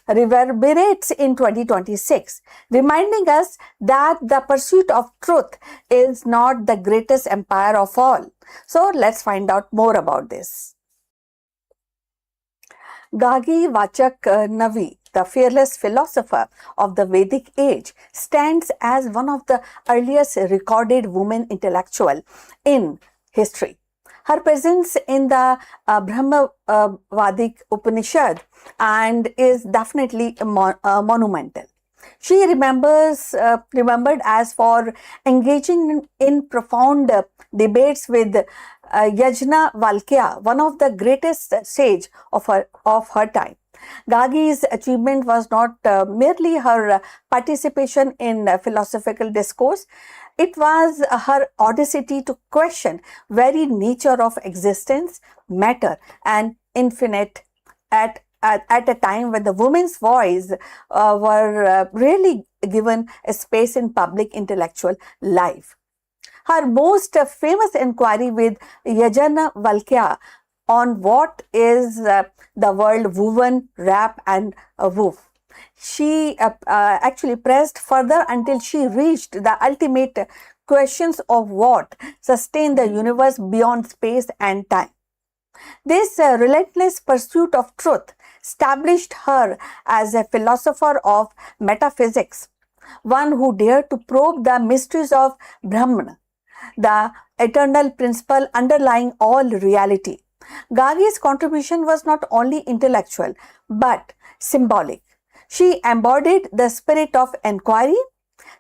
reverberates in 2026, reminding us that the pursuit of truth is not the greatest empire of all. So let's find out more about this. Gagi Vachak Navi, the fearless philosopher of the Vedic age, stands as one of the earliest recorded women intellectual in history. Her presence in the Brahmavadic Upanishad and is definitely monumental. She remembered as for engaging in profound debates with Yajna Valkya, one of the greatest sage of her time. Gagi's achievement was not merely her participation in philosophical discourse. It was her audacity to question very nature of existence, matter, and infinite at a time when the women's voice were really given a space in public intellectual life. Her most famous inquiry with Yajna Valkya on what is the world woven, wrap, and woof. She actually pressed further until she reached the ultimate questions of what sustained the universe beyond space and time. This relentless pursuit of truth established her as a philosopher of metaphysics, one who dared to probe the mysteries of Brahman, the eternal principle underlying all reality. Gagi's contribution was not only intellectual but symbolic. She embodied the spirit of inquiry,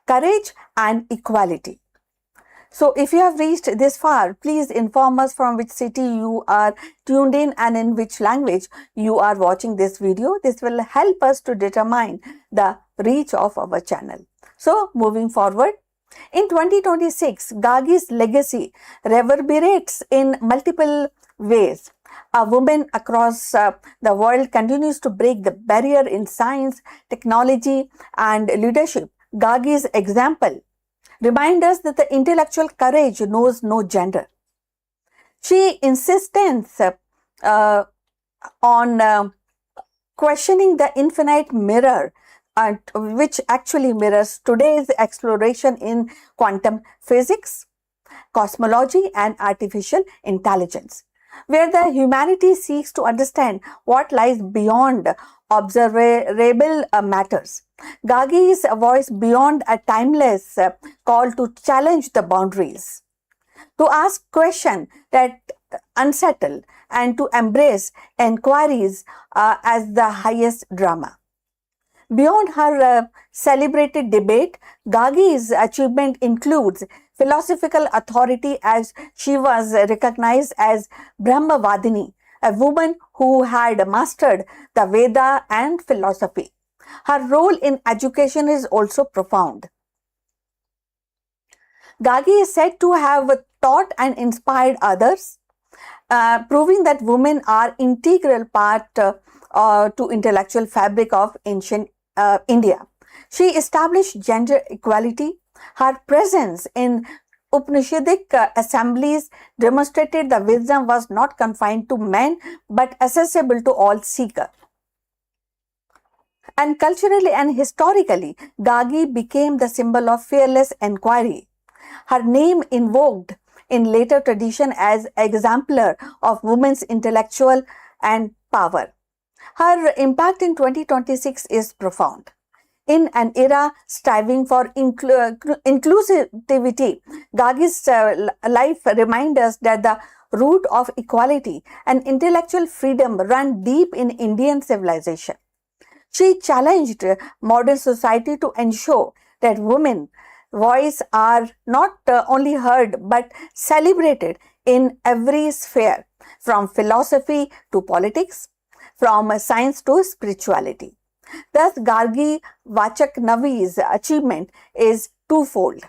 courage, and equality. So, if you have reached this far, please inform us from which city you are tuned in and in which language you are watching this video. This will help us to determine the reach of our channel. So, moving forward, in 2026, Gagi's legacy reverberates in multiple ways. A woman across the world continues to break the barrier in science, technology, and leadership. Gagi's example reminds us that the intellectual courage knows no gender. She insists on questioning the infinite mirror, which actually mirrors today's exploration in quantum physics, cosmology, and artificial intelligence, where the humanity seeks to understand what lies beyond observable matters. Gagi's voice beyond a timeless call to challenge the boundaries, to ask questions that unsettle, and to embrace inquiries as the highest drama. Beyond her celebrated debate, Gagi's achievement includes philosophical authority, as she was recognized as Brahmavadini, a woman who had mastered the Veda and philosophy. Her role in education is also profound. Gagi is said to have taught and inspired others, proving that women are integral part to intellectual fabric of ancient India. She established gender equality. Her presence in Upanishadic assemblies demonstrated the wisdom was not confined to men but accessible to all seekers. And culturally and historically, Gagi became the symbol of fearless inquiry. Her name invoked in later tradition as exemplar of women's intellectual and power. Her impact in 2026 is profound. In an era striving for inclusivity, Gagi's life reminds us that the root of equality and intellectual freedom run deep in Indian civilization. She challenged modern society to ensure that women's voices are not only heard but celebrated in every sphere, from philosophy to politics, from science to spirituality. Thus, Gargi Vachak Navi's achievement is twofold.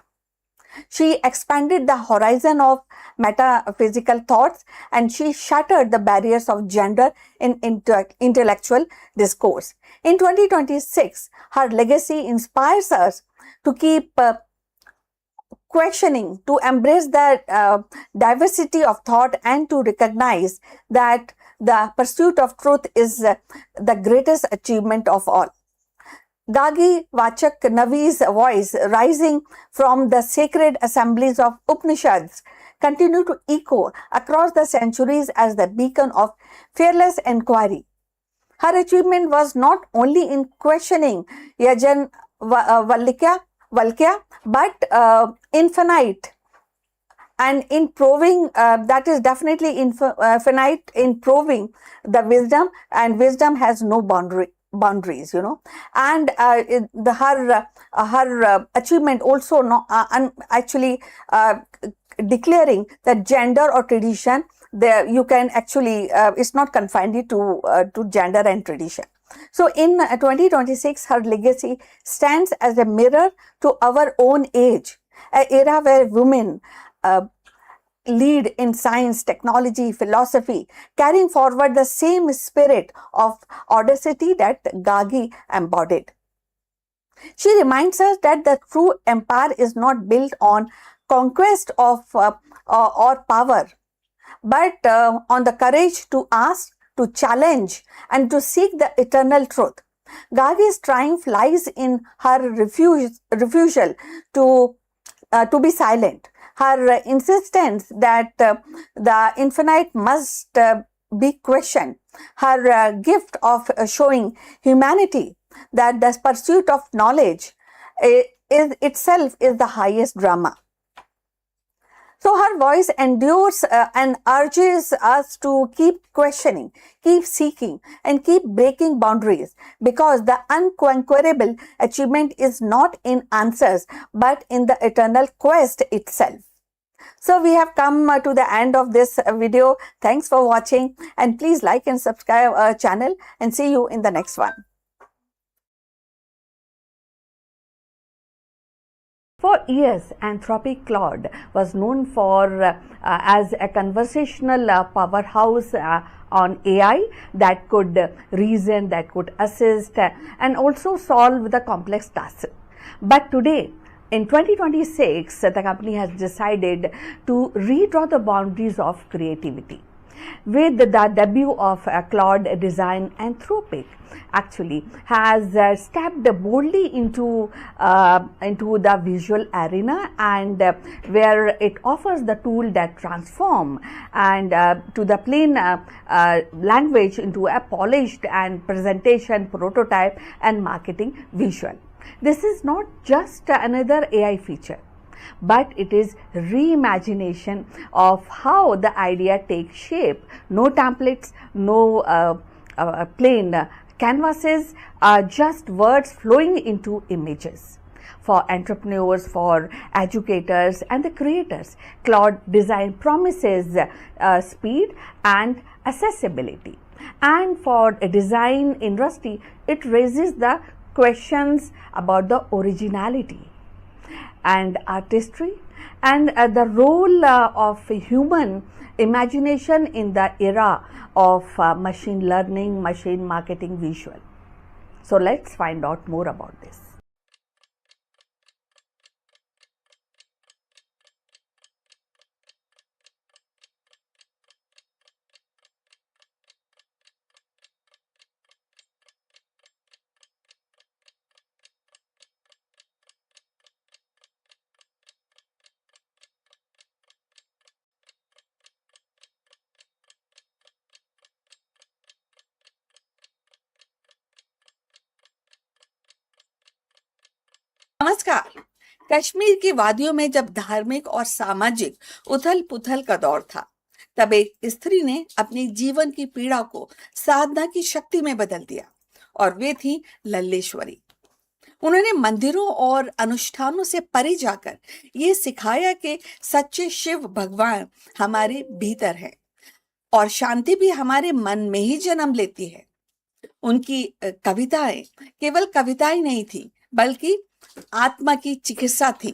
She expanded the horizon of metaphysical thoughts and she shattered the barriers of gender in intellectual discourse. In 2026, her legacy inspires us to keep questioning, to embrace the diversity of thought, and to recognize that the pursuit of truth is the greatest achievement of all. Gagi Vachak Navi's voice, rising from the sacred assemblies of Upanishads, continue to echo across the centuries as the beacon of fearless inquiry. Her achievement was not only in questioning Yajan Valkya, but infinite and in proving that is definitely infinite in proving the wisdom, and wisdom has no boundaries, and her achievement also actually declaring that gender or tradition, there you can actually it's not confined to gender and tradition. So in 2026, her legacy stands as a mirror to our own age, an era where women lead in science, technology, philosophy, carrying forward the same spirit of audacity that Gagi embodied. She reminds us that the true empire is not built on conquest of or power, but on the courage to ask, to challenge, and to seek the eternal truth. Gagi's triumph lies in her refusal to be silent, her insistence that the infinite must be questioned, her gift of showing humanity that the pursuit of knowledge is itself is the highest drama. So her voice endures and urges us to keep questioning, keep seeking, and keep breaking boundaries, because the unconquerable achievement is not in answers but in the eternal quest itself. So we have come to the end of this video. Thanks for watching, and please like and subscribe our channel, and see you in the next one. For years, Anthropic Claude was known for as a conversational powerhouse on AI that could reason, that could assist, and also solve the complex tasks. But today, in 2026, the company has decided to redraw the boundaries of creativity. With the debut of Claude Design, Anthropic actually has stepped boldly into the visual arena, and where it offers the tool that transform and to the plain language into a polished and presentation, prototype, and marketing visual. This is not just another AI feature, but it is reimagination of how the idea takes shape. No templates, no plain canvases, just words flowing into images. For entrepreneurs, for educators, and the creators, Claude Design promises speed and accessibility. And for a design industry, it raises the questions about the originality and artistry, and the role of human imagination in the era of machine learning, machine marketing, visual. So let's find out more about this. नमस्कार। कश्मीर की वादियों में जब धार्मिक और सामाजिक उथल पुथल का दौर था, तब एक स्त्री ने अपनी जीवन की पीड़ा को साधना की शक्ति में बदल दिया, और वे थी लल्लेश्वरी। उन्होंने मंदिरों और अनुष्ठानों से परे जाकर ये सिखाया कि सच्चे शिव भगवान हमारे भीतर है और शांति भी हमारे मन में ही जन्म लेती है। उनकी कविताएं केवल कविताएं नहीं थी, बल्कि आत्मा की चिकित्सा थी।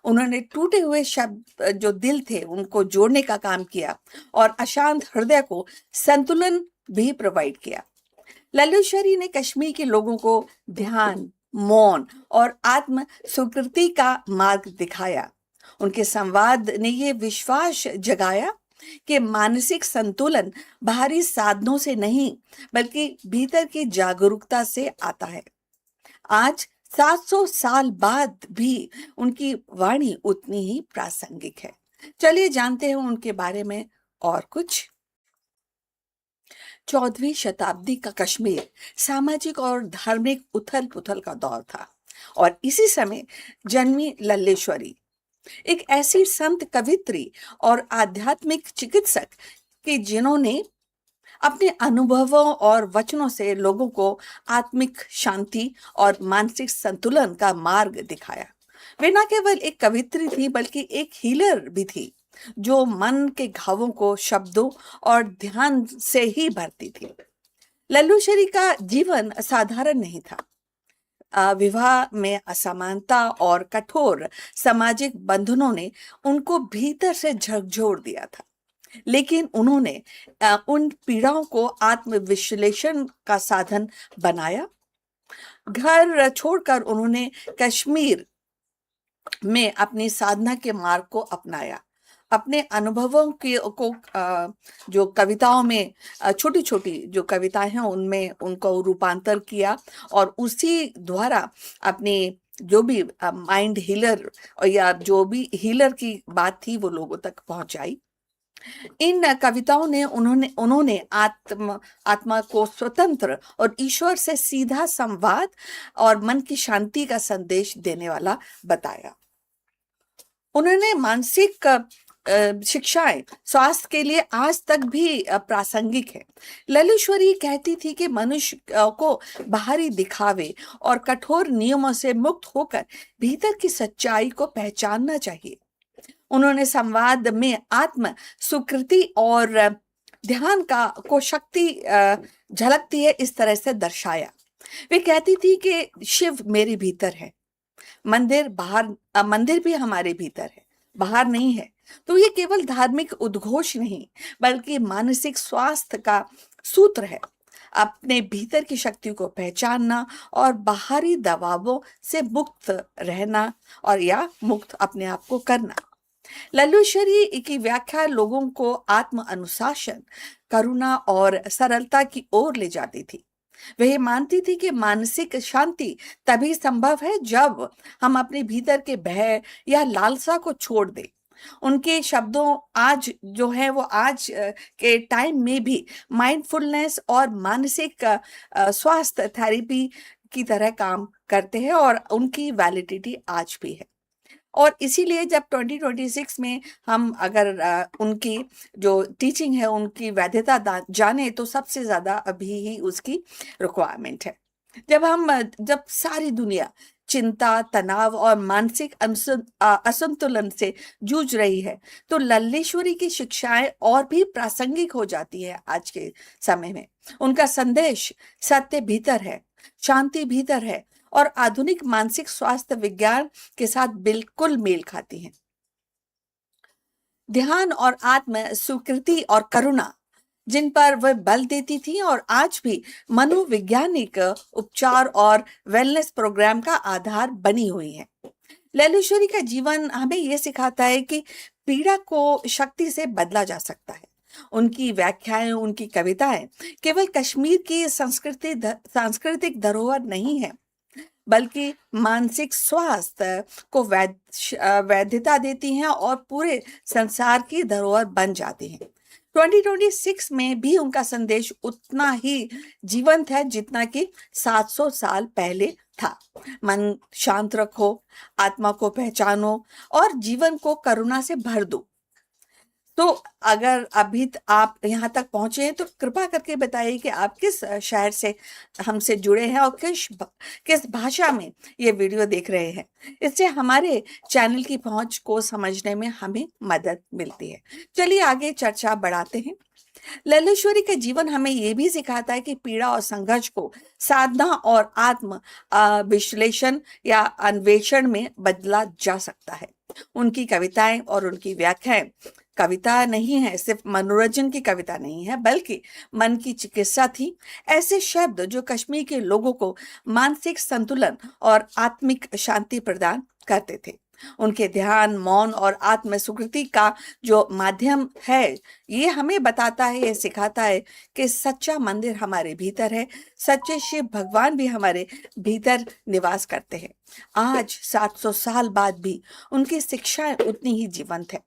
उन्होंने टूटे हुए शब्द जो दिल थे उनको जोड़ने का काम किया और अशांत हृदय को संतुलन भी प्रोवाइड किया। लल्लेश्वरी ने कश्मीर के लोगों को ध्यान, मौन और आत्म स्वीकृति का मार्ग दिखाया। उनके संवाद ने ये विश्वास जगाया कि मानसिक संतुलन बाहरी साधनों से नहीं, बल्कि भीतर की जागरूकता से आता है। आज 700 साल बाद भी उनकी वाणी उतनी ही प्रासंगिक है। चलिए जानते हैं उनके बारे में और कुछ। 14वीं शताब्दी का कश्मीर सामाजिक और धार्मिक उथल पुथल का दौर था, और इसी समय जन्मी लल्लेश्वरी, एक ऐसी संत कवित्री और आध्यात्मिक चिकित्सक कि जिन्होंने अपने अनुभवों और वचनों से लोगों को आत्मिक शांति और मानसिक संतुलन का मार्ग दिखाया। वे न केवल एक कवित्री थी, बल्कि एक हीलर भी थी, जो मन के घावों को शब्दों और ध्यान से ही भरती थी। लल्लेश्वरी का जीवन साधारण नहीं था। विवाह में असमानता और कठोर सामाजिक बंधनों ने उनको भीतर से झकझोर दिया था, लेकिन उन्होंने उन पीड़ाओं को आत्मविश्लेषण का साधन बनाया। घर छोड़कर उन्होंने कश्मीर में अपनी साधना के मार्ग को अपनाया। अपने अनुभवों के को जो कविताओं में छोटी छोटी जो कविताएं हैं उनमें उनको रूपांतर किया, और उसी द्वारा अपने जो भी माइंड हीलर या जो भी हीलर की बात थी वो लोगों तक पहुंचाई। इन कविताओं ने उन्होंने आत्मा को स्वतंत्र और ईश्वर से सीधा संवाद और मन की शांति का संदेश देने वाला बताया। उन्होंने मानसिक शिक्षाएं स्वास्थ्य के लिए आज तक भी प्रासंगिक है। लल्लेश्वरी कहती थी कि मनुष्य को बाहरी दिखावे और कठोर नियमों से मुक्त होकर भीतर की सच्चाई को पहचानना चाहिए। उन्होंने संवाद में आत्म स्वीकृति और ध्यान को शक्ति झलकती है इस तरह से दर्शाया। वे कहती थी कि शिव मेरे भीतर है, मंदिर भी हमारे भीतर है, बाहर नहीं है। तो ये केवल धार्मिक उद्घोष नहीं, बल्कि मानसिक स्वास्थ्य का सूत्र है। अपने भीतर की शक्ति को पहचानना और बाहरी दबावों से मुक्त रहना, और या मुक्त अपने आप को करना। लल्लेश्वरी की व्याख्या लोगों को आत्म अनुशासन, करुणा और सरलता की ओर ले जाती थी। वह मानती थी कि मानसिक शांति तभी संभव है जब हम अपने भीतर के भय या लालसा को छोड़ दें। उनके शब्दों आज जो है वो आज के टाइम में भी माइंडफुलनेस और मानसिक स्वास्थ्य थेरेपी की तरह काम करते हैं, और उनकी वैलिडिटी आज भी है। और इसीलिए जब 2026 में हम अगर उनकी जो टीचिंग है उनकी वैधता जाने, तो सबसे ज्यादा अभी ही उसकी रिक्वायरमेंट है। जब सारी दुनिया चिंता, तनाव और मानसिक असंतुलन से जूझ रही है, तो लल्लेश्वरी की शिक्षाएं और भी प्रासंगिक हो जाती है आज के समय में। उनका संदेश सत्य भीतर है, शांति भीतर है, और आधुनिक मानसिक स्वास्थ्य विज्ञान के साथ बिल्कुल मेल खाती हैं। ध्यान और आत्म स्वीकृति और करुणा जिन पर वह बल देती थी, और आज भी मनोवैज्ञानिक उपचार और वेलनेस प्रोग्राम का आधार बनी हुई है। लल्लेश्वरी का जीवन हमें यह सिखाता है कि पीड़ा को शक्ति से बदला जा सकता है। उनकी व्याख्याएं, उनकी कविताएं केवल कश्मीर की सांस्कृतिक धरोहर नहीं है, बल्कि मानसिक स्वास्थ्य को वैधता देती हैं और पूरे संसार की धरोहर बन जाती हैं। 2026 में भी उनका संदेश उतना ही जीवंत है जितना कि 700 साल पहले था। मन शांत रखो, आत्मा को पहचानो और जीवन को करुणा से भर दो। तो अगर अभी आप यहाँ तक पहुंचे हैं तो कृपा करके बताइए कि आप किस शहर से हमसे जुड़े हैं और किस भाषा में ये वीडियो देख रहे हैं। इससे हमारे चैनल की पहुंच को समझने में हमें मदद मिलती है। चलिए आगे चर्चा बढ़ाते हैं। लल्लेश्वरी का जीवन हमें ये भी सिखाता है कि पीड़ा और संघर्ष को साधना और आत्म विश्लेषण या अन्वेषण में बदला जा सकता है। उनकी कविताएं और उनकी व्याख्याएं कविता नहीं है, सिर्फ मनोरंजन की कविता नहीं है, बल्कि मन की चिकित्सा थी। ऐसे शब्द जो कश्मीर के लोगों को मानसिक संतुलन और आत्मिक शांति प्रदान करते थे। उनके ध्यान, मौन और आत्म स्वीकृति का जो माध्यम है, ये हमें बताता है, ये सिखाता है कि सच्चा मंदिर हमारे भीतर है, सच्चे शिव भगवान भी हमारे भीतर निवास करते हैं। आज 700 साल बाद भी उनकी शिक्षाएं उतनी ही जीवंत है।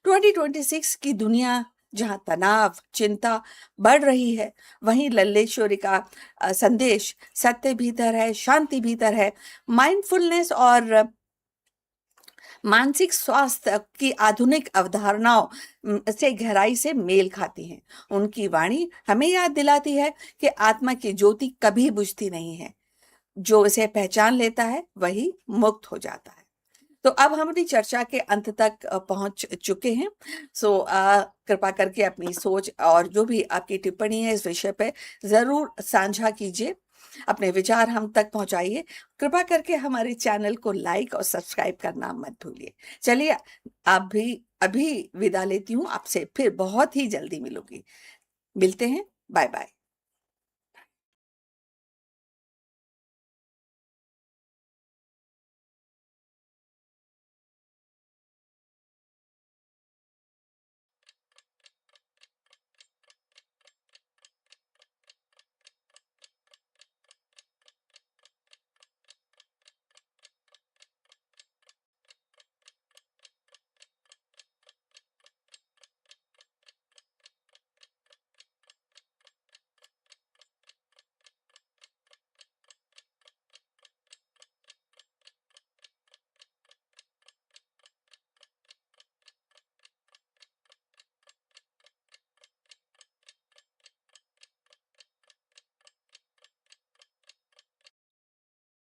2026 की दुनिया जहां तनाव, चिंता बढ़ रही है, वहीं लल्लेश्वरी का संदेश सत्य भीतर है, शांति भीतर है, माइंडफुलनेस और मानसिक स्वास्थ्य की आधुनिक अवधारणाओं से गहराई से मेल खाती हैं। उनकी वाणी हमें याद दिलाती है कि आत्मा की ज्योति कभी बुझती नहीं है, जो इसे पहचान लेता है वही मुक्त हो जाता है। तो अब हम अपनी चर्चा के अंत तक पहुंच चुके हैं। कृपा करके अपनी सोच और जो भी आपकी टिप्पणी है इस विषय पे जरूर साझा कीजिए, अपने विचार हम तक पहुंचाइए। कृपा करके हमारे चैनल को लाइक और सब्सक्राइब करना मत भूलिए। चलिए अभी विदा लेती हूँ, आपसे फिर बहुत ही जल्दी मिलते हैं। Bye bye.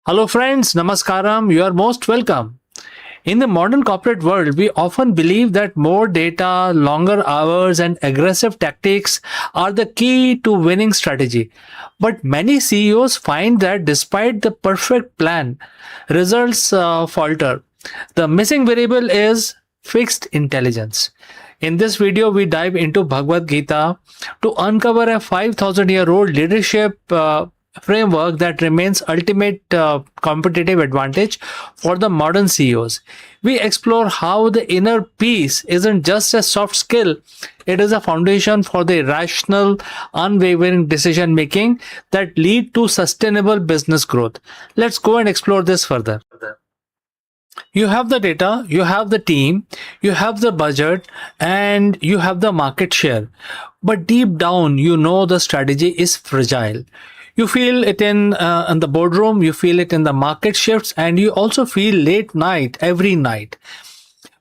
Hello, friends. Namaskaram. You are most welcome. In the modern corporate world, we often believe that more data, longer hours, and aggressive tactics are the key to winning strategy. But many CEOs find that despite the perfect plan, results falter. The missing variable is fixed intelligence. In this video, we dive into Bhagavad Gita to uncover a 5,000-year-old leadership framework that remains ultimate competitive advantage for the modern CEOs. We explore how the inner peace isn't just a soft skill, it is a foundation for the rational, unwavering decision making that lead to sustainable business growth. Let's go and explore this further. You have the data, you have the team, you have the budget, and you have the market share. But deep down, you know the strategy is fragile. You feel it in the boardroom, you feel it in the market shifts, and you also feel late night every night.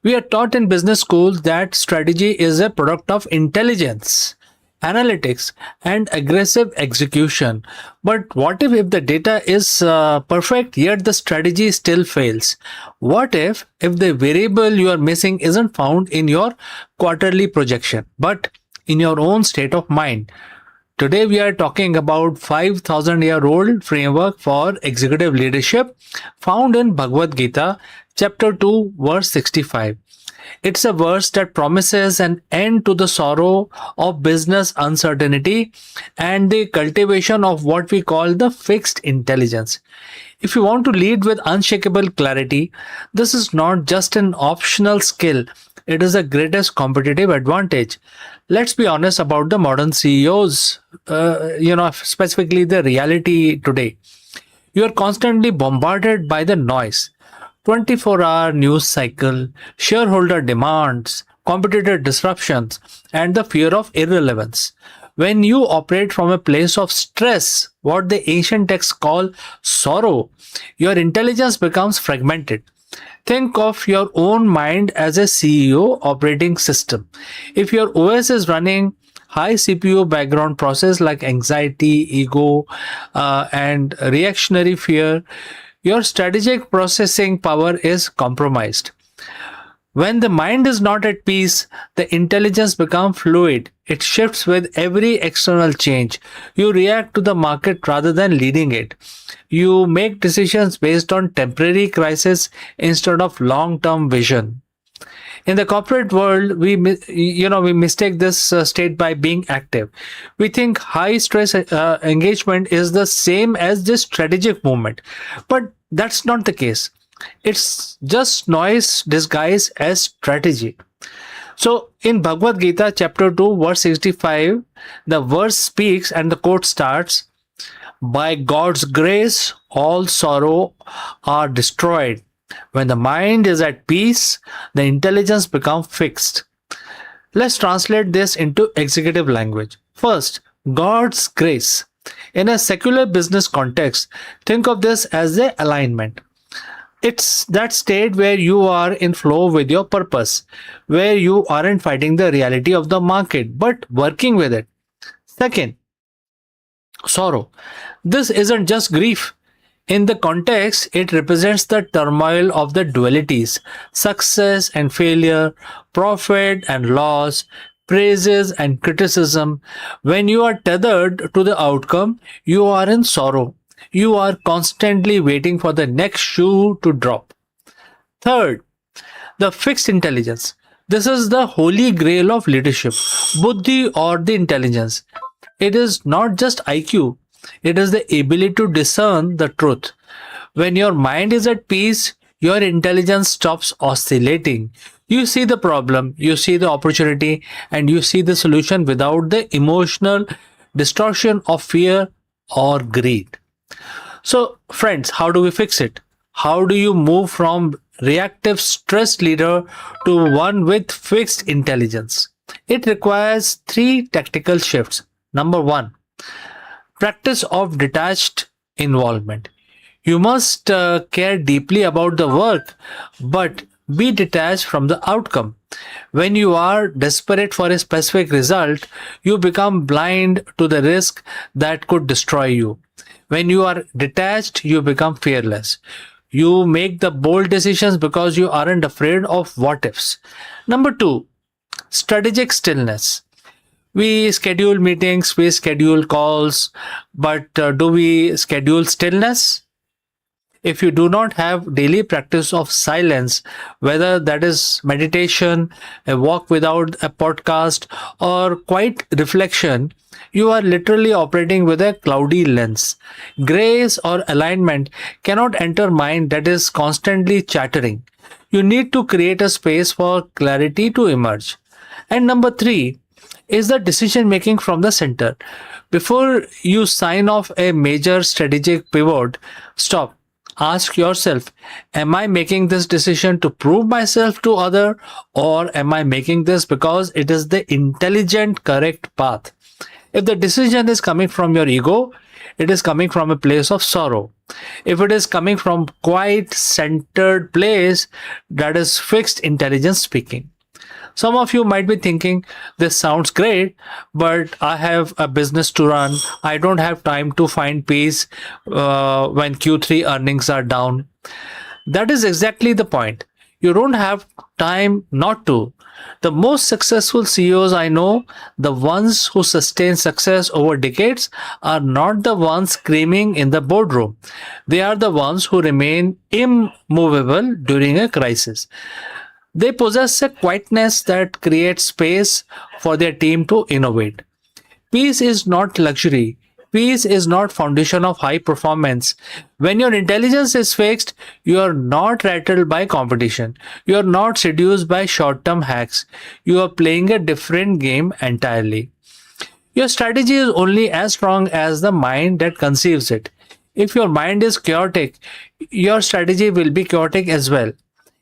We are taught in business schools that strategy is a product of intelligence, analytics, and aggressive execution. But what if the data is perfect yet the strategy still fails? What if the variable you are missing isn't found in your quarterly projection, but in your own state of mind? Today we are talking about 5,000-year-old framework for executive leadership found in Bhagavad Gita, chapter 2, verse 65. It's a verse that promises an end to the sorrow of business uncertainty and the cultivation of what we call the fixed intelligence. If you want to lead with unshakable clarity, this is not just an optional skill, it is the greatest competitive advantage. Let's be honest about the modern CEOs, specifically the reality today. You are constantly bombarded by the noise. 24-hour news cycle, shareholder demands, competitor disruptions, and the fear of irrelevance. When you operate from a place of stress, what the ancient texts call sorrow, your intelligence becomes fragmented. Think of your own mind as a CEO operating system. If your OS is running high CPU background process like anxiety, ego, and reactionary fear, your strategic processing power is compromised. When the mind is not at peace, the intelligence becomes fluid. It shifts with every external change. You react to the market rather than leading it. You make decisions based on temporary crisis instead of long-term vision. In the corporate world, we mistake this state by being active. We think high stress engagement is the same as this strategic movement, but that's not the case. It's just noise disguised as strategy. So in Bhagavad Gita, chapter 2, verse 65, the verse speaks and the quote starts, by God's grace, all sorrow are destroyed. When the mind is at peace, the intelligence becomes fixed. Let's translate this into executive language. First, God's grace. In a secular business context, think of this as the alignment. It's that state where you are in flow with your purpose, where you aren't fighting the reality of the market, but working with it. Second, sorrow. This isn't just grief. In the context, it represents the turmoil of the dualities, success and failure, profit and loss, praises and criticism. When you are tethered to the outcome, you are in sorrow. You are constantly waiting for the next shoe to drop. Third, the fixed intelligence. This is the holy grail of leadership, buddhi or the intelligence. It is not just IQ, it is the ability to discern the truth. When your mind is at peace, your intelligence stops oscillating. You see the problem, you see the opportunity, and you see the solution without the emotional distortion of fear or greed. So, friends, how do we fix it? How do you move from reactive stress leader to one with fixed intelligence? It requires three tactical shifts. Number one, practice of detached involvement. You must care deeply about the work, but be detached from the outcome. When you are desperate for a specific result, you become blind to the risk that could destroy you. When you are detached, you become fearless. You make the bold decisions because you aren't afraid of what ifs. Number two, strategic stillness. We schedule meetings, we schedule calls, but do we schedule stillness? If you do not have daily practice of silence, whether that is meditation, a walk without a podcast, or quiet reflection, you are literally operating with a cloudy lens. Grace or alignment cannot enter mind that is constantly chattering. You need to create a space for clarity to emerge. And number three is the decision making from the center. Before you sign off a major strategic pivot, stop. Ask yourself, am I making this decision to prove myself to other, or am I making this because it is the intelligent correct path? If the decision is coming from your ego, it is coming from a place of sorrow. If it is coming from quiet centered place, that is fixed intelligence speaking. Some of you might be thinking, this sounds great, but I have a business to run. I don't have time to find peace when Q3 earnings are down. That is exactly the point. You don't have time not to. The most successful CEOs I know, the ones who sustain success over decades, are not the ones screaming in the boardroom. They are the ones who remain immovable during a crisis. They possess a quietness that creates space for their team to innovate. Peace is not luxury. Peace is not foundation of high performance. When your intelligence is fixed, you are not rattled by competition. You are not seduced by short-term hacks. You are playing a different game entirely. Your strategy is only as strong as the mind that conceives it. If your mind is chaotic, your strategy will be chaotic as well.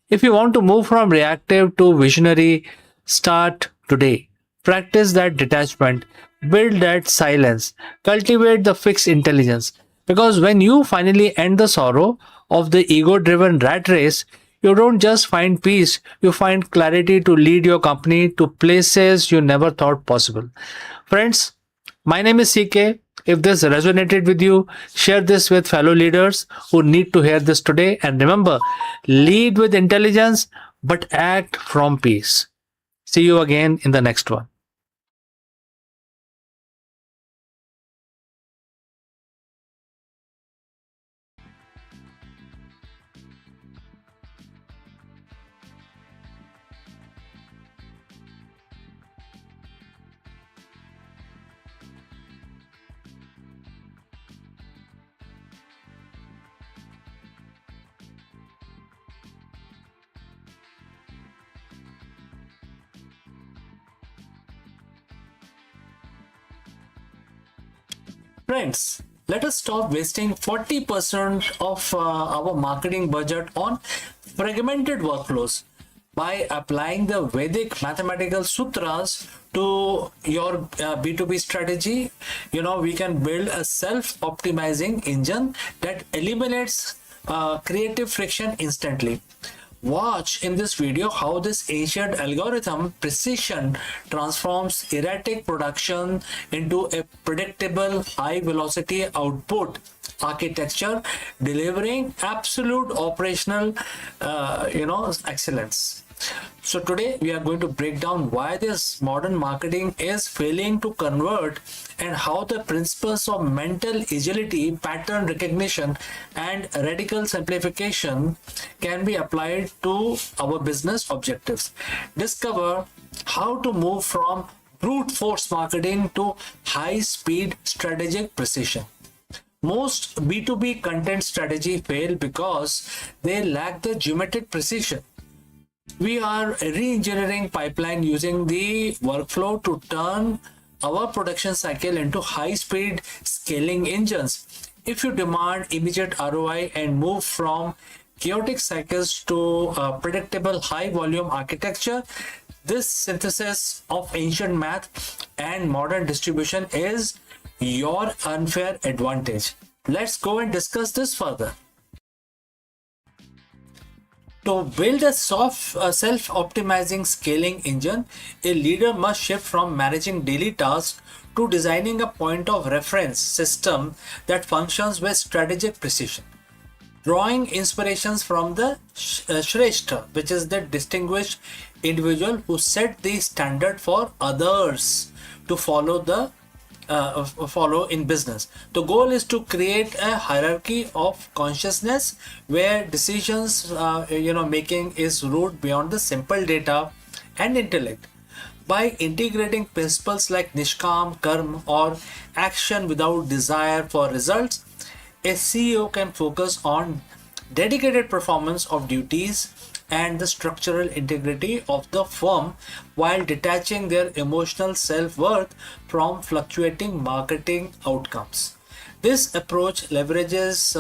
If you want to move from reactive to visionary, start today. Practice that detachment. build that silence, cultivate the fixed intelligence. Because when you finally end the sorrow of the ego driven rat race, you don't just find peace, you find clarity to lead your company to places you never thought possible. Friends, my name is CK. If this resonated with you, share this with fellow leaders who need to hear this today. And remember, lead with intelligence, but act from peace. See you again in the next one. Friends, let us stop wasting 40% of our marketing budget on fragmented workflows. By applying the Vedic mathematical sutras to your B2B strategy, we can build a self-optimizing engine that eliminates creative friction instantly. Watch in this video how this ancient algorithm precision transforms erratic production into a predictable high velocity output architecture, delivering absolute operational excellence. So today we are going to break down why this modern marketing is failing to convert, and how the principles of mental agility, pattern recognition, and radical simplification can be applied to our business objectives. Discover how to move from brute force marketing to high speed strategic precision. Most B2B content strategy fail because they lack the geometric precision. We are re-engineering pipeline using the workflow to turn our production cycle into high-speed scaling engines. If you demand immediate ROI and move from chaotic cycles to predictable high-volume architecture, this synthesis of ancient math and modern distribution is your unfair advantage. Let's go and discuss this further. To build a self-optimizing scaling engine, a leader must shift from managing daily tasks to designing a point of reference system that functions with strategic precision. Drawing inspirations from the Shrestha, which is the distinguished individual who set the standard for others to follow in business. The goal is to create a hierarchy of consciousness where decisions making is rooted beyond the simple data and intellect. By integrating principles like nishkam karma or action without desire for results, a CEO can focus on dedicated performance of duties and the structural integrity of the firm while detaching their emotional self-worth from fluctuating marketing outcomes. This approach leverages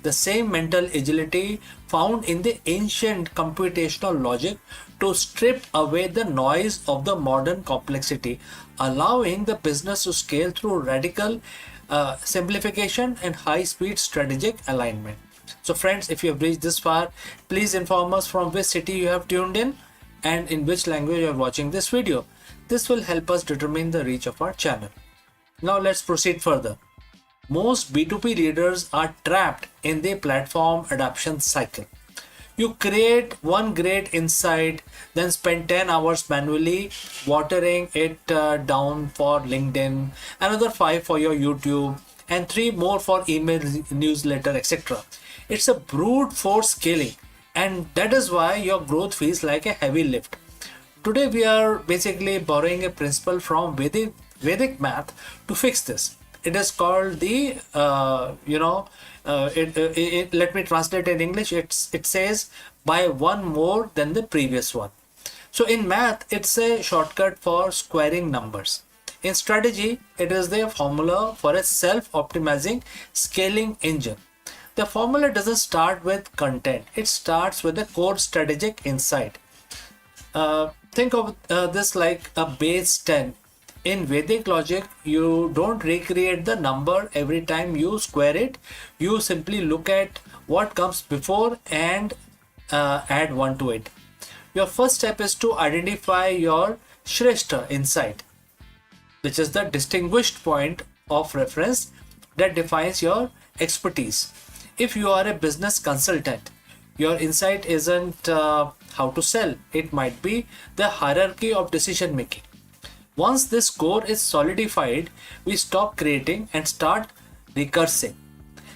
the same mental agility found in the ancient computational logic to strip away the noise of the modern complexity, allowing the business to scale through radical simplification and high-speed strategic alignment. So friends, if you have reached this far, please inform us from which city you have tuned in and in which language you are watching this video. This will help us determine the reach of our channel. Now let's proceed further. Most B2B leaders are trapped in the platform adoption cycle. You create one great insight, then spend 10 hours manually watering it down for LinkedIn, another 5 for your YouTube, and 3 more for email, newsletter, etc. It's a brute force scaling, and that is why your growth feels like a heavy lift. Today we are basically borrowing a principle from Vedic math to fix this. It is called the let me translate in English. It says by one more than the previous one. So in math, it's a shortcut for squaring numbers. In strategy, it is the formula for a self-optimizing scaling engine. The formula doesn't start with content. It starts with a core strategic insight. Think of this like a base 10. in Vedic logic, you don't recreate the number every time you square it. You simply look at what comes before and add 1 to it. Your first step is to identify your Shrestha insight, which is the distinguished point of reference that defines your expertise. If you are a business consultant, your insight isn't how to sell, it might be the hierarchy of decision making. Once this core is solidified, we stop creating and start recursing.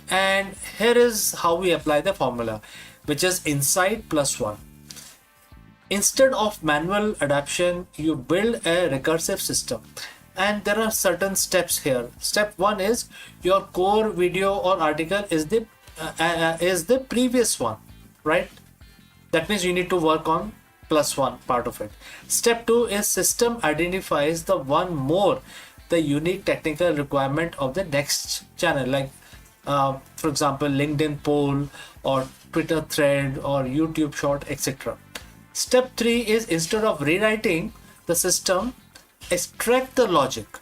And here is how we apply the formula, which is insight plus 1. Instead of manual adaptation, you build a recursive system. And there are certain steps here. Step 1 is your core video or article is the previous one, right? That means you need to work on plus 1 part of it. Step 2 is system identifies the one more, the unique technical requirement of the next channel, like for example LinkedIn poll or Twitter thread or YouTube short, etc. Step 3 is instead of rewriting the system, extract the logic.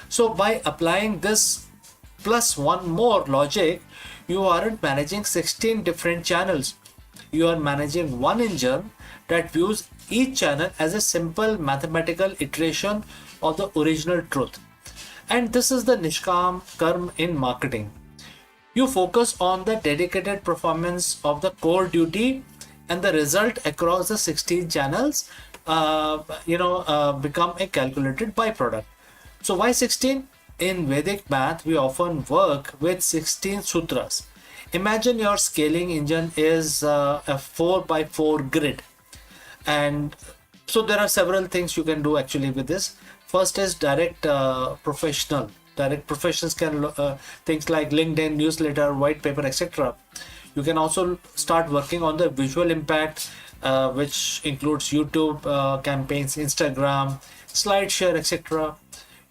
So by applying this plus 1 more logic, you aren't managing 16 different channels. You are managing one engine that views each channel as a simple mathematical iteration of the original truth. And this is the Nishkam Karm in marketing. You focus on the dedicated performance of the core duty, and the result across the 16 channels become a calculated byproduct. So why 16? In Vedic math, we often work with 16 sutras. Imagine your scaling engine is a 4x4 grid. And so there are several things you can do actually with this. First is direct professional. Direct professions can things like LinkedIn, newsletter, white paper, etc. You can also start working on the visual impact, which includes YouTube campaigns, Instagram, SlideShare, etc.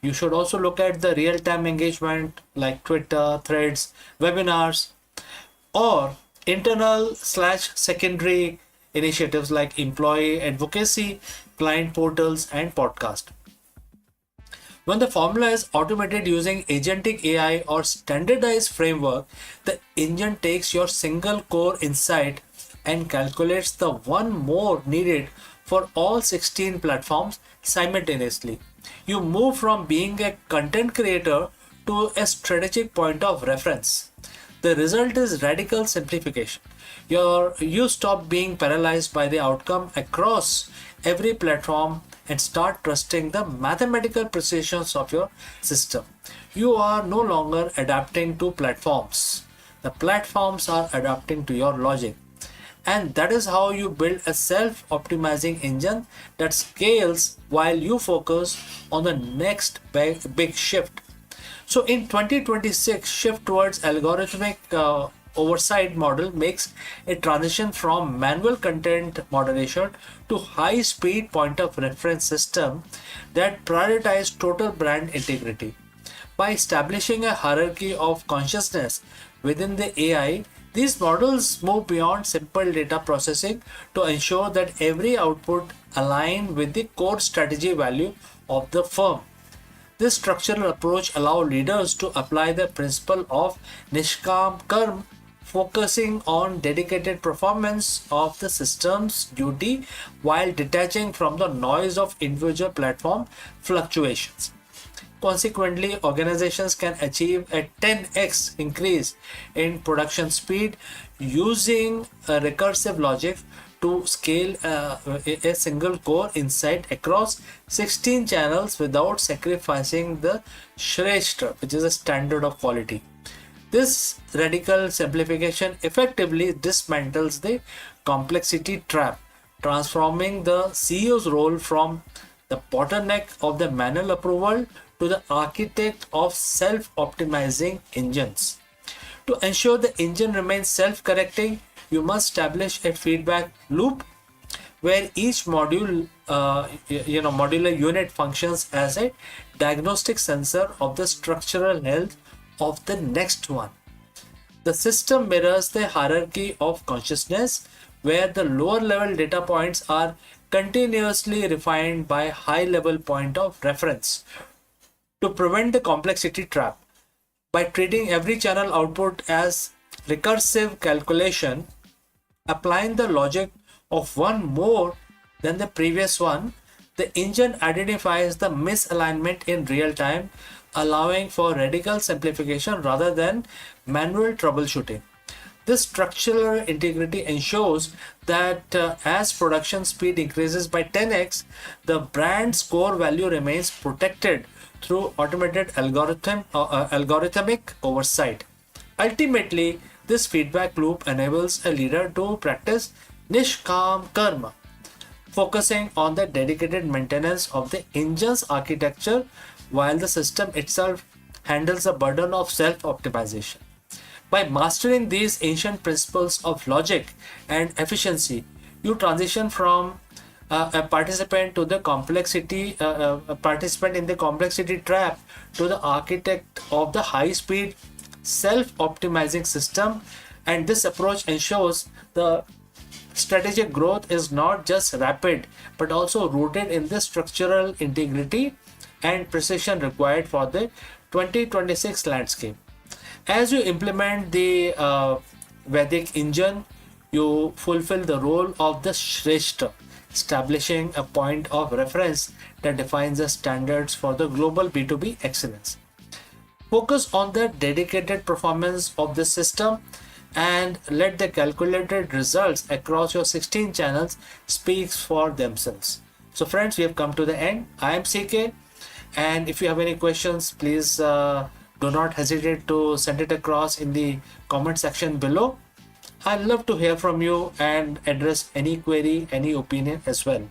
You should also look at the real-time engagement like Twitter, threads, webinars, or internal/secondary initiatives like employee advocacy, client portals, and podcast. When the formula is automated using agentic AI or standardized framework, the engine takes your single core insight and calculates the one more needed for all 16 platforms simultaneously. You move from being a content creator to a strategic point of reference. The result is radical simplification. You stop being paralyzed by the outcome across every platform and start trusting the mathematical precisions of your system. You are no longer adapting to platforms. The platforms are adapting to your logic. And that is how you build a self-optimizing engine that scales while you focus on the next big shift. So in 2026, shift towards algorithmic oversight model makes a transition from manual content moderation to high-speed point of reference system that prioritize total brand integrity. By establishing a hierarchy of consciousness within the AI, these models move beyond simple data processing to ensure that every output aligns with the core strategy value of the firm. This structural approach allows leaders to apply the principle of Nishkam Karm, focusing on dedicated performance of the system's duty while detaching from the noise of individual platform fluctuations. Consequently, organizations can achieve a 10x increase in production speed using a recursive logic to scale a single core insight across 16 channels without sacrificing the Shrestha, which is a standard of quality. This radical simplification effectively dismantles the complexity trap, transforming the CEO's role from the bottleneck of the manual approval to the architect of self-optimizing engines. To ensure the engine remains self-correcting, you must establish a feedback loop where each modular unit functions as a diagnostic sensor of the structural health of the next one. The system mirrors the hierarchy of consciousness where the lower level data points are continuously refined by high level point of reference to prevent the complexity trap. By treating every channel output as recursive calculation, applying the logic of one more than the previous one, the engine identifies the misalignment in real time, allowing for radical simplification rather than manual troubleshooting. This structural integrity ensures that as production speed increases by 10x, the brand's core value remains protected through automated algorithmic oversight. Ultimately, this feedback loop enables a leader to practice nishkam karma, focusing on the dedicated maintenance of the engine's architecture while the system itself handles the burden of self optimization. By mastering these ancient principles of logic and efficiency, you transition from a participant to the complexity, a participant in the complexity trap to the architect of the high-speed, self-optimizing system. And this approach ensures the strategic growth is not just rapid but also rooted in the structural integrity and precision required for the 2026 landscape. As you implement the Vedic engine, you fulfill the role of the Shrestha, establishing a point of reference that defines the standards for the global B2B excellence. Focus on the dedicated performance of the system and let the calculated results across your 16 channels speak for themselves. So friends, we have come to the end. I am CK, and if you have any questions, please do not hesitate to send it across in the comment section below. I'd love to hear from you and address any query, any opinion as well.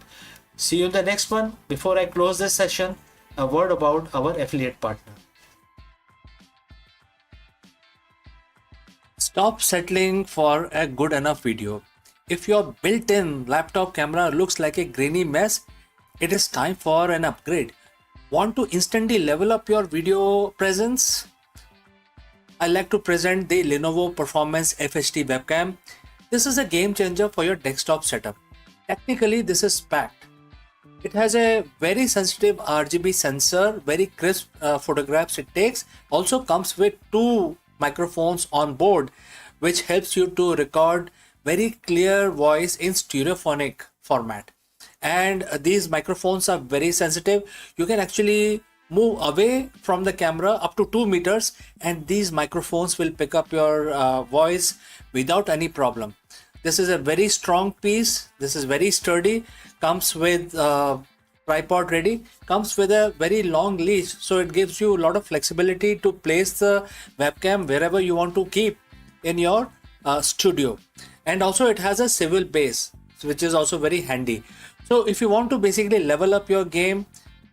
See you in the next one. Before I close this session, a word about our affiliate partner. Stop settling for a good enough video. If your built-in laptop camera looks like a grainy mess, it is time for an upgrade. Want to instantly level up your video presence? I like to present the Lenovo Performance FHD webcam. This is a game changer for your desktop setup. Technically, this is packed. It has a very sensitive RGB sensor, very crisp photographs it takes. Also comes with two microphones on board, which helps you to record very clear voice in stereophonic format. And these microphones are very sensitive. You can actually move away from the camera up to 2 meters and these microphones will pick up your voice without any problem. This is a very strong piece. This is very sturdy. Comes with tripod ready. Comes with a very long leash, so it gives you a lot of flexibility to place the webcam wherever you want to keep in your studio. And also it has a swivel base, which is also very handy. So if you want to basically level up your game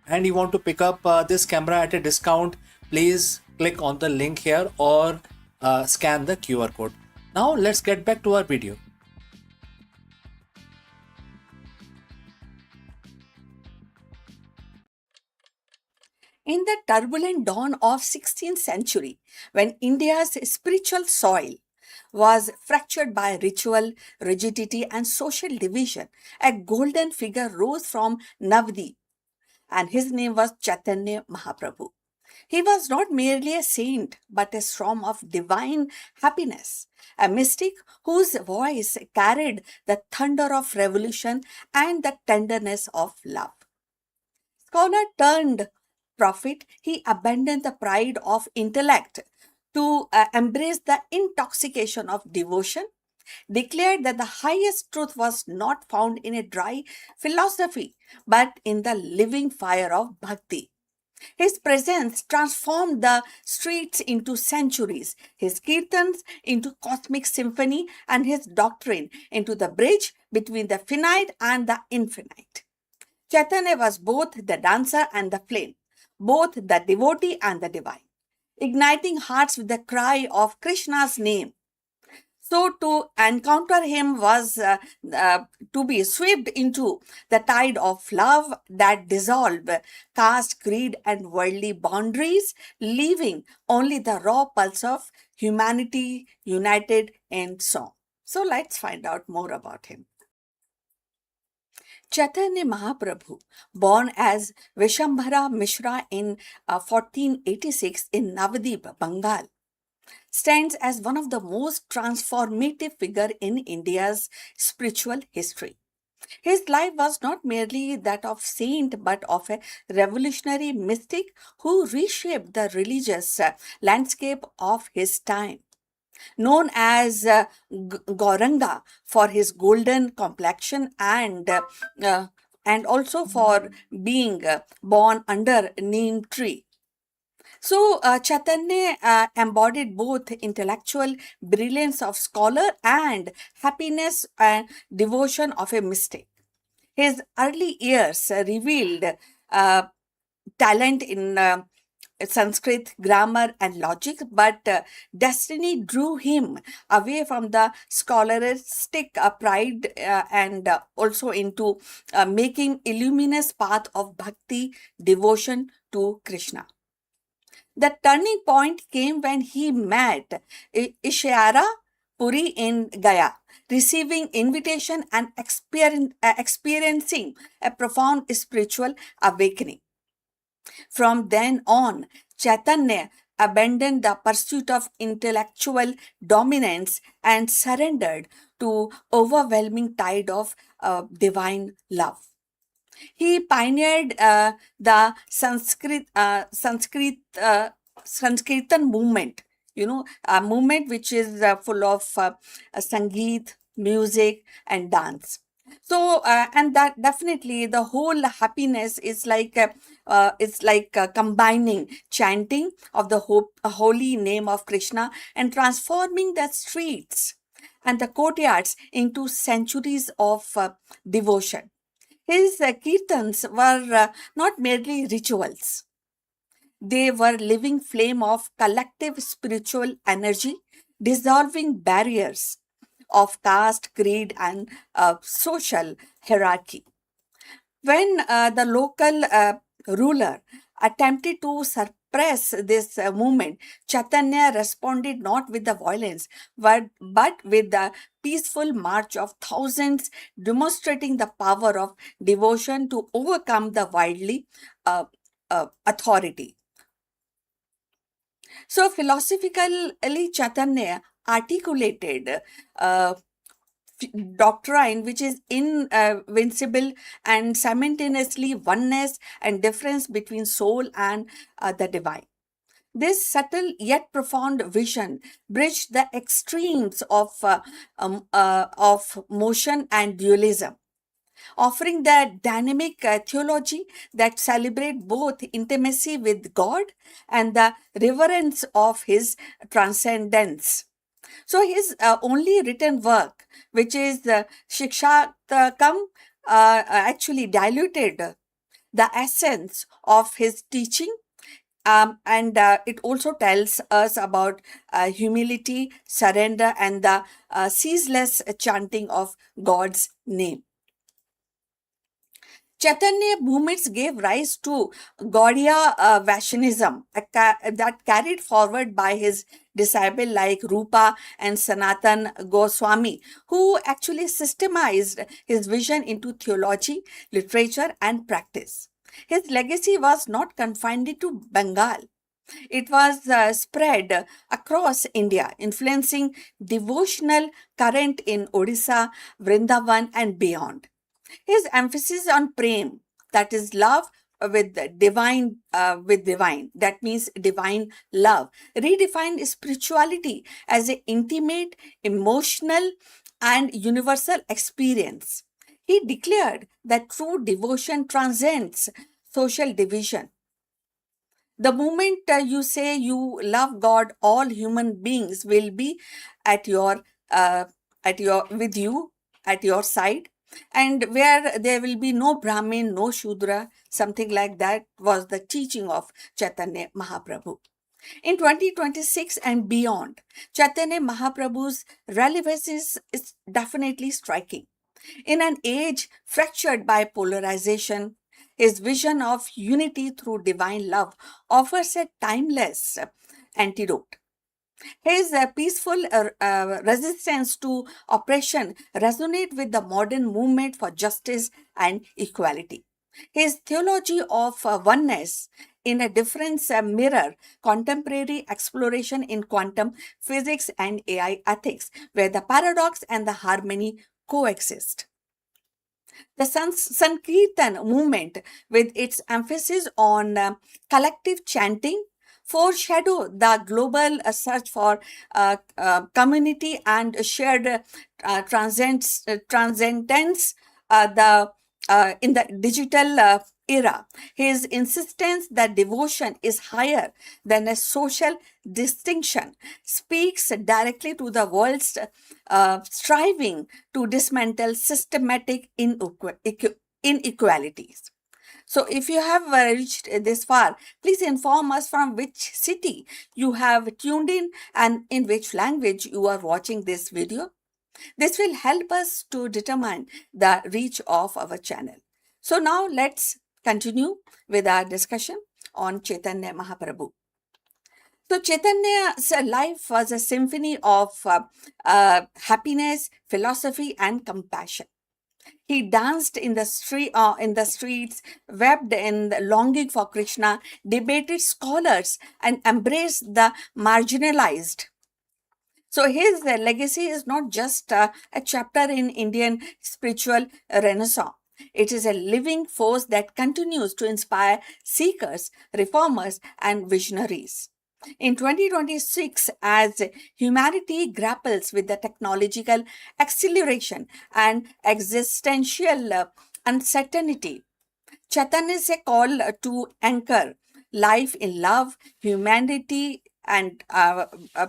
and you want to pick up this camera at a discount, please click on the link here or scan the QR code. Now let's get back to our video. In the turbulent dawn of 16th century, when India's spiritual soil was fractured by ritual, rigidity, and social division, a golden figure rose from Navadip, and his name was Chaitanya Mahaprabhu. He was not merely a saint, but a storm of divine happiness, a mystic whose voice carried the thunder of revolution and the tenderness of love. Scholar turned prophet, he abandoned the pride of intellect to embrace the intoxication of devotion, declared that the highest truth was not found in a dry philosophy, but in the living fire of bhakti. His presence transformed the streets into sanctuaries, his kirtans into cosmic symphony, and his doctrine into the bridge between the finite and the infinite. Chaitanya was both the dancer and the flame, both the devotee and the divine, igniting hearts with the cry of Krishna's name. So to encounter him was to be swept into the tide of love that dissolved caste, creed, and worldly boundaries, leaving only the raw pulse of humanity united in song. So let's find out more about him. Chaitanya Mahaprabhu, born as Vishambhara Mishra in 1486 in Navadip, Bengal, stands as one of the most transformative figure in India's spiritual history. His life was not merely that of saint but of a revolutionary mystic who reshaped the religious landscape of his time. Known as Gauranga for his golden complexion uh, and also for being born under neem tree. So, Chaitanya embodied both intellectual brilliance of scholar and happiness and devotion of a mystic. His early years revealed uh, talent in Sanskrit grammar and logic, but destiny drew him away from the scholastic pride and also into making illuminous path of bhakti devotion to Krishna. The turning point came when he met Ishara Puri in Gaya, receiving invitation and experiencing a profound spiritual awakening. From then on, Chaitanya abandoned the pursuit of intellectual dominance and surrendered to overwhelming tide of divine love. He pioneered the Sanskritan movement, a movement which is full of Sangeet, music, and dance. So, and that definitely the whole happiness is like it's like combining chanting of the holy name of Krishna and transforming the streets and the courtyards into centuries of devotion. His kirtans were not merely rituals, they were living flame of collective spiritual energy, dissolving barriers of caste, creed, and social hierarchy. When the local ruler attempted to suppress this movement, Chaitanya responded not with the violence but with the peaceful march of thousands, demonstrating the power of devotion to overcome the wildly authority. So, philosophically, Chaitanya articulated uh, doctrine which is invincible and simultaneously oneness and difference between soul and the divine. This subtle yet profound vision bridged the extremes of motion and dualism, offering the dynamic theology that celebrate both intimacy with God and the reverence of his transcendence. So his only written work, which is Shikshatakam, actually diluted the essence of his teaching. And it also tells us about humility, surrender, and the ceaseless chanting of God's name. Chaitanya movements gave rise to Gaudiya Vaishnavism that carried forward by his disciples like Rupa and Sanatan Goswami, who actually systemized his vision into theology, literature, and practice. His legacy was not confined to Bengal. It was spread across India, influencing devotional current in Odisha, Vrindavan, and beyond. His emphasis on prem, that is love with divine, that means divine love, redefined spirituality as an intimate, emotional, and universal experience. He declared that true devotion transcends social division. The moment you say you love God, all human beings will be at your uh, at your with you at your side, and where there will be no Brahmin, no Shudra, something like that was the teaching of Chaitanya Mahaprabhu. In 2026 and beyond, Chaitanya Mahaprabhu's relevance is definitely striking. In an age fractured by polarization, his vision of unity through divine love offers a timeless antidote. His peaceful resistance to oppression resonate with the modern movement for justice and equality. His theology of oneness in a difference mirror contemporary exploration in quantum physics and AI ethics, where the paradox and the harmony coexist. The Sankirtan movement, with its emphasis on collective chanting, foreshadow the global search for community and shared transcendence in the digital era. His insistence that devotion is higher than a social distinction speaks directly to the world's striving to dismantle systematic inequalities. So, if you have reached this far, please inform us from which city you have tuned in and in which language you are watching this video. This will help us to determine the reach of our channel. So, now let's continue with our discussion on Chaitanya Mahaprabhu. So Chaitanya's life was a symphony of happiness, philosophy, and compassion. He danced in the streets, wept in the longing for Krishna, debated scholars, and embraced the marginalized. So his legacy is not just a chapter in Indian spiritual renaissance. It is a living force that continues to inspire seekers, reformers, and visionaries. In 2026, as humanity grapples with the technological acceleration and existential uncertainty, Chaitanya is a call to anchor life in love, humanity, and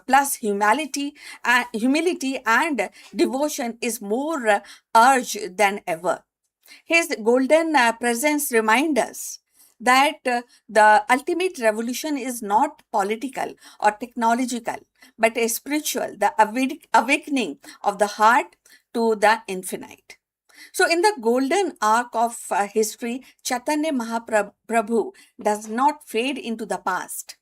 plus humility and devotion is more urged than ever. His golden presence reminds us that the ultimate revolution is not political or technological, but a spiritual, the awakening of the heart to the infinite. So, in the golden arc of history, Chaitanya Mahaprabhu does not fade into the past.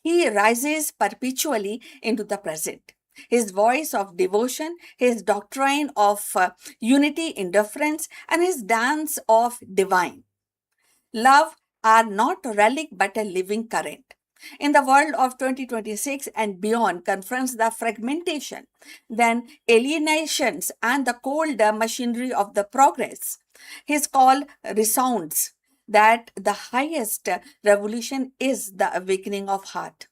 He rises perpetually into the present. His voice of devotion, his doctrine of unity, indifference, and his dance of divine love are not relic but a living current. In the world of 2026 and beyond confronts the fragmentation, then alienations and the cold machinery of the progress. His call resounds that the highest revolution is the awakening of heart.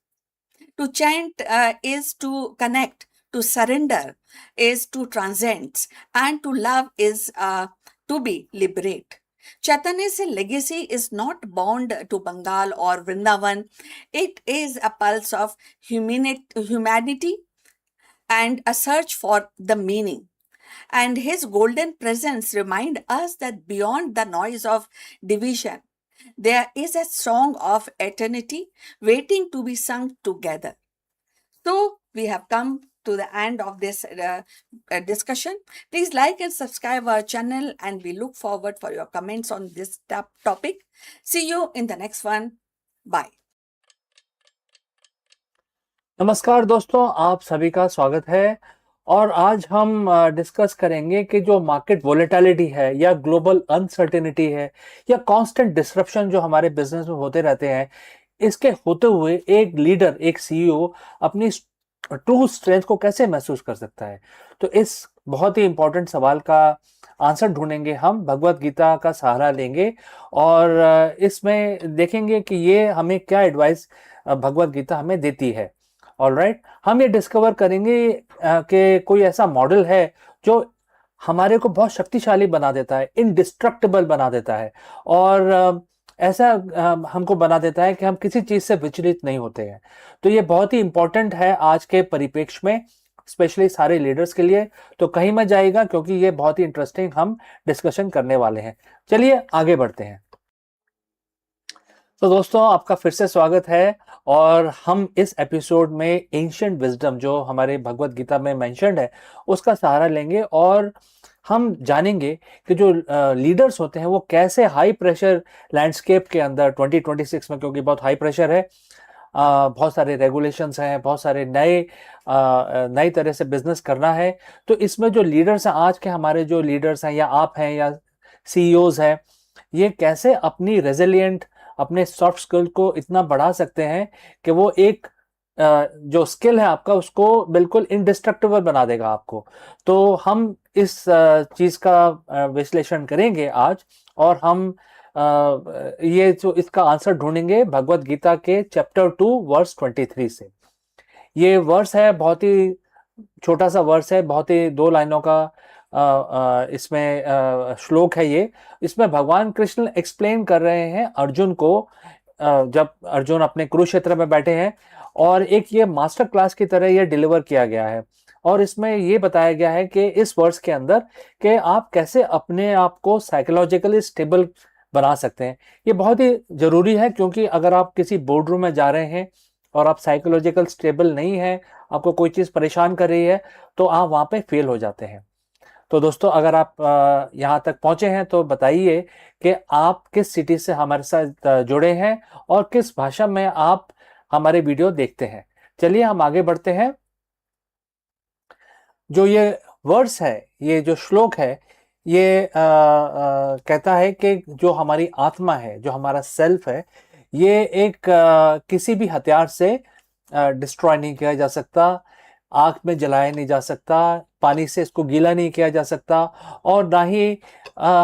To chant is to connect, to surrender is to transcend, and to love is to be liberate. Chaitanya's legacy is not bound to Bengal or Vrindavan. It is a pulse of humanity and a search for the meaning. And his golden presence reminds us that beyond the noise of division, there is a song of eternity waiting to be sung together. So, we have come to the end of this discussion. Please like and subscribe our channel, and we look forward for your comments on this topic. See you in the next one. Bye. नमस्कार दोस्तों, आप सभी का स्वागत है। और आज हम डिस्कस करेंगे कि जो मार्केट वोलेटिलिटी है या ग्लोबल अनसर्टेनिटी है या कांस्टेंट डिसरप्शन जो हमारे बिजनेस में होते रहते हैं, इसके होते हुए एक लीडर, एक सीईओ अपनी ट्रू स्ट्रेंथ को कैसे महसूस कर सकता है। तो इस बहुत ही इंपॉर्टेंट सवाल का आंसर ढूंढेंगे हम, भगवत गीता का सहारा लेंगे और इसमें देखेंगे कि ये हमें क्या एडवाइस भगवत गीता हमें देती है। ऑलराइट, हम ये डिस्कवर करेंगे कि कोई ऐसा मॉडल है जो हमारे को बहुत शक्तिशाली बना देता है, इनडिस्ट्रक्टेबल बना देता है और ऐसा हमको बना देता है कि हम किसी चीज से विचलित नहीं होते हैं। तो ये बहुत ही इंपॉर्टेंट है आज के परिप्रेक्ष्य में, स्पेशली सारे लीडर्स के लिए। तो कहीं मत जाइएगा क्योंकि ये बहुत ही इंटरेस्टिंग हम डिस्कशन करने वाले हैं। चलिए आगे बढ़ते हैं। तो दोस्तों, आपका फिर से स्वागत है और हम इस एपिसोड में एंशिएंट विजडम जो हमारे भगवत गीता में मेंशन्ड है उसका सहारा लेंगे और हम जानेंगे कि जो लीडर्स होते हैं वो कैसे हाई प्रेशर लैंडस्केप के अंदर 2026 में, क्योंकि बहुत हाई प्रेशर है, बहुत सारे रेगुलेशंस हैं, बहुत सारे नई तरह से बिजनेस करना है। तो इसमें जो लीडर्स हैं, आज के हमारे जो लीडर्स हैं, या आप हैं या सीईओज हैं, ये कैसे अपनी रेजिलिएंट, अपने सॉफ्ट स्किल को इतना बढ़ा सकते हैं कि वो एक जो स्किल है आपका उसको बिल्कुल इंडिस्ट्रक्टिबल बना देगा आपको। तो हम इस चीज का विश्लेषण करेंगे आज, और हम ये जो इसका आंसर ढूंढेंगे भगवत गीता के चैप्टर 2 वर्स 23 से। ये वर्स है, बहुत ही छोटा सा वर्स है, बहुत ही 2 लाइनों का इसमें श्लोक है ये। इसमें भगवान कृष्ण एक्सप्लेन कर रहे हैं अर्जुन को, जब अर्जुन अपने कुरुक्षेत्र में बैठे हैं, और एक ये मास्टर क्लास की तरह ये डिलीवर किया गया है। और इसमें ये बताया गया है कि इस वर्स के अंदर कि आप कैसे अपने आप को साइकोलॉजिकली स्टेबल बना सकते हैं। ये बहुत ही जरूरी है, क्योंकि अगर आप किसी बोर्डरूम में जा रहे हैं और आप साइकोलॉजिकल स्टेबल नहीं है, आपको कोई चीज परेशान कर रही है, तो आप वहां पे फेल हो जाते हैं। तो दोस्तों, अगर आप यहाँ तक पहुंचे हैं तो बताइए कि आप किस सिटी से हमारे साथ जुड़े हैं और किस भाषा में आप हमारे वीडियो देखते हैं। चलिए हम आगे बढ़ते हैं। जो ये वर्ड्स है, ये जो श्लोक है, ये कहता है कि जो हमारी आत्मा है, जो हमारा सेल्फ है, ये एक किसी भी हथियार से डिस्ट्रॉय नहीं किया जा सकता, आग में जलाया नहीं जा सकता, पानी से इसको गीला नहीं किया जा सकता, और ना ही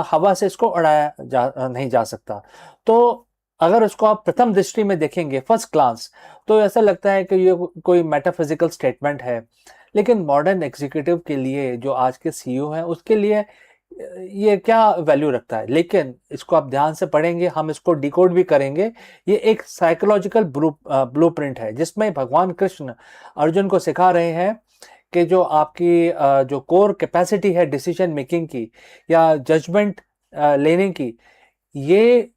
हवा से इसको उड़ाया नहीं जा सकता। तो अगर इसको आप प्रथम दृष्टि में देखेंगे, फर्स्ट ग्लांस, तो ऐसा लगता है कि ये कोई मेटाफिजिकल स्टेटमेंट है। लेकिन मॉडर्न एग्जीक्यूटिव के लिए, जो आज के सीईओ हैं, उसके लिए ये क्या वैल्यू रखता है। लेकिन इसको आप ध्यान से पढ़ेंगे, हम इसको डिकोड भी करेंगे। ये एक साइकोलॉजिकल ब्लूप्रिंट है, जिसमें भगवान कृष्ण अर्जुन को सिखा रहे हैं कि जो आपकी जो कोर कैपेसिटी है डिसीजन मेकिंग की या जजमेंट लेने की, ये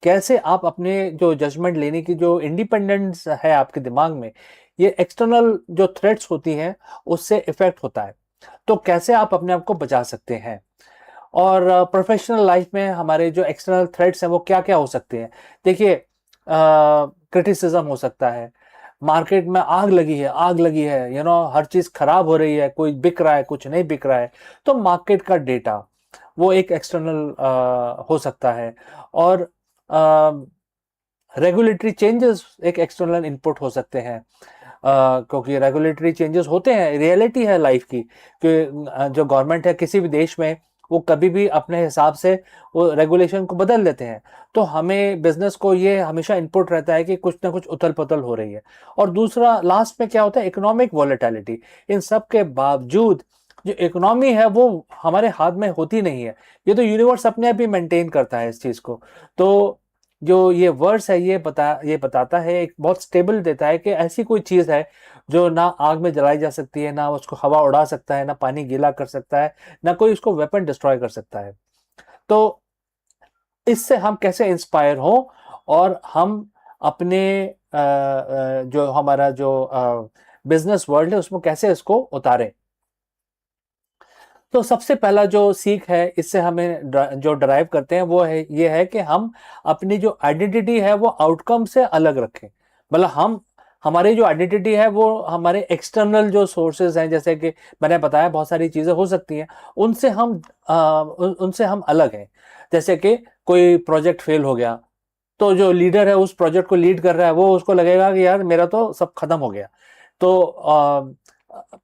कैसे आप अपने जो जजमेंट लेने की जो इंडिपेंडेंस है आपके दिमाग में, ये एक्सटर्नल जो थ्रेट्स होती हैं उससे इफेक्ट होता है। तो कैसे आप अपने आप को बचा सकते हैं। और प्रोफेशनल लाइफ में हमारे जो एक्सटर्नल थ्रेट्स हैं वो क्या क्या हो सकते हैं। देखिए, क्रिटिसिज्म हो सकता है, मार्केट में आग लगी है, आग लगी है, हर चीज खराब हो रही है, कोई बिक रहा है, कुछ नहीं बिक रहा है, तो मार्केट का डेटा वो एक एक्सटर्नल हो सकता है। और रेगुलेटरी चेंजेस एक एक्सटर्नल इनपुट हो सकते हैं, क्योंकि रेगुलेटरी चेंजेस होते हैं, रियलिटी है लाइफ की, कि जो गवर्नमेंट है किसी भी देश में, वो कभी भी अपने हिसाब से वो रेगुलेशन को बदल देते हैं। तो हमें बिजनेस को ये हमेशा इनपुट रहता है कि कुछ ना कुछ उथल पुथल हो रही है। और दूसरा लास्ट में क्या होता है, इकोनॉमिक वॉलेटिलिटी। इन सब के बावजूद जो इकोनॉमी है वो हमारे हाथ में होती नहीं है, ये तो यूनिवर्स अपने आप ही मेंटेन करता है इस चीज को। तो जो ये वर्ड्स है, ये बताता है, एक बहुत स्टेबल देता है कि ऐसी कोई चीज है जो ना आग में जलाई जा सकती है, ना उसको हवा उड़ा सकता है, ना पानी गीला कर सकता है, ना कोई उसको वेपन डिस्ट्रॉय कर सकता है। तो इससे हम कैसे इंस्पायर हो, और हम अपने जो हमारा जो बिजनेस वर्ल्ड है उसमें कैसे इसको उतारें। तो सबसे पहला जो सीख है, इससे हमें जो ड्राइव करते हैं, वो है ये है कि हम अपनी जो आइडेंटिटी है वो आउटकम से अलग रखें। मतलब हमारी जो आइडेंटिटी है वो हमारे एक्सटर्नल जो सोर्सेज हैं, जैसे कि मैंने बताया बहुत सारी चीजें हो सकती हैं, उनसे हम अलग हैं। जैसे कि कोई प्रोजेक्ट फेल हो गया, तो जो लीडर है उस प्रोजेक्ट को लीड कर रहा है, वो उसको लगेगा कि यार मेरा तो सब खत्म हो गया, तो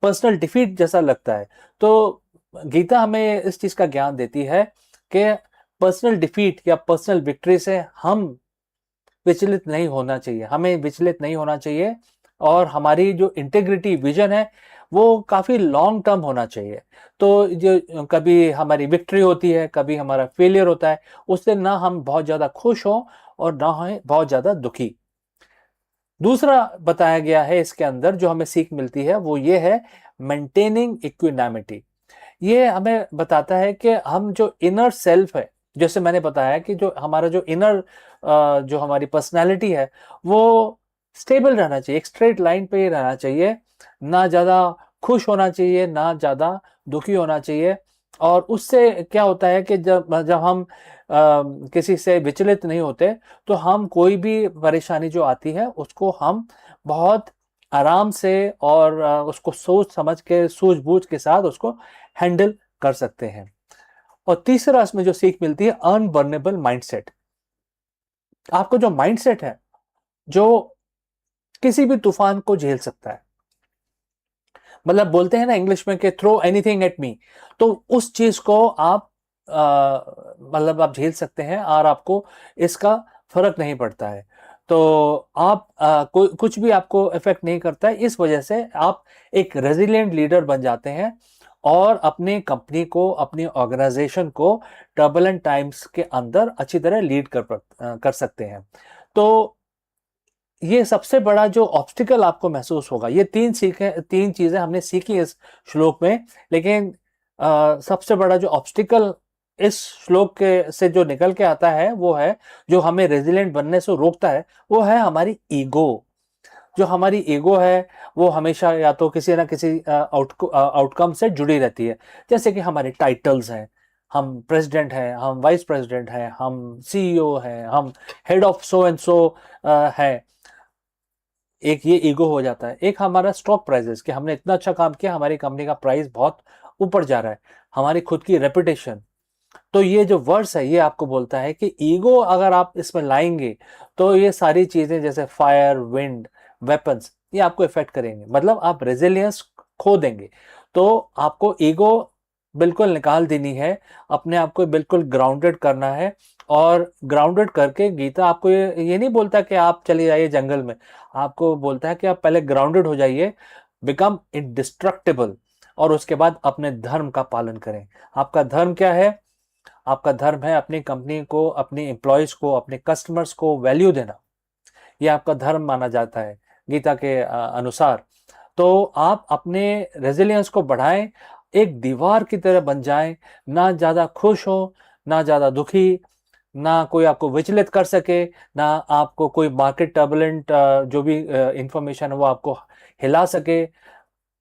पर्सनल डिफीट जैसा लगता है। तो गीता हमें इस चीज का ज्ञान देती है कि पर्सनल डिफीट या पर्सनल विक्ट्री से हम विचलित नहीं होना चाहिए, हमें विचलित नहीं होना चाहिए। और हमारी जो इंटेग्रिटी विजन है वो काफी लॉन्ग टर्म होना चाहिए। तो जो कभी हमारी विक्ट्री होती है, कभी हमारा फेलियर होता है, उससे ना हम बहुत ज्यादा खुश हो और ना हो बहुत ज्यादा दुखी। दूसरा बताया गया है इसके अंदर, जो हमें सीख मिलती है, वो ये है मेंटेनिंग इक्विनामिटी। ये हमें बताता है कि हम जो इनर सेल्फ है, जैसे मैंने बताया कि जो हमारा जो इनर जो हमारी पर्सनालिटी है वो स्टेबल रहना चाहिए, एक स्ट्रेट लाइन पे ही रहना चाहिए, ना ज्यादा खुश होना चाहिए, ना ज्यादा दुखी होना चाहिए। और उससे क्या होता है कि जब जब हम किसी से विचलित नहीं होते, तो हम कोई भी परेशानी जो आती है उसको हम बहुत आराम से और उसको सोच समझ के सूझबूझ के साथ उसको हैंडल कर सकते हैं। और तीसरा इसमें जो सीख मिलती है, अनबर्नेबल माइंडसेट। आपको जो माइंडसेट है जो किसी भी तूफान को झेल सकता है, मतलब बोलते हैं ना इंग्लिश में कि थ्रो एनीथिंग एट मी, तो उस चीज को आप मतलब आप झेल सकते हैं और आपको इसका फर्क नहीं पड़ता है। तो आप कुछ भी आपको इफेक्ट नहीं करता है। इस वजह से आप एक रेजिलिएंट लीडर बन जाते हैं और अपनी कंपनी को, अपनी ऑर्गेनाइजेशन को टर्बुलेंट टाइम्स के अंदर अच्छी तरह लीड कर सकते हैं। तो ये सबसे बड़ा जो ऑब्स्टिकल आपको महसूस होगा, ये तीन चीजें हमने सीखी इस श्लोक में, लेकिन सबसे बड़ा जो ऑब्स्टिकल इस श्लोक के से जो निकल के आता है वो है, जो हमें रेजिलिएंट बनने से रोकता है, वो है हमारी ईगो। जो हमारी ईगो है वो हमेशा या तो किसी ना किसी आउटकम से जुड़ी रहती है। जैसे कि हमारे टाइटल्स हैं, हम प्रेसिडेंट हैं, हम वाइस प्रेसिडेंट हैं, हम सीईओ हैं, हम head of so and so है। एक ये ईगो हो जाता है। एक हमारा स्टॉक प्राइजेस, कि हमने इतना अच्छा काम किया, हमारी कंपनी का प्राइस बहुत ऊपर जा रहा है, हमारी खुद की रेपुटेशन। तो ये जो वर्ड्स है ये आपको बोलता है कि ईगो अगर आप इसमें लाएंगे तो ये सारी चीजें जैसे फायर, विंड, वेपन्स, ये आपको इफेक्ट करेंगे, मतलब आप रेजिलियंस खो देंगे। तो आपको ईगो बिल्कुल निकाल देनी है, अपने आप को बिल्कुल ग्राउंडेड करना है। और ग्राउंडेड करके गीता आपको ये नहीं बोलता कि आप चले जाइए जंगल में, आपको बोलता है कि आप पहले ग्राउंडेड हो जाइए, बिकम इंडिस्ट्रक्टिबल, और उसके बाद अपने धर्म का पालन करें। आपका धर्म क्या है? आपका धर्म है अपनी कंपनी को, अपने एम्प्लॉयज को, अपने कस्टमर्स को वैल्यू देना। ये आपका धर्म माना जाता है गीता के अनुसार। तो आप अपने रेजिलियंस को बढ़ाएं, एक दीवार की तरह बन जाएं, ना ज्यादा खुश हो, ना ज्यादा दुखी, ना कोई आपको विचलित कर सके, ना आपको कोई मार्केट टर्बुलेंट जो भी इंफॉर्मेशन है वो आपको हिला सके,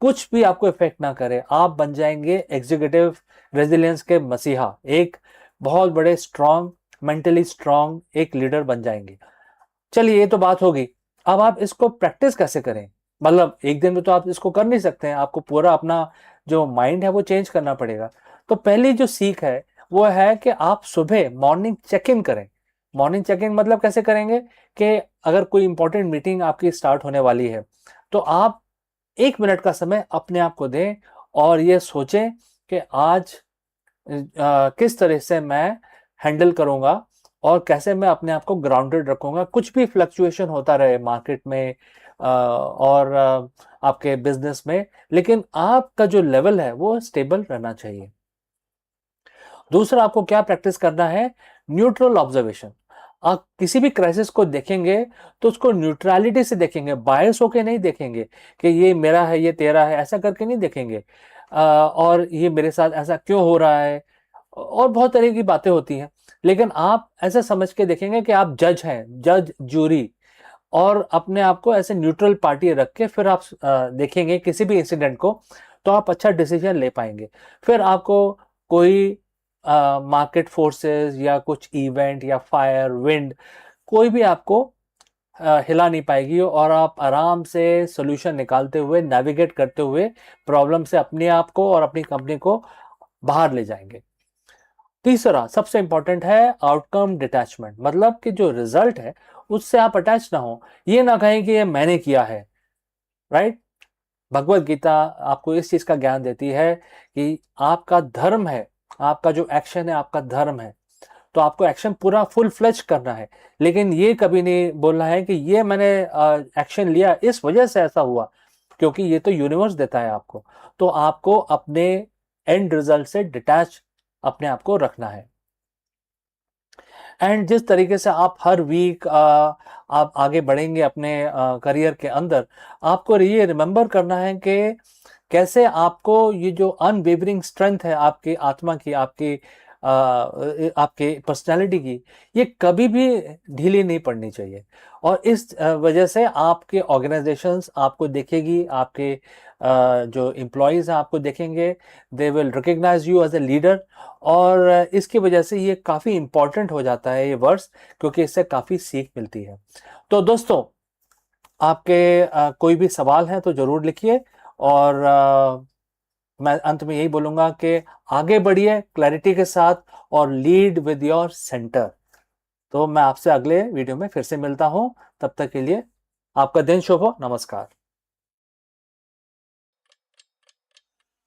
कुछ भी आपको इफेक्ट ना करे। आप बन जाएंगे एग्जीक्यूटिव रेजिलियंस के मसीहा, एक बहुत बड़े स्ट्रांग, मेंटली स्ट्रांग एक लीडर बन जाएंगे। चलिए ये तो बात होगी, अब आप इसको प्रैक्टिस कैसे करें? मतलब एक दिन में तो आप इसको कर नहीं सकते हैं, आपको पूरा अपना जो माइंड है वो चेंज करना पड़ेगा। तो पहली जो सीख है वो है कि आप सुबह मॉर्निंग चेक इन करें। मॉर्निंग चेक इन मतलब कैसे करेंगे कि अगर कोई इंपॉर्टेंट मीटिंग आपकी स्टार्ट होने वाली है तो आप 1 मिनट का समय अपने आप को दें और ये सोचें कि आज किस तरह से मैं हैंडल करूंगा और कैसे मैं अपने आप को ग्राउंडेड रखूंगा। कुछ भी फ्लक्चुएशन होता रहे मार्केट में और आपके बिजनेस में, लेकिन आपका जो लेवल है वो स्टेबल रहना चाहिए। दूसरा, आपको क्या प्रैक्टिस करना है? Neutral observation. आप किसी भी क्राइसिस को देखेंगे तो उसको न्यूट्रलिटी से देखेंगे, बायस होके नहीं देखेंगे कि ये मेरा है, ये तेरा है, ऐसा करके नहीं देखेंगे। और ये मेरे साथ ऐसा क्यों हो रहा है, और बहुत तरह की बातें होती हैं। लेकिन आप ऐसा समझ के देखेंगे कि आप जज हैं, जज जूरी, और अपने आप को ऐसे न्यूट्रल पार्टी रख के फिर आप देखेंगे किसी भी इंसिडेंट को, तो आप अच्छा डिसीजन ले पाएंगे। फिर आपको कोई मार्केट फोर्सेस या कुछ इवेंट या फायर, विंड, कोई भी आपको हिला नहीं पाएगी, और आप आराम से सोल्यूशन निकालते हुए, नेविगेट करते हुए प्रॉब्लम से अपने आप को और अपनी कंपनी को बाहर ले जाएंगे। तीसरा सबसे इंपॉर्टेंट है आउटकम डिटैचमेंट, मतलब कि जो रिजल्ट है उससे आप अटैच ना हो। ये ना कहें कि ये मैंने किया है, राइट? भगवत गीता आपको इस चीज का ज्ञान देती है कि आपका धर्म है, आपका जो एक्शन है आपका धर्म है, तो आपको एक्शन पूरा फुल फ्लेज करना है। लेकिन ये कभी नहीं बोलना है कि ये मैंने एक्शन लिया इस वजह से ऐसा हुआ, क्योंकि ये तो यूनिवर्स देता है आपको। तो आपको अपने एंड रिजल्ट से डिटैच अपने आप को रखना है। एंड जिस तरीके से आप हर वीक आप आगे बढ़ेंगे अपने करियर के अंदर, आपको ये रिमेंबर करना है कि कैसे आपको ये जो अनवेवरिंग स्ट्रेंथ है आपकी आत्मा की, आपकी आपके पर्सनालिटी की, ये कभी भी ढीली नहीं पड़नी चाहिए। और इस वजह से आपके ऑर्गेनाइजेशंस आपको देखेगी, आपके जो एम्प्लॉयज़ हैं आपको देखेंगे, they will recognise you as a leader. और इसकी वजह से ये काफ़ी इम्पॉर्टेंट हो जाता है ये वर्ड्स, क्योंकि इससे काफ़ी सीख मिलती है। तो दोस्तों, आपके कोई भी सवाल हैं तो ज़रूर लिखिए। और मैं अंत में यही बोलूँगा कि आगे बढ़िए क्लैरिटी के साथ और लीड विद योर सेंटर। तो मैं आपसे अगले वीडियो में फिर से मिलता हूँ। तब तक के लिए आपका दिन शुभ हो। नमस्कार।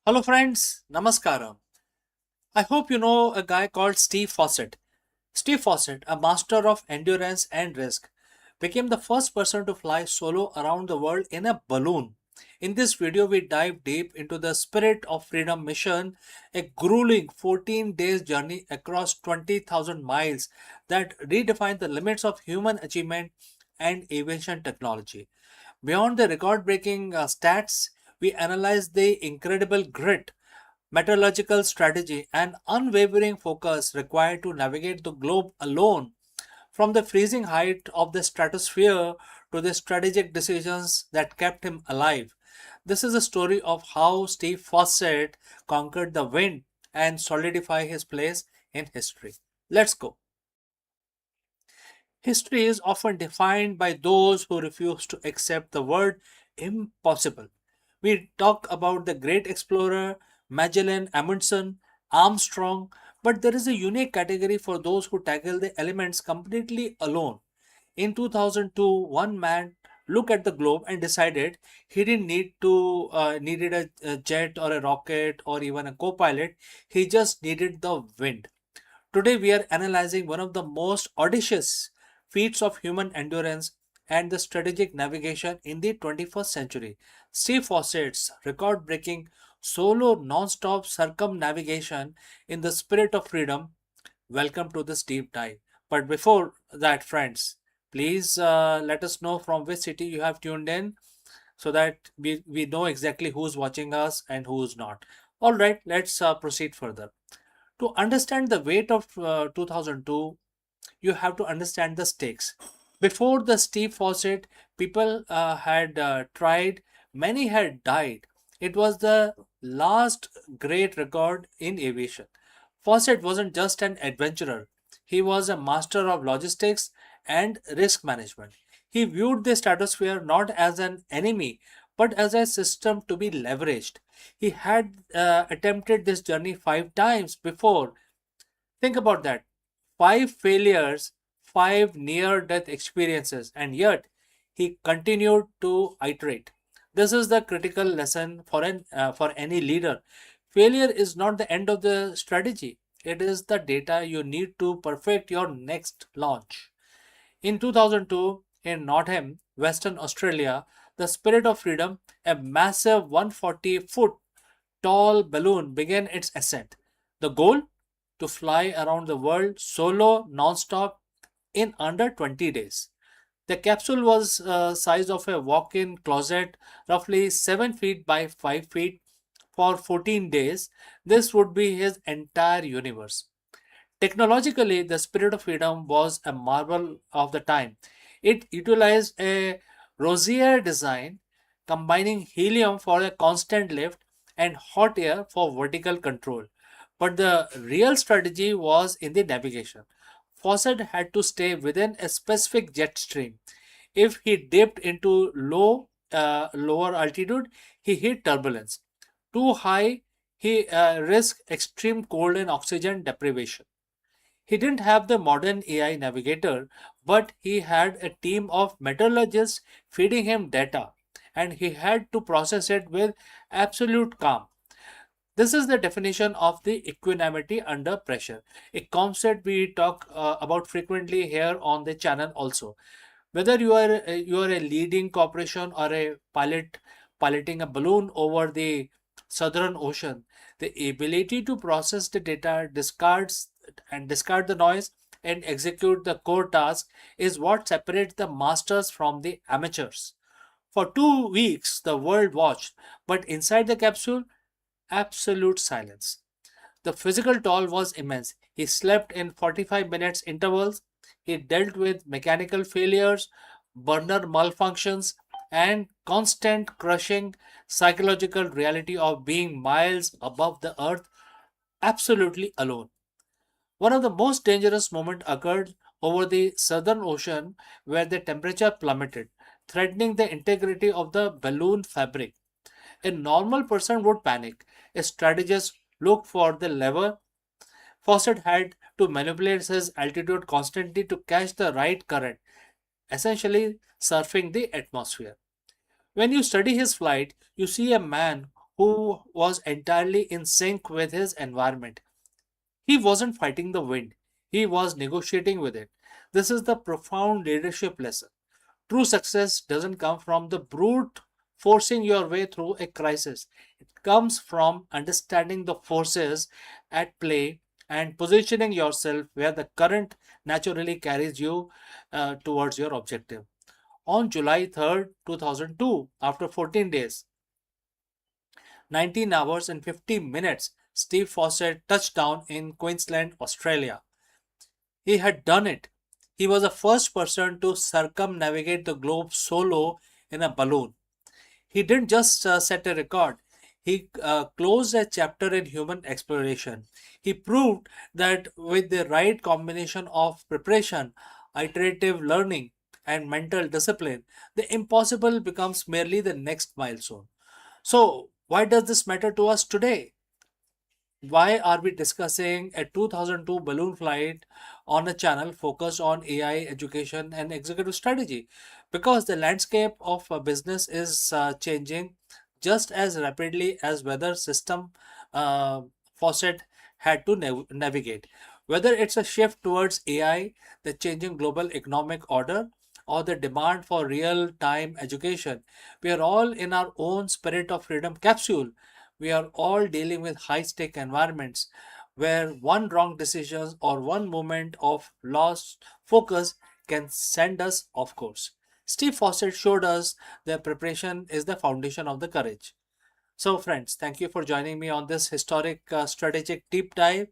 Hello, friends. Namaskaram. I hope you know a guy called Steve Fawcett. Steve Fawcett, a master of endurance and risk, became the first person to fly solo around the world in a balloon. In this video, we dive deep into the Spirit of Freedom mission, a grueling 14 days journey across 20,000 miles that redefined the limits of human achievement and aviation technology. Beyond the record breaking stats, we analyze the incredible grit, metallurgical strategy, and unwavering focus required to navigate the globe alone, from the freezing height of the stratosphere to the strategic decisions that kept him alive. This is a story of how Steve Fawcett conquered the wind and solidified his place in history. Let's go. History is often defined by those who refuse to accept the word impossible. We talk about the great explorer, Magellan, Amundsen, Armstrong, but there is a unique category for those who tackle the elements completely alone. In 2002, one man looked at the globe and decided he didn't needed a jet or a rocket or even a co-pilot. He just needed the wind. Today, we are analyzing one of the most audacious feats of human endurance and the strategic navigation in the 21st century. Steve Fawcett's record breaking solo non stop circumnavigation in the spirit of freedom. Welcome to this deep dive. But before that, friends, please let us know from which city you have tuned in so that we know exactly who's watching us and who's not. All right, let's proceed further. To understand the weight of 2002, you have to understand the stakes. Before the Steve Fawcett, people had tried, many had died. It was the last great record in aviation. Fawcett wasn't just an adventurer, he was a master of logistics and risk management. He viewed the stratosphere not as an enemy but as a system to be leveraged. He had attempted this journey 5 times before. Think about that. 5 failures, 5 near death experiences, and yet he continued to iterate. This is the critical lesson for any leader. Failure is not the end of the strategy. It is the data you need to perfect your next launch. In 2002, in Nottingham, Western Australia, the Spirit of Freedom, a massive 140-foot tall balloon, began its ascent. The goal? To fly around the world solo, non-stop, in under 20 days. The capsule was size of a walk-in closet, roughly 7 feet by 5 feet. For 14 days, this would be his entire universe. Technologically, the Spirit of Freedom was a marvel of the time. It utilized a rosier design, combining helium for a constant lift and hot air for vertical control. But the real strategy was in the navigation. Fawcett had to stay within a specific jet stream. If he dipped into lower altitude, he hit turbulence. Too high, he risked extreme cold and oxygen deprivation. He didn't have the modern AI navigator, but he had a team of metallurgists feeding him data, and he had to process it with absolute calm. This is the definition of the equanimity under pressure, a concept we talk about frequently here on the channel also. Whether you are a leading corporation or a piloting a balloon over the Southern Ocean, the ability to process the data, discard the noise, and execute the core task is what separates the masters from the amateurs. For 2 weeks, the world watched, but inside the capsule, absolute silence. The physical toll was immense. He slept in 45 minutes intervals. He dealt with mechanical failures, burner malfunctions, and constant crushing psychological reality of being miles above the earth, absolutely alone. One of the most dangerous moments occurred over the Southern Ocean where the temperature plummeted, threatening the integrity of the balloon fabric. A normal person would panic. A strategist looked for the lever. Fawcett had to manipulate his altitude constantly to catch the right current, essentially surfing the atmosphere. When you study his flight, you see a man who was entirely in sync with his environment. He wasn't fighting the wind, he was negotiating with it. This is the profound leadership lesson. True success doesn't come from the brute forcing your way through a crisis. It comes from understanding the forces at play and positioning yourself where the current naturally carries you towards your objective. On July 3rd, 2002, after 14 days, 19 hours and 50 minutes, Steve Fawcett touched down in Queensland, Australia. He had done it. He was the first person to circumnavigate the globe solo in a balloon. He didn't just set a record, he closed a chapter in human exploration. He proved that with the right combination of preparation, iterative learning, and mental discipline, the impossible becomes merely the next milestone. So, why does this matter to us today? Why are we discussing a 2002 balloon flight on a channel focused on AI education and executive strategy? Because the landscape of business is changing just as rapidly as weather system uh, faucet had to navigate. Whether it's a shift towards AI, the changing global economic order, or the demand for real time education, we are all in our own spirit of freedom capsule. We are all dealing with high stake environments where one wrong decision or one moment of lost focus can send us off course. Steve Fawcett showed us that preparation is the foundation of the courage. So, friends, thank you for joining me on this historic strategic deep dive.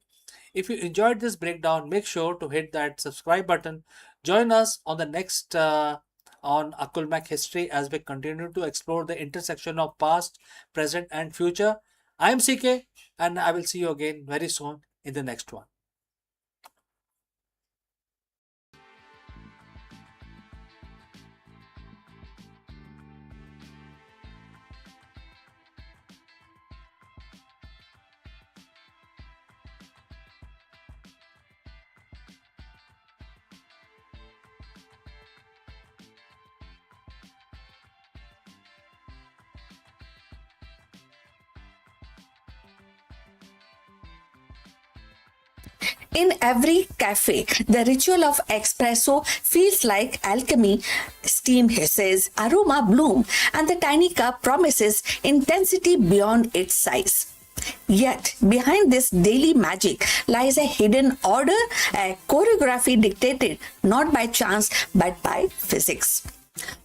If you enjoyed this breakdown, make sure to hit that subscribe button. Join us on the next on Akulmach history as we continue to explore the intersection of past, present, and future. I am CK, and I will see you again very soon in the next one. In every cafe, the ritual of espresso feels like alchemy. Steam hisses, aroma bloom, and the tiny cup promises intensity beyond its size. Yet, behind this daily magic lies a hidden order, a choreography dictated not by chance but by physics.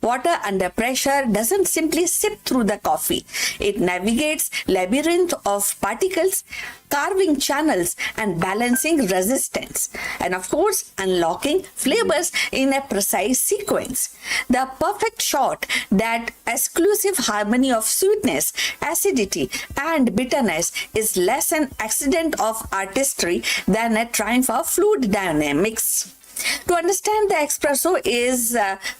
Water under pressure doesn't simply sip through the coffee. It navigates labyrinth of particles, carving channels and balancing resistance, and of course unlocking flavors in a precise sequence. The perfect shot, that exclusive harmony of sweetness, acidity and bitterness, is less an accident of artistry than a triumph of fluid dynamics. To understand the espresso is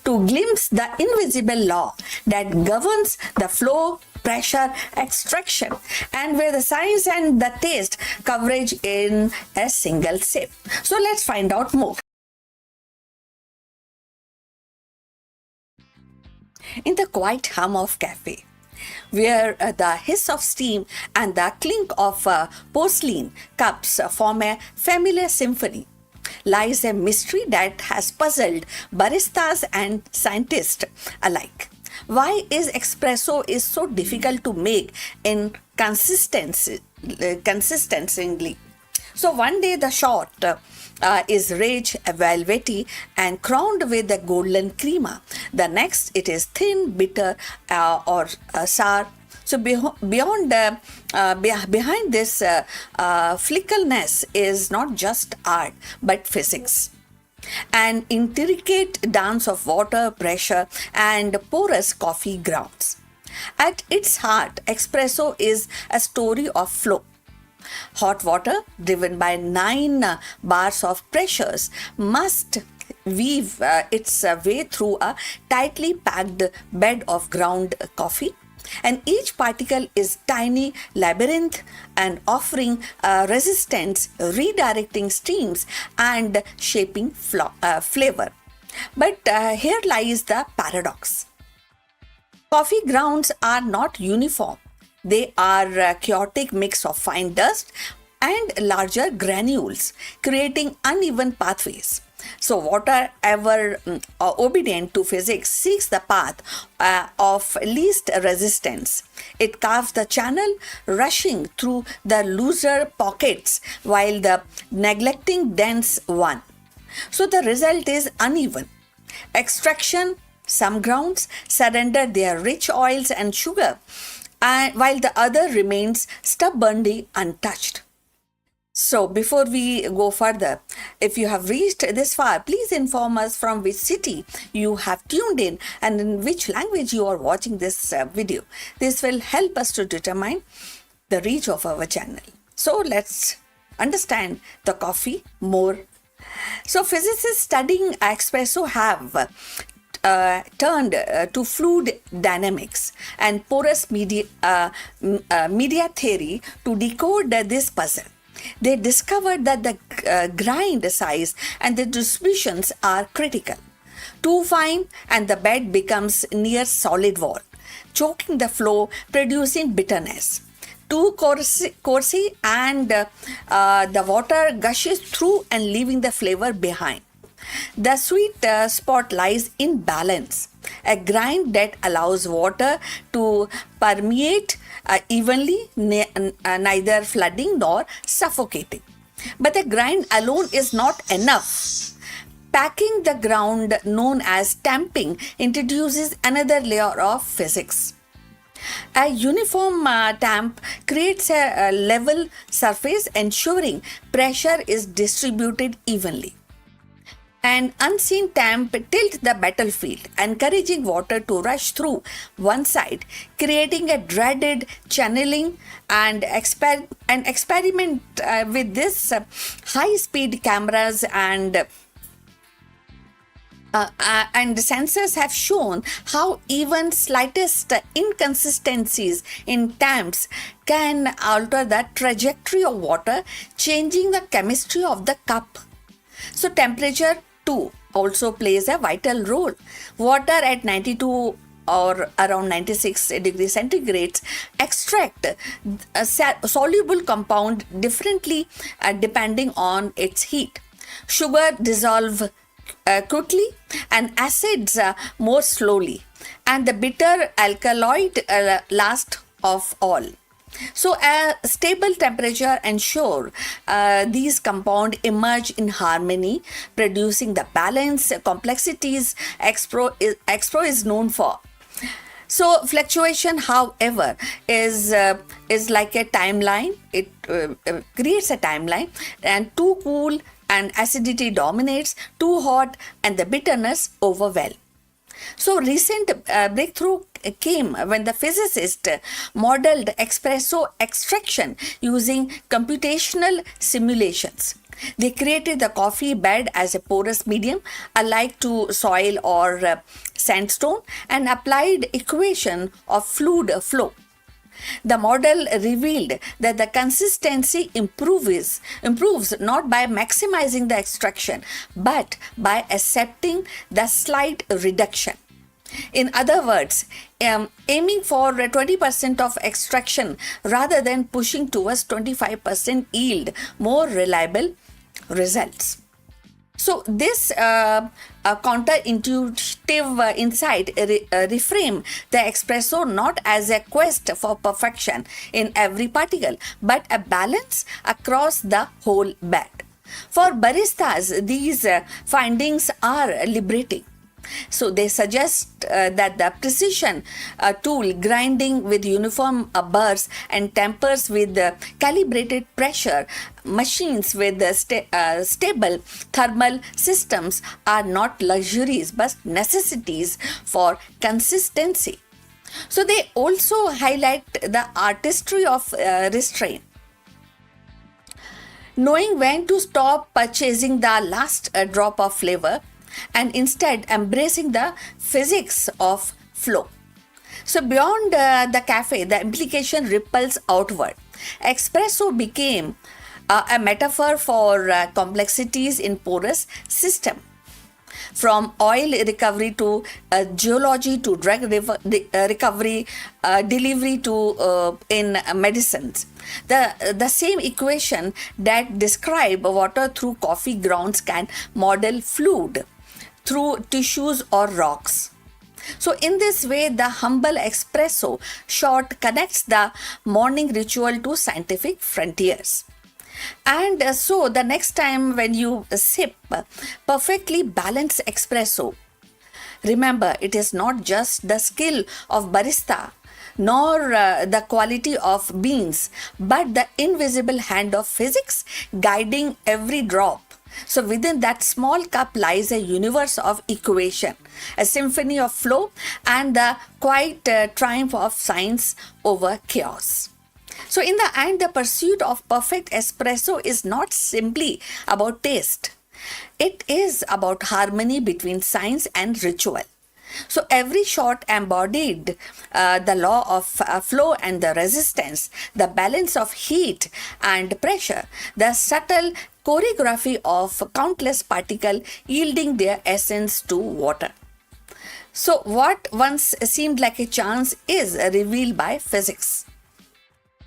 to glimpse the invisible law that governs the flow, pressure, extraction, and where the science and the taste coverage in a single sip. So let's find out more. In the quiet hum of cafe, where the hiss of steam and the clink of porcelain cups form a familiar symphony, lies a mystery that has puzzled baristas and scientists alike. Why is espresso is so difficult to make in consistently? So one day the shot is rich, velvety, and crowned with a golden crema. The next it is thin, bitter, or sour, So behind this fickleness is not just art but physics. An intricate dance of water, pressure, and porous coffee grounds. At its heart, espresso is a story of flow. Hot water, driven by 9 bars of pressures, must weave its way through a tightly packed bed of ground coffee, and each particle is tiny labyrinth and offering resistance, redirecting streams and shaping flavor. But here lies the paradox. Coffee grounds are not uniform. They are a chaotic mix of fine dust and larger granules, creating uneven pathways. So water, ever obedient to physics, seeks the path of least resistance. It carves the channel, rushing through the looser pockets while the neglecting dense one. So the result is uneven. Extraction, some grounds surrender their rich oils and sugar, while the other remains stubbornly untouched. So before we go further, if you have reached this far, please inform us from which city you have tuned in and in which language you are watching this video. This will help us to determine the reach of our channel. So let's understand the coffee more. So physicists studying espresso have turned to fluid dynamics and porous media theory to decode this puzzle. They discovered that the grind size and the distributions are critical. Too fine and the bed becomes near solid wall, choking the flow, producing bitterness. Too coarse and the water gushes through and leaving the flavor behind. The sweet spot lies in balance, a grind that allows water to permeate evenly, neither flooding nor suffocating. But the grind alone is not enough. Packing the ground, known as tamping, introduces another layer of physics. A uniform tamp creates a level surface, ensuring pressure is distributed evenly. An unseen tamp tilts the battlefield, encouraging water to rush through one side, creating a dreaded channeling and experiment with this high-speed cameras and sensors have shown how even slightest inconsistencies in tamps can alter the trajectory of water, changing the chemistry of the cup. So temperature too also plays a vital role. Water at 92 or around 96 degrees centigrade extract a soluble compound differently depending on its heat. Sugar dissolve quickly and acids more slowly, and the bitter alkaloid last of all. So a stable temperature ensure these compounds emerge in harmony, producing the balance complexities Expro is known for. So fluctuation, however, is like a timeline. It creates a timeline, and too cool and acidity dominates, too hot and the bitterness overwhelm. So recent breakthrough came when the physicists modeled espresso extraction using computational simulations. They created the coffee bed as a porous medium alike to soil or sandstone and applied equation of fluid flow. The model revealed that the consistency improves not by maximizing the extraction but by accepting the slight reduction. In other words, aiming for 20% of extraction rather than pushing towards 25% yield more reliable results. So this counterintuitive insight reframe the espresso not as a quest for perfection in every particle, but a balance across the whole bed. For baristas, these findings are liberating. So they suggest that the precision tool grinding with uniform burrs and tempers with calibrated pressure machines with stable thermal systems are not luxuries but necessities for consistency. So they also highlight the artistry of restraint. Knowing when to stop purchasing the last drop of flavor and instead embracing the physics of flow. So, beyond the cafe, the implication ripples outward. Espresso became a metaphor for complexities in porous system, from oil recovery to geology to drug recovery, delivery to in medicines. The same equation that describe water through coffee grounds can model fluid through tissues or rocks. So, in this way, the humble espresso shot connects the morning ritual to scientific frontiers. And so, the next time when you sip perfectly balanced espresso, remember it is not just the skill of barista nor the quality of beans, but the invisible hand of physics guiding every drop. So within that small cup lies a universe of equation, a symphony of flow, and the quiet triumph of science over chaos. So in the end, the pursuit of perfect espresso is not simply about taste. It is about harmony between science and ritual. So every shot embodied the law of flow and the resistance, the balance of heat and pressure, the subtle choreography of countless particles yielding their essence to water. So what once seemed like a chance is revealed by physics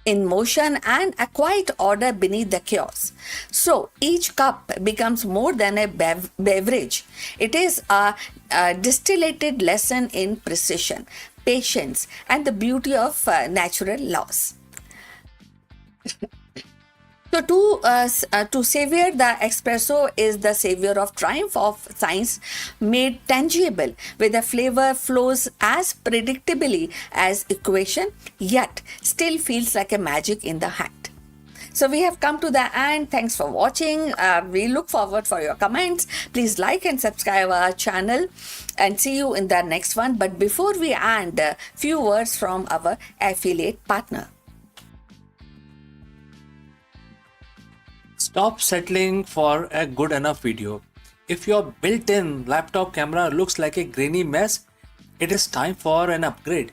in motion and a quiet order beneath the chaos. So each cup becomes more than a beverage. It is a distillated lesson in precision, patience, and the beauty of natural laws. So to savor the espresso is the savior of triumph of science made tangible, where the flavor flows as predictably as equation, yet still feels like a magic in the hand. So we have come to the end. Thanks for watching. We look forward for your comments. Please like and subscribe our channel and see you in the next one. But before we end, a few words from our affiliate partner. Stop settling for a good enough video. If your built-in laptop camera looks like a grainy mess, it is time for an upgrade.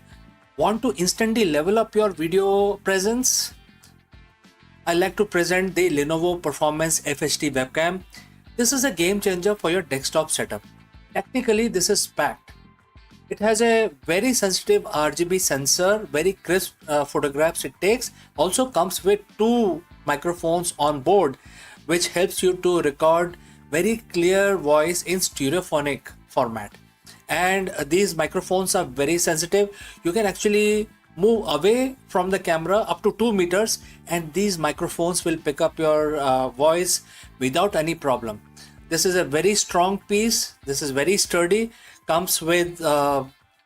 Want to instantly level up your video presence? I like to present the Lenovo Performance FHD webcam. This is a game changer for your desktop setup. Technically, this is packed. It has a very sensitive RGB sensor, very crisp photographs it takes. Also comes with two microphones on board, which helps you to record very clear voice in stereophonic format. And these microphones are very sensitive. You can actually move away from the camera up to 2 meters and these microphones will pick up your voice without any problem. This is a very strong piece. This is very sturdy. Comes with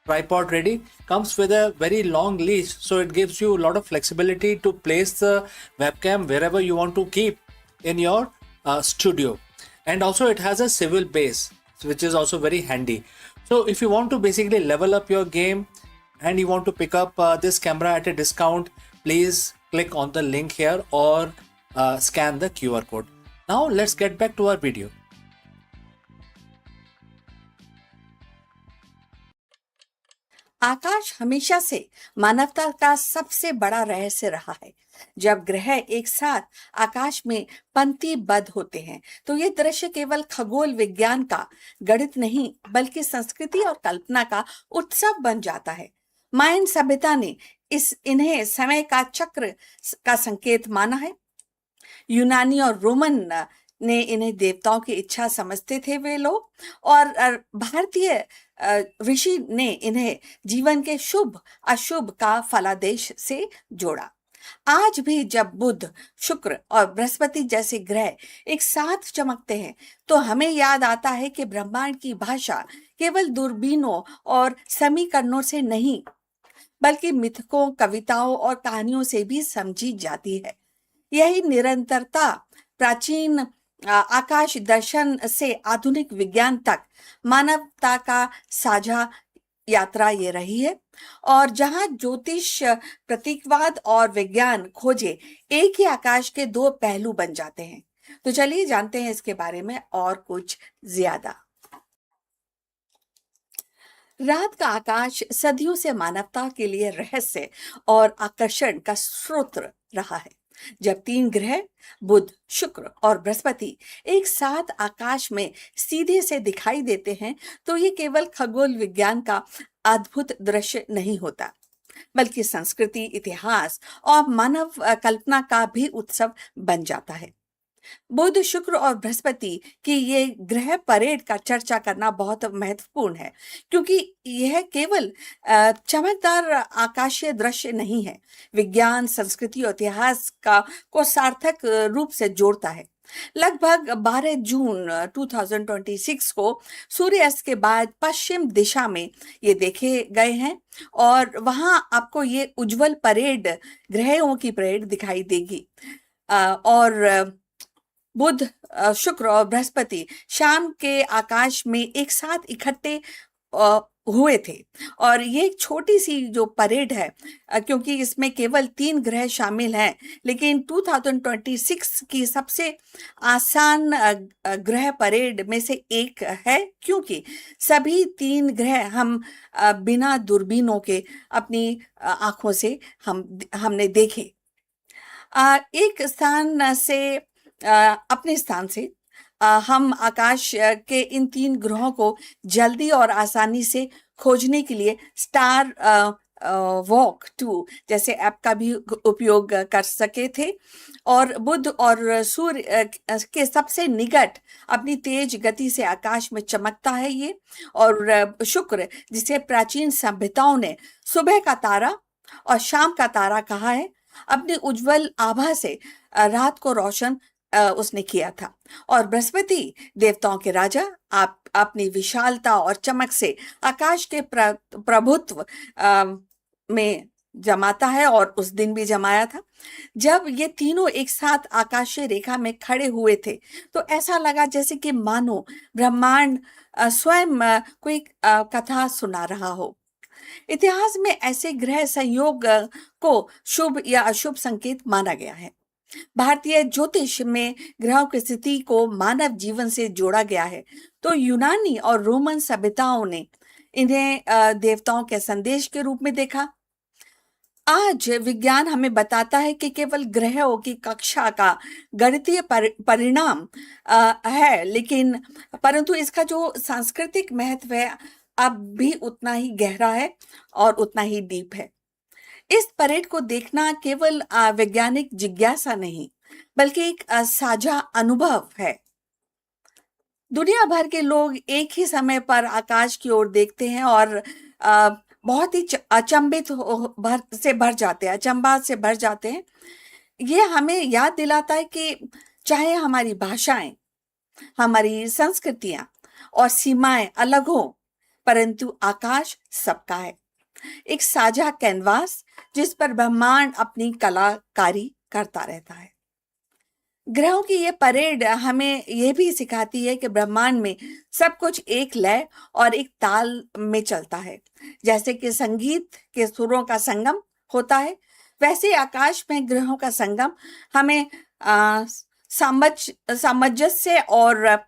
tripod ready, comes with a very long leash, so it gives you a lot of flexibility to place the webcam wherever you want to keep in your studio. And also it has a swivel base, which is also very handy. So if you want to basically level up your game and you want to pick up this camera at a discount, please click on the link here or scan the QR code. Now let's get back to our video. आकाश हमेशा से मानवता का सबसे बड़ा रहस्य रहा है। जब ग्रह एक साथ आकाश में पंक्तिबद्ध होते हैं तो ये दृश्य केवल खगोल विज्ञान का गणित नहीं बल्कि संस्कृति और कल्पना का उत्सव बन जाता है। मायन सभ्यता ने इन्हें समय का चक्र का संकेत माना है। यूनानी और रोमन ने इन्हें देवताओं की इच्छा समझते थे वे लोग, और भारतीय ऋषि ने इन्हें जीवन के शुभ अशुभ का फलादेश से जोड़ा। आज भी जब बुध, शुक्र और बृहस्पति जैसे ग्रह एक साथ चमकते हैं तो हमें याद आता है कि ब्रह्मांड की भाषा केवल दूरबीनों और समीकरणों से नहीं, बल्कि मिथकों, कविताओं और कहानियों से भी समझी जाती है। यही निरंतरता प्राचीन आकाश दर्शन से आधुनिक विज्ञान तक मानवता का साझा यात्रा ये रही है। और जहां ज्योतिष, प्रतीकवाद और विज्ञान खोजे एक ही आकाश के दो पहलू बन जाते हैं। तो चलिए जानते हैं इसके बारे में और कुछ ज्यादा। रात का आकाश सदियों से मानवता के लिए रहस्य और आकर्षण का स्रोत रहा है। जब तीन ग्रह बुध, शुक्र और बृहस्पति एक साथ आकाश में सीधे से दिखाई देते हैं तो ये केवल खगोल विज्ञान का अद्भुत दृश्य नहीं होता, बल्कि संस्कृति, इतिहास और मानव कल्पना का भी उत्सव बन जाता है। बुध, शुक्र और बृहस्पति की ये ग्रह परेड का चर्चा करना बहुत महत्वपूर्ण है, क्योंकि यह केवल चमकदार आकाशीय दृश्य नहीं है, विज्ञान, संस्कृति और इतिहास का को सार्थक रूप से जोड़ता है। लगभग 12 जून 2026 को सूर्यास्त के बाद पश्चिम दिशा में ये देखे गए हैं और वहां आपको ये उज्जवल परेड, ग्रहों की परेड दिखाई देगी। और बुध, शुक्र और बृहस्पति शाम के आकाश में एक साथ इकट्ठे हुए थे। और ये एक छोटी सी जो परेड है, क्योंकि इसमें केवल 3 ग्रह शामिल हैं, लेकिन 2026 की सबसे आसान ग्रह परेड में से एक है, क्योंकि सभी 3 ग्रह हम बिना दूरबीनों के अपनी आंखों से हमने देखे। एक स्थान से अपने स्थान से हम आकाश के इन 3 ग्रहों को जल्दी और आसानी से खोजने के लिए स्टार वॉक 2 जैसे ऐप का भी उपयोग कर सके थे। और बुध और सूर्य के सबसे निकट अपनी तेज गति से आकाश में चमकता है ये। और शुक्र, जिसे प्राचीन सभ्यताओं ने सुबह का तारा और शाम का तारा कहा है, अपनी उज्जवल आभा से रात को रोशन उसने किया था। और बृहस्पति, देवताओं के राजा, आप अपनी विशालता और चमक से आकाश के प्रभुत्व में जमाता है और उस दिन भी जमाया था। जब ये तीनों एक साथ आकाशीय रेखा में खड़े हुए थे तो ऐसा लगा जैसे कि मानो ब्रह्मांड स्वयं कोई कथा सुना रहा हो। इतिहास में ऐसे ग्रह संयोग को शुभ या अशुभ संकेत माना गया है। भारतीय ज्योतिष में ग्रहों की स्थिति को मानव जीवन से जोड़ा गया है, तो यूनानी और रोमन सभ्यताओं ने इन्हें देवताओं के संदेश के रूप में देखा। आज विज्ञान हमें बताता है कि केवल ग्रहों की कक्षा का गणितीय परिणाम है, लेकिन परंतु इसका जो सांस्कृतिक महत्व है अब भी उतना ही गहरा है और उतना ही डीप है। इस परेड को देखना केवल वैज्ञानिक जिज्ञासा नहीं, बल्कि एक साझा अनुभव है। दुनिया भर के लोग एक ही समय पर आकाश की ओर देखते हैं और बहुत ही अचंभा से भर जाते हैं। ये हमें याद दिलाता है कि चाहे हमारी भाषाएं, हमारी संस्कृतियां और सीमाएं अलग हो, परंतु आकाश सबका है, एक साझा कैनवास जिस पर ब्रह्मांड अपनी कलाकारी करता रहता है। ग्रहों की ये परेड हमें यह भी सिखाती है कि ब्रह्मांड में सब कुछ एक लय और एक ताल में चलता है। जैसे कि संगीत के सुरों का संगम होता है, वैसे आकाश में ग्रहों का संगम हमें सामंजस्य और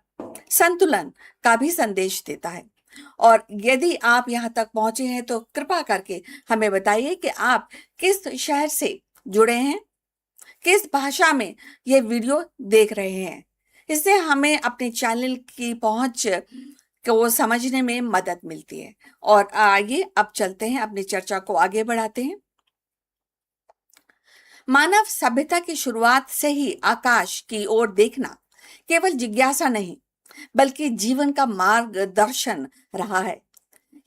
संतुलन का भी संदेश देता है। और यदि आप यहाँ तक पहुंचे हैं तो कृपा करके हमें बताइए कि आप किस शहर से जुड़े हैं, किस भाषा में ये वीडियो देख रहे हैं। इससे हमें अपने चैनल की पहुंच को समझने में मदद मिलती है। और आइए अब चलते हैं, अपनी चर्चा को आगे बढ़ाते हैं। मानव सभ्यता की शुरुआत से ही आकाश की ओर देखना केवल जिज्ञासा नहीं, बल्कि जीवन का मार्गदर्शन रहा है।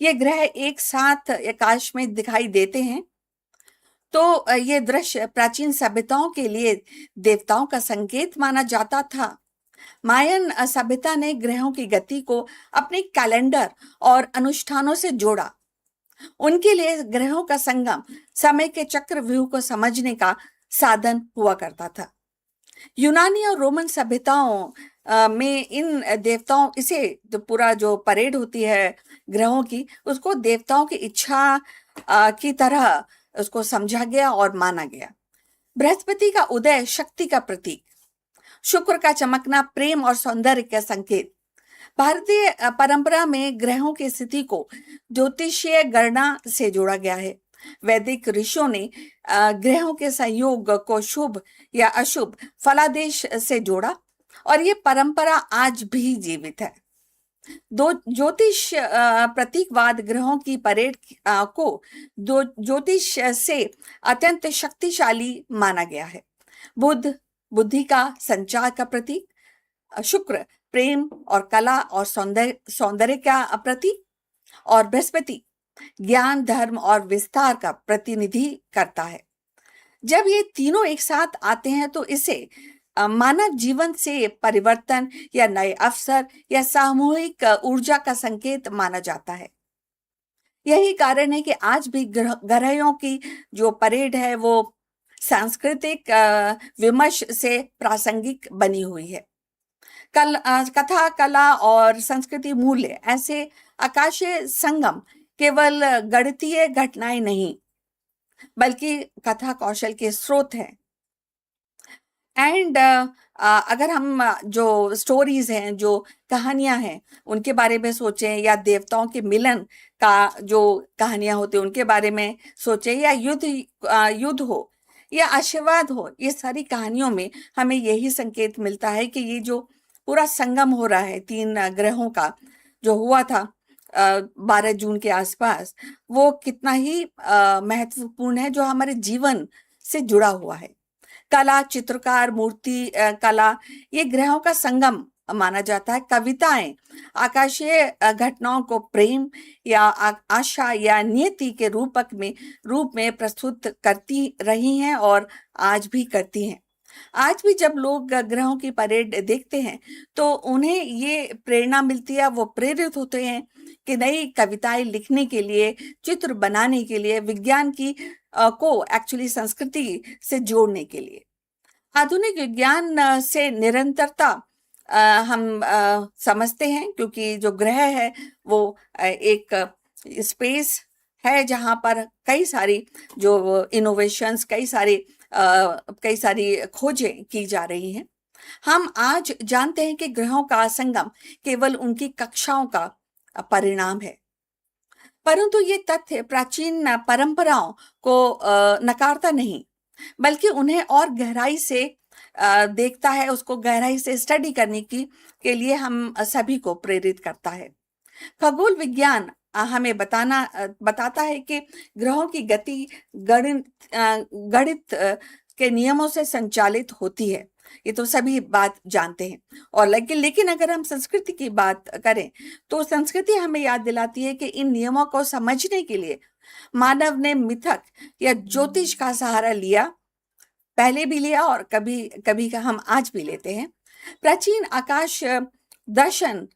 ये ग्रह एक साथ आकाश में दिखाई देते हैं तो ये दृश्य प्राचीन सभ्यताओं के लिए देवताओं का संकेत माना जाता था। मायन सभ्यता ने ग्रहों की गति को अपने कैलेंडर और अनुष्ठानों से जोड़ा। उनके लिए ग्रहों का संगम समय के चक्रव्यूह को समझने का साधन हुआ करता था। यूनानी और रोमन सभ्यताओं में इन देवताओं, इसे जो पूरा जो परेड होती है ग्रहों की, उसको देवताओं की इच्छा की तरह उसको समझा गया और माना गया। बृहस्पति का उदय शक्ति का प्रतीक, शुक्र का चमकना प्रेम और सौंदर्य का संकेत। भारतीय परंपरा में ग्रहों की स्थिति को ज्योतिषीय गणना से जोड़ा गया है। वैदिक ऋषियों ने ग्रहों के संयोग को शुभ या अशुभ फलादेश से जोड़ा और ये परंपरा आज भी जीवित है। दो ज्योतिष प्रतीकवाद ग्रहों की परेड को दो ज्योतिष से अत्यंत शक्तिशाली माना गया है। बुध बुद्धि का संचार का प्रतीक, शुक्र प्रेम और कला और सौंदर्य का प्रतीक, और बृहस्पति ज्ञान धर्म और विस्तार का प्रतिनिधि करता है। जब ये तीनों एक साथ आते हैं तो इसे मानव जीवन से परिवर्तन या नए अवसर या सामूहिक ऊर्जा का संकेत माना जाता है। यही कारण है कि आज भी ग्रहों की जो परेड है वो सांस्कृतिक विमर्श से प्रासंगिक बनी हुई है। कथा, कला और संस्कृति मूल्य ऐसे आकाशीय संगम केवल गणितीय घटनाएं नहीं बल्कि कथा कौशल के स्रोत हैं। एंड अगर हम जो स्टोरीज हैं, जो कहानियां हैं, उनके बारे में सोचें, या देवताओं के मिलन का जो कहानियां होती हैं उनके बारे में सोचें, या युद्ध हो या आशीर्वाद हो, ये सारी कहानियों में हमें यही संकेत मिलता है कि ये जो पूरा संगम हो रहा है तीन ग्रहों का, जो हुआ था 12 जून के आसपास, वो कितना ही महत्वपूर्ण है, जो हमारे जीवन से जुड़ा हुआ है। कला, चित्रकार, मूर्ति कला, ये ग्रहों का संगम माना जाता है। कविताएं आकाशीय घटनाओं को प्रेम या आशा या नियति के रूप में प्रस्तुत करती रही हैं और आज भी करती हैं। आज भी जब लोग ग्रहों की परेड देखते हैं तो उन्हें ये प्रेरणा मिलती है, वो प्रेरित होते हैं कि नई कविताएं लिखने के लिए, चित्र बनाने के लिए, विज्ञान की को एक्चुअली संस्कृति से जोड़ने के लिए। आधुनिक विज्ञान से निरंतरता हम समझते हैं, क्योंकि जो ग्रह है वो एक स्पेस है जहां पर कई सारी जो इनोवेशंस, कई सारी खोजें की जा रही हैं। हम आज जानते हैं कि ग्रहों का संगम केवल उनकी कक्षाओं का परिणाम है, परंतु ये तथ्य प्राचीन परंपराओं को नकारता नहीं, बल्कि उन्हें और गहराई से देखता है, उसको गहराई से स्टडी करने के लिए हम सभी को प्रेरित करता है। खगोल विज्ञान हमें बताता है कि ग्रहों की गति गणित के नियमों से संचालित होती है। ये तो सभी बात जानते हैं। और लेकिन अगर हम संस्कृति की बात करें तो संस्कृति हमें याद दिलाती है कि इन नियमों को समझने के लिए मानव ने मिथक या ज्योतिष का सहारा लिया, पहले भी लिया और कभी कभी का हम आज भी लेते हैं। प्राचीन आकाश दर्शन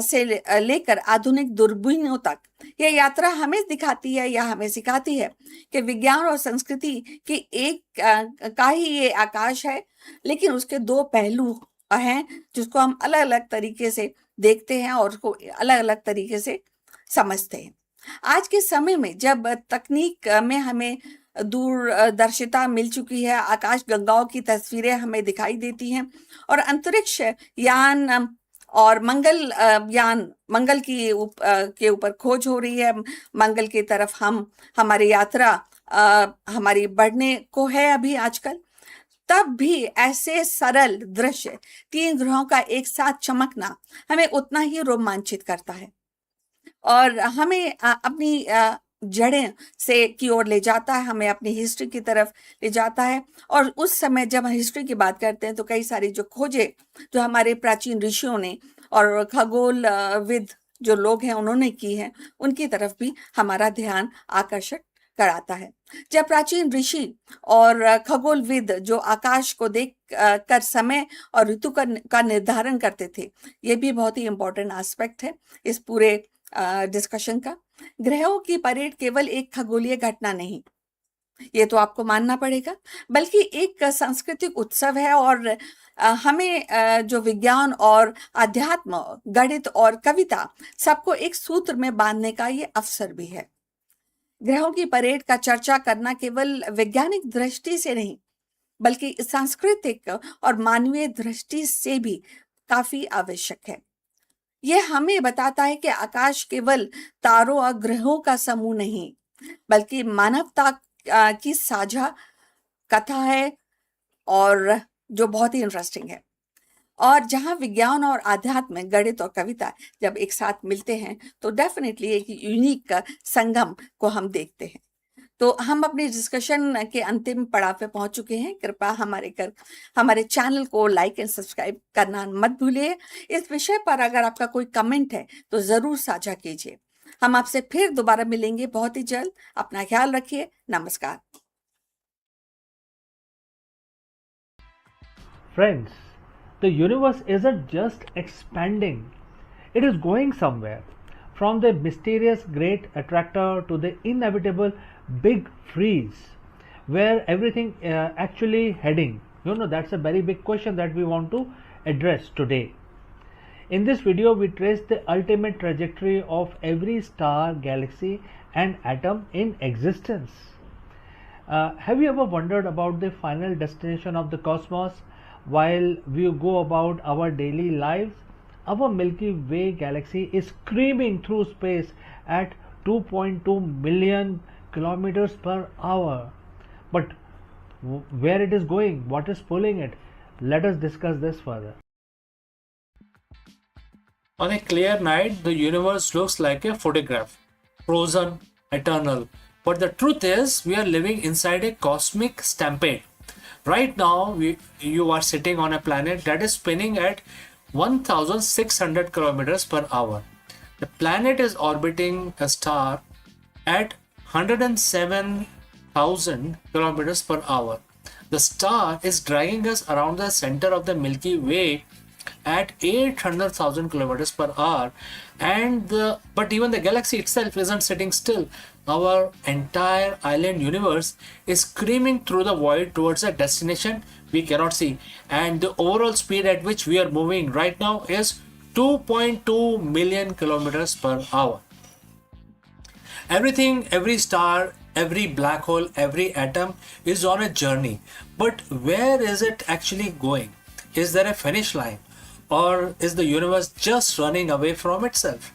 से लेकर आधुनिक दूरबीनों तक यह यात्रा हमें दिखाती है या हमें सिखाती है कि विज्ञान और संस्कृति की एक का ही ये आकाश है, लेकिन उसके दो पहलू हैं जिसको हम अलग अलग तरीके से देखते हैं और उसको अलग अलग तरीके से समझते हैं। आज के समय में जब तकनीक में हमें दूरदर्शिता मिल चुकी है, आकाश गंगाओं की तस्वीरें हमें दिखाई देती हैं और अंतरिक्ष यान और मंगल के ऊपर खोज हो रही है, मंगल की तरफ हमारी यात्रा हमारी बढ़ने को है अभी आजकल, तब भी ऐसे सरल दृश्य, तीन ग्रहों का एक साथ चमकना हमें उतना ही रोमांचित करता है और हमें अपनी जड़ें से की ओर ले जाता है, हमें अपनी हिस्ट्री की तरफ ले जाता है। और उस समय जब हम हिस्ट्री की बात करते हैं तो कई सारी जो खोजें जो हमारे प्राचीन ऋषियों ने और खगोल विद जो लोग हैं उन्होंने की हैं, उनकी तरफ भी हमारा ध्यान आकर्षित कराता है। जब प्राचीन ऋषि और खगोलविद जो आकाश को देख कर समय और ऋतु का निर्धारण करते थे, ये भी बहुत ही इम्पोर्टेंट एस्पेक्ट है इस पूरे डिस्कशन का। ग्रहों की परेड केवल एक खगोलीय घटना नहीं, ये तो आपको मानना पड़ेगा, बल्कि एक सांस्कृतिक उत्सव है और हमें जो विज्ञान और अध्यात्म, गणित और कविता सबको एक सूत्र में बांधने का ये अवसर भी है। ग्रहों की परेड का चर्चा करना केवल वैज्ञानिक दृष्टि से नहीं, बल्कि सांस्कृतिक और मानवीय दृष्टि से भी काफी आवश्यक है। यह हमें बताता है कि आकाश केवल तारों और ग्रहों का समूह नहीं, बल्कि मानवता की साझा कथा है, और जो बहुत ही इंटरेस्टिंग है। और जहाँ विज्ञान और आध्यात्म, गणित और कविता जब एक साथ मिलते हैं तो डेफिनेटली एक यूनिक संगम को हम देखते हैं। तो हम अपनी डिस्कशन के अंतिम पड़ाव पे पहुंच चुके हैं। कृपया हमारे चैनल को लाइक एंड सब्सक्राइब करना मत भूलिए। इस विषय पर अगर आपका कोई कमेंट है तो जरूर साझा कीजिए। हम आपसे फिर दोबारा मिलेंगे बहुत ही जल्द। अपना ख्याल रखिए। नमस्कार। Friends, the universe isn't just expanding, it is going somewhere. From the mysterious great attractor to the inevitable big freeze, where everything actually heading? That's a very big question that we want to address today. In this video, we trace the ultimate trajectory of every star, galaxy, and atom in existence. Have you ever wondered about the final destination of the cosmos while we go about our daily lives? Our Milky Way galaxy is screaming through space at 2.2 million kilometers per hour. But where it is going, what is pulling it? Let us discuss this further. On a clear night, the universe looks like a photograph, frozen, eternal. But the truth is, we are living inside a cosmic stampede. Right now, you are sitting on a planet that is spinning at 1600 kilometers per hour. The planet is orbiting a star at 107,000 kilometers per hour. The star is dragging us around the center of the Milky Way at 800,000 kilometers per hour, but even the galaxy itself isn't sitting still. Our entire island universe is screaming through the void towards a destination we cannot see, and the overall speed at which we are moving right now is 2.2 million kilometers per hour. Everything, every star, every black hole, every atom is on a journey. But where is it actually going? Is there a finish line? Or is the universe just running away from itself?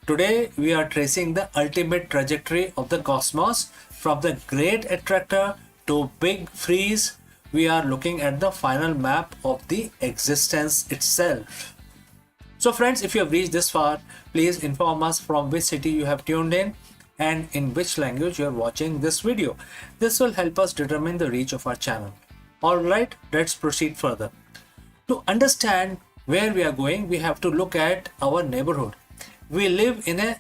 Today, we are tracing the ultimate trajectory of the cosmos from the great attractor to big freeze. We are looking at the final map of the existence itself. So friends, if you have reached this far, please inform us from which city you have tuned in and in which language you are watching this video. This will help us determine the reach of our channel. Alright, let's proceed further. To understand where we are going, we have to look at our neighborhood. We live in a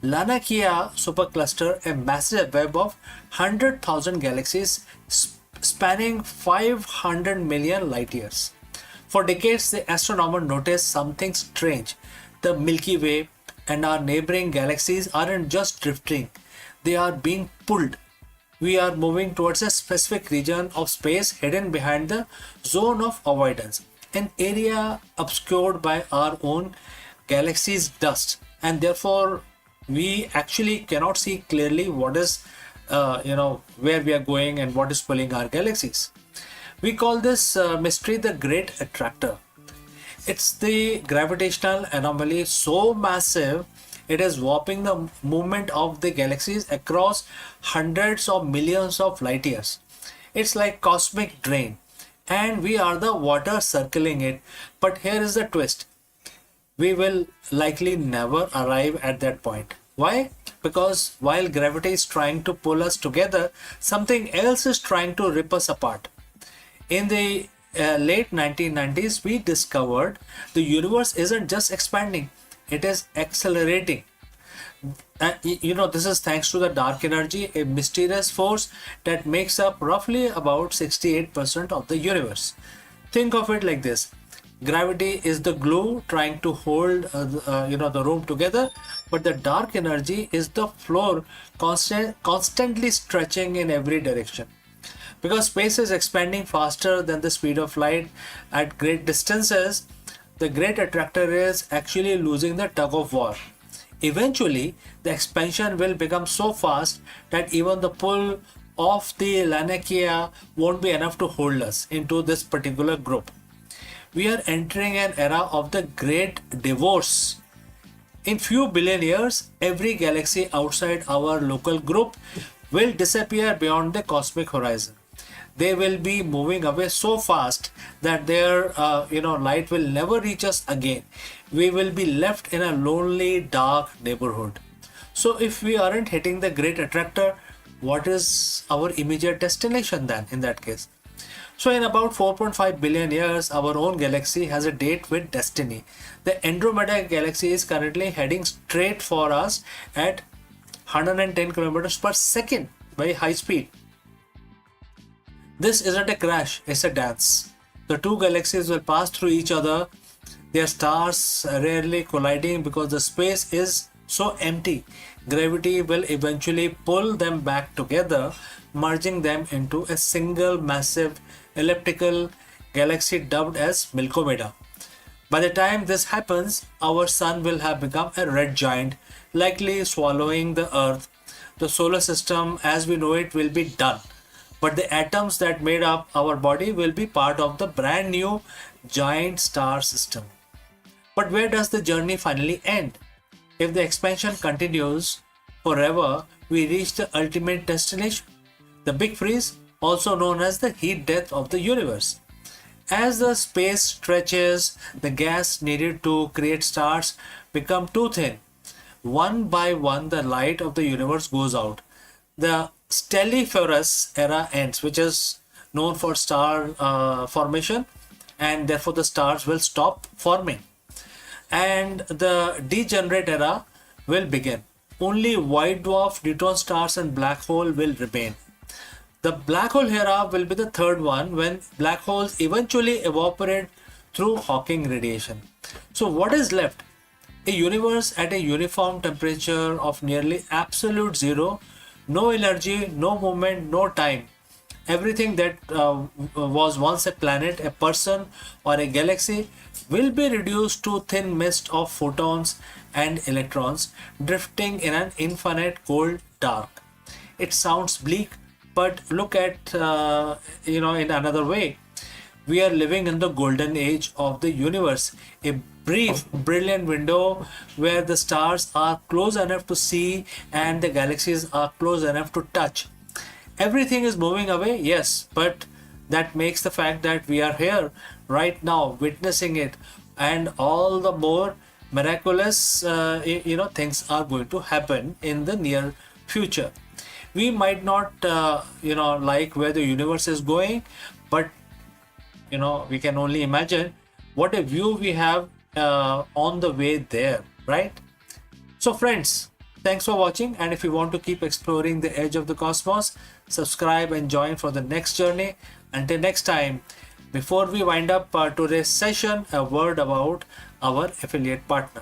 Lanakia supercluster, a massive web of 100,000 galaxies spanning 500 million light years. For decades, the astronomer noticed something strange. The Milky Way and our neighboring galaxies aren't just drifting, they are being pulled. We are moving towards a specific region of space hidden behind the zone of avoidance, an area obscured by our own galaxy's dust, and therefore we actually cannot see clearly what is where we are going and what is pulling our galaxies. We call this mystery the great attractor. It's the gravitational anomaly so massive it is warping the movement of the galaxies across hundreds of millions of light years. It's like cosmic drain, and we are the water circling it. But here is the twist. We will likely never arrive at that point. Why? Because while gravity is trying to pull us together, something else is trying to rip us apart. In the late 1990s, we discovered the universe isn't just expanding, it is accelerating. This is thanks to the dark energy, a mysterious force that makes up roughly about 68% of the universe. Think of it like this: gravity is the glue trying to hold the room together, but the dark energy is the floor constantly stretching in every direction. Because space is expanding faster than the speed of light at great distances, the great attractor is actually losing the tug of war. Eventually, the expansion will become so fast that even the pull of the Laniakea won't be enough to hold us into this particular group. We are entering an era of the great divorce. In few billion years, every galaxy outside our local group will disappear beyond the cosmic horizon. They will be moving away so fast that their light will never reach us again. We will be left in a lonely, dark neighborhood. So if we aren't hitting the great attractor, what is our immediate destination then in that case? So in about 4.5 billion years, our own galaxy has a date with destiny. The Andromeda galaxy is currently heading straight for us at 110 kilometers per second by high speed. This isn't a crash, it's a dance. The two galaxies will pass through each other, their stars rarely colliding because the space is so empty. Gravity will eventually pull them back together, merging them into a single massive elliptical galaxy dubbed as Milkomeda. By the time this happens, our sun will have become a red giant, likely swallowing the Earth. The solar system as we know it will be done, but the atoms that made up our body will be part of the brand new giant star system. But where does the journey finally end? If the expansion continues forever, we reach the ultimate destination, the big freeze, also known as the heat death of the universe. As the space stretches, the gas needed to create stars become too thin. One by one, the light of the universe goes out. The stelliferous era ends, which is known for star formation, and therefore the stars will stop forming. And the degenerate era will begin. Only white dwarf, neutron stars, and black hole will remain. The black hole era will be the third one, when black holes eventually evaporate through Hawking radiation. So what is left? A universe at a uniform temperature of nearly absolute zero, no energy, no movement, no time. Everything that was once a planet, a person, or a galaxy will be reduced to thin mist of photons and electrons drifting in an infinite cold dark. It sounds bleak, but look at in another way. We are living in the golden age of the universe, a brief, brilliant window where the stars are close enough to see and the galaxies are close enough to touch. Everything is moving away, yes, but that makes the fact that we are here right now witnessing it, and all the more miraculous things are going to happen in the near future. We might not like where the universe is going, but we can only imagine what a view we have on the way there, right? So friends, thanks for watching, and if you want to keep exploring the edge of the cosmos, subscribe and join for the next journey. Until next time, before we wind up today's session, a word about our affiliate partner.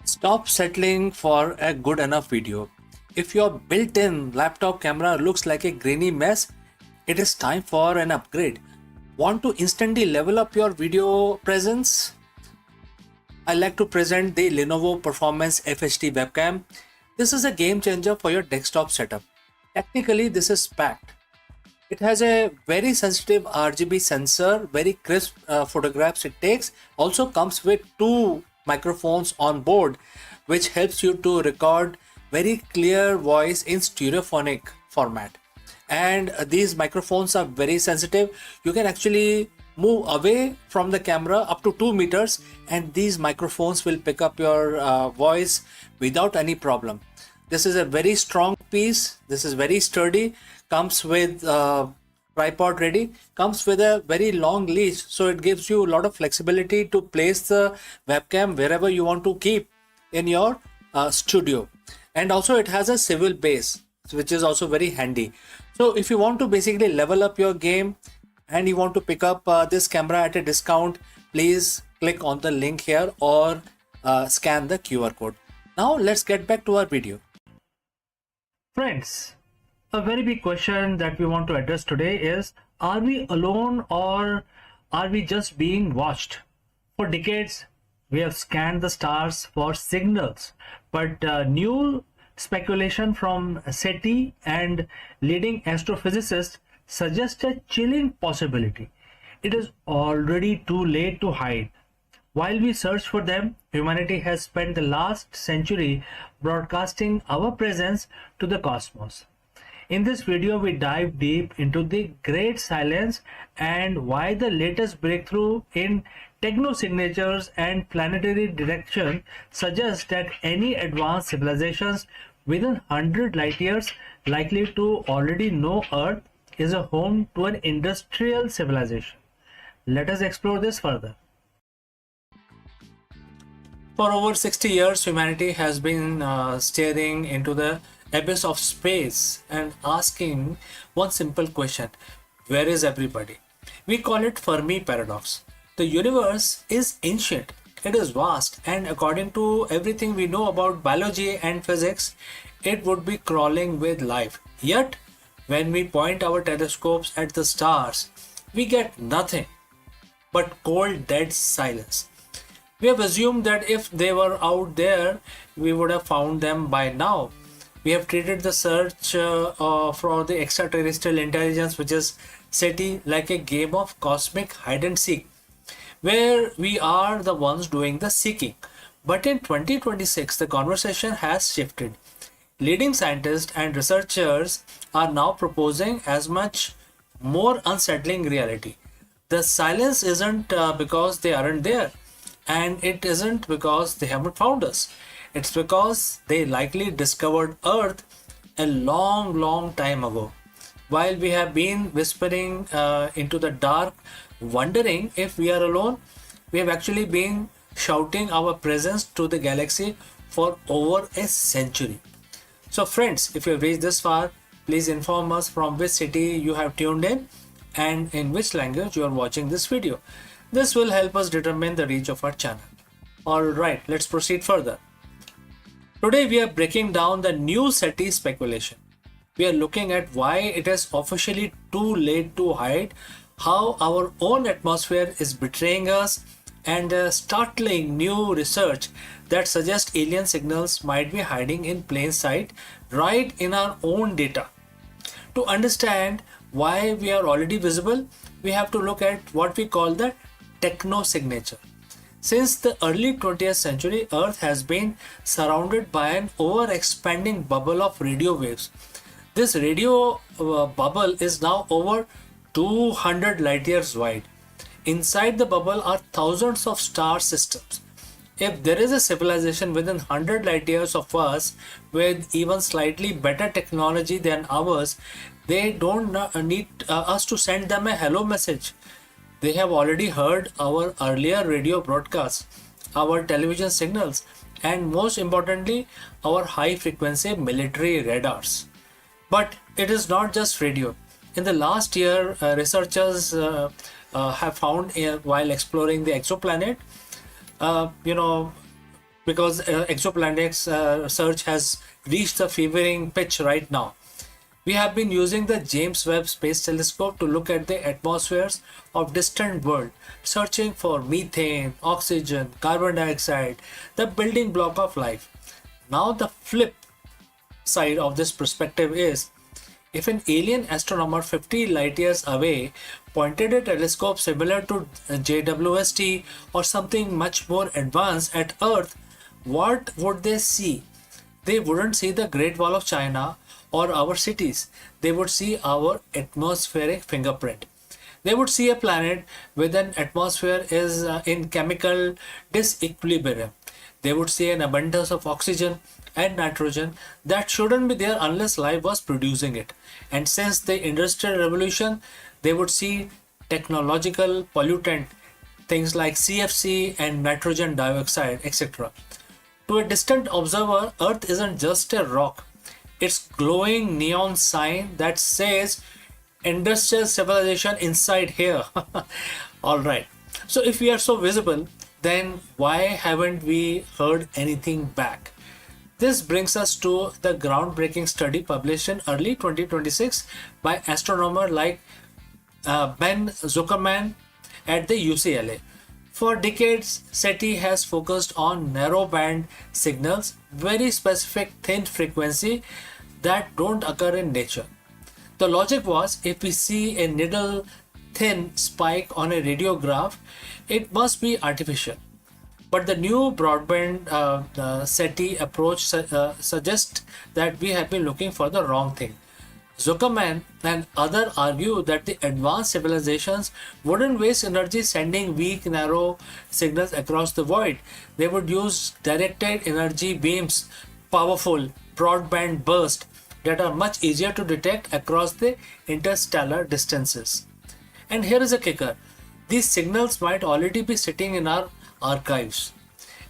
Stop settling for a good enough video. If your built-in laptop camera looks like a grainy mess, it is time for an upgrade. Want to instantly level up your video presence? I like to present the Lenovo Performance FHD webcam. This is a game changer for your desktop setup. Technically, this is packed. It has a very sensitive RGB sensor, very crisp photographs it takes. Also comes with two microphones on board, which helps you to record very clear voice in stereophonic format. And these microphones are very sensitive. You can actually move away from the camera up to 2 meters, and these microphones will pick up your voice without any problem. This is a very strong piece. This is very sturdy. Comes with tripod ready, comes with a very long leash, so it gives you a lot of flexibility to place the webcam wherever you want to keep in your studio. And also it has a swivel base, which is also very handy. So if you want to basically level up your game and you want to pick up this camera at a discount, please click on the link here or scan the QR code. Now let's get back to our video. Friends, a very big question that we want to address today is, are we alone or are we just being watched? For decades, we have scanned the stars for signals, but new speculation from SETI and leading astrophysicists suggest a chilling possibility. It is already too late to hide. While we search for them, humanity has spent the last century broadcasting our presence to the cosmos. In this video, we dive deep into the great silence and why the latest breakthrough in technosignatures and planetary direction suggests that any advanced civilizations within 100 light years likely to already know Earth is a home to an industrial civilization. Let us explore this further. For over 60 years, humanity has been staring into the abyss of space and asking one simple question: where is everybody? We call it Fermi paradox. The universe is ancient, it is vast, and according to everything we know about biology and physics, it would be crawling with life. Yet, when we point our telescopes at the stars, we get nothing but cold, dead silence. We have assumed that if they were out there, we would have found them by now. We have treated the search for the extraterrestrial intelligence, which is SETI, like a game of cosmic hide and seek, where we are the ones doing the seeking. But in 2026, the conversation has shifted. Leading scientists and researchers are now proposing as much more unsettling reality. The silence isn't because they aren't there, and it isn't because they haven't found us. It's because they likely discovered Earth a long time ago. While we have been whispering into the dark, wondering if we are alone, we have actually been shouting our presence to the galaxy for over a century. So friends, if you have reached this far, please inform us from which city you have tuned in and in which language you are watching this video. This will help us determine the reach of our channel. Alright, let's proceed further. Today we are breaking down the new SETI speculation. We are looking at why it is officially too late to hide, how our own atmosphere is betraying us, and startling new research that suggests alien signals might be hiding in plain sight right in our own data. To understand why we are already visible, we have to look at what we call the technosignature. Since the early 20th century, Earth has been surrounded by an over-expanding bubble of radio waves. This radio bubble is now over 200 light years wide. Inside the bubble are thousands of star systems. If there is a civilization within 100 light years of us with even slightly better technology than ours, they don't need us to send them a hello message. They have already heard our earlier radio broadcasts, our television signals, and most importantly, our high frequency military radars. But it is not just radio. In the last year, researchers have found while exploring the exoplanet, because exoplanets search has reached the fevering pitch right now. We have been using the James Webb Space Telescope to look at the atmospheres of distant worlds, searching for methane, oxygen, carbon dioxide, the building block of life. Now the flip side of this perspective is, if an alien astronomer 50 light years away pointed a telescope similar to JWST or something much more advanced at Earth, what would they see? They wouldn't see the Great Wall of China or our cities. They would see our atmospheric fingerprint. They would see a planet with an atmosphere is in chemical disequilibrium. They would see an abundance of oxygen and nitrogen that shouldn't be there unless life was producing it. And since the Industrial Revolution, they would see technological pollutant, things like CFC and nitrogen dioxide, etc. To a distant observer, Earth isn't just a rock. It's glowing neon sign that says industrial civilization inside here. All right. So if we are so visible, then why haven't we heard anything back? This brings us to the groundbreaking study published in early 2026 by astronomer like Ben Zuckerman at the UCLA. For decades, SETI has focused on narrowband signals, very specific thin frequency that don't occur in nature. The logic was, if we see a needle thin spike on a radiograph, it must be artificial. But the new broadband SETI approach suggests that we have been looking for the wrong thing. Zuckerman and others argue that the advanced civilizations wouldn't waste energy sending weak, narrow signals across the void. They would use directed energy beams, powerful broadband bursts that are much easier to detect across the interstellar distances. And here is a kicker. These signals might already be sitting in our archives.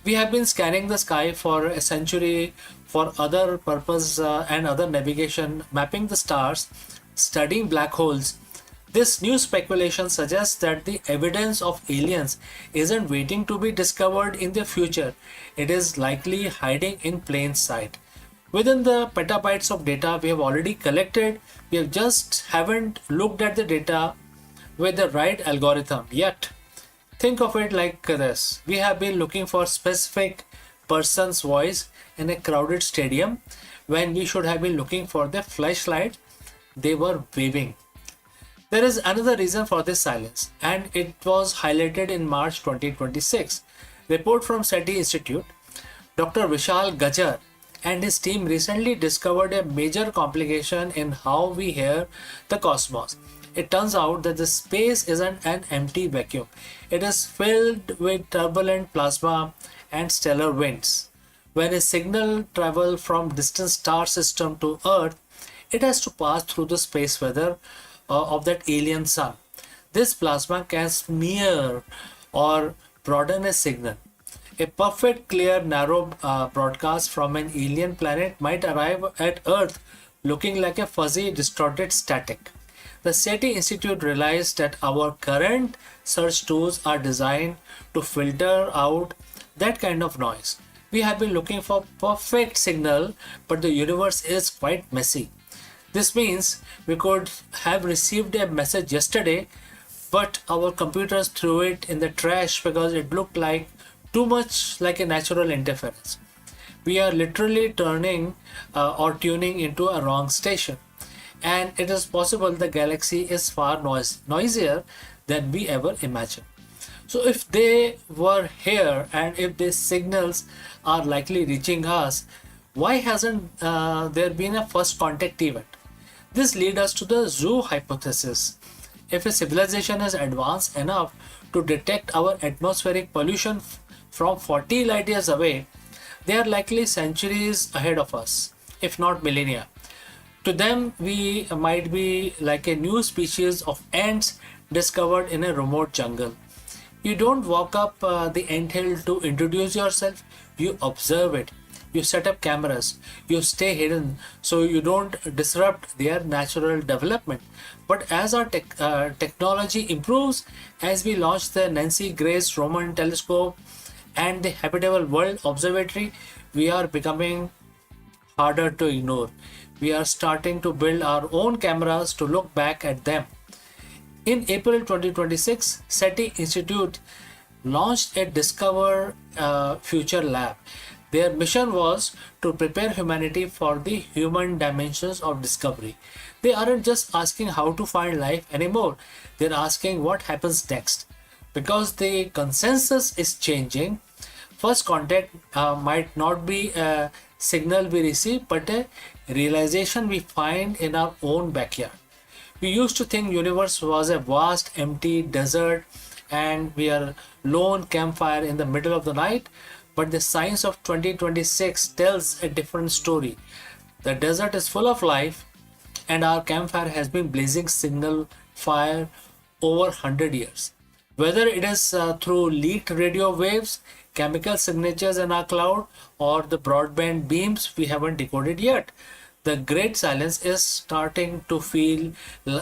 We have been scanning the sky for a century for other purpose and other navigation, mapping the stars, studying black holes. This new speculation suggests that the evidence of aliens isn't waiting to be discovered in the future. It is likely hiding in plain sight. Within the petabytes of data we have already collected, we have just haven't looked at the data with the right algorithm yet. Think of it like this. We have been looking for specific person's voice in a crowded stadium when we should have been looking for the flashlight they were waving. There is another reason for this silence, and it was highlighted in March 2026. Report from SETI Institute. Dr. Vishal Gajar and his team recently discovered a major complication in how we hear the cosmos. It turns out that the space isn't an empty vacuum. It is filled with turbulent plasma and stellar winds. When a signal travels from distant star system to Earth, it has to pass through the space weather of that alien sun. This plasma can smear or broaden a signal. A perfect, clear, narrow broadcast from an alien planet might arrive at Earth looking like a fuzzy, distorted static. The SETI Institute realized that our current search tools are designed to filter out that kind of noise. We have been looking for perfect signal, but the universe is quite messy. This means we could have received a message yesterday, but our computers threw it in the trash because it looked like too much like a natural interference. We are literally turning or tuning into a wrong station. And it is possible the galaxy is far noisier than we ever imagined. So if they were here and if these signals are likely reaching us, why hasn't there been a first contact event? This leads us to the zoo hypothesis. If a civilization is advanced enough to detect our atmospheric pollution from 40 light years away, they are likely centuries ahead of us, if not millennia. To them, we might be like a new species of ants discovered in a remote jungle. You don't walk up the anthill to introduce yourself, you observe it. You set up cameras, you stay hidden so you don't disrupt their natural development. But as our technology improves, as we launch the Nancy Grace Roman telescope and the Habitable World Observatory, we are becoming harder to ignore. We are starting to build our own cameras to look back at them. In April 2026, SETI Institute launched a Discover Future Lab. Their mission was to prepare humanity for the human dimensions of discovery. They aren't just asking how to find life anymore, they're asking what happens next. Because the consensus is changing, first contact might not be a signal we receive, but a realization we find in our own backyard. We used to think universe was a vast empty desert and we are lone campfire in the middle of the night, but the science of 2026 tells a different story. The desert is full of life and our campfire has been blazing fire over 100 years. Whether it is through leaked radio waves, chemical signatures in our cloud, or the broadband beams we haven't decoded yet, the great silence is starting to feel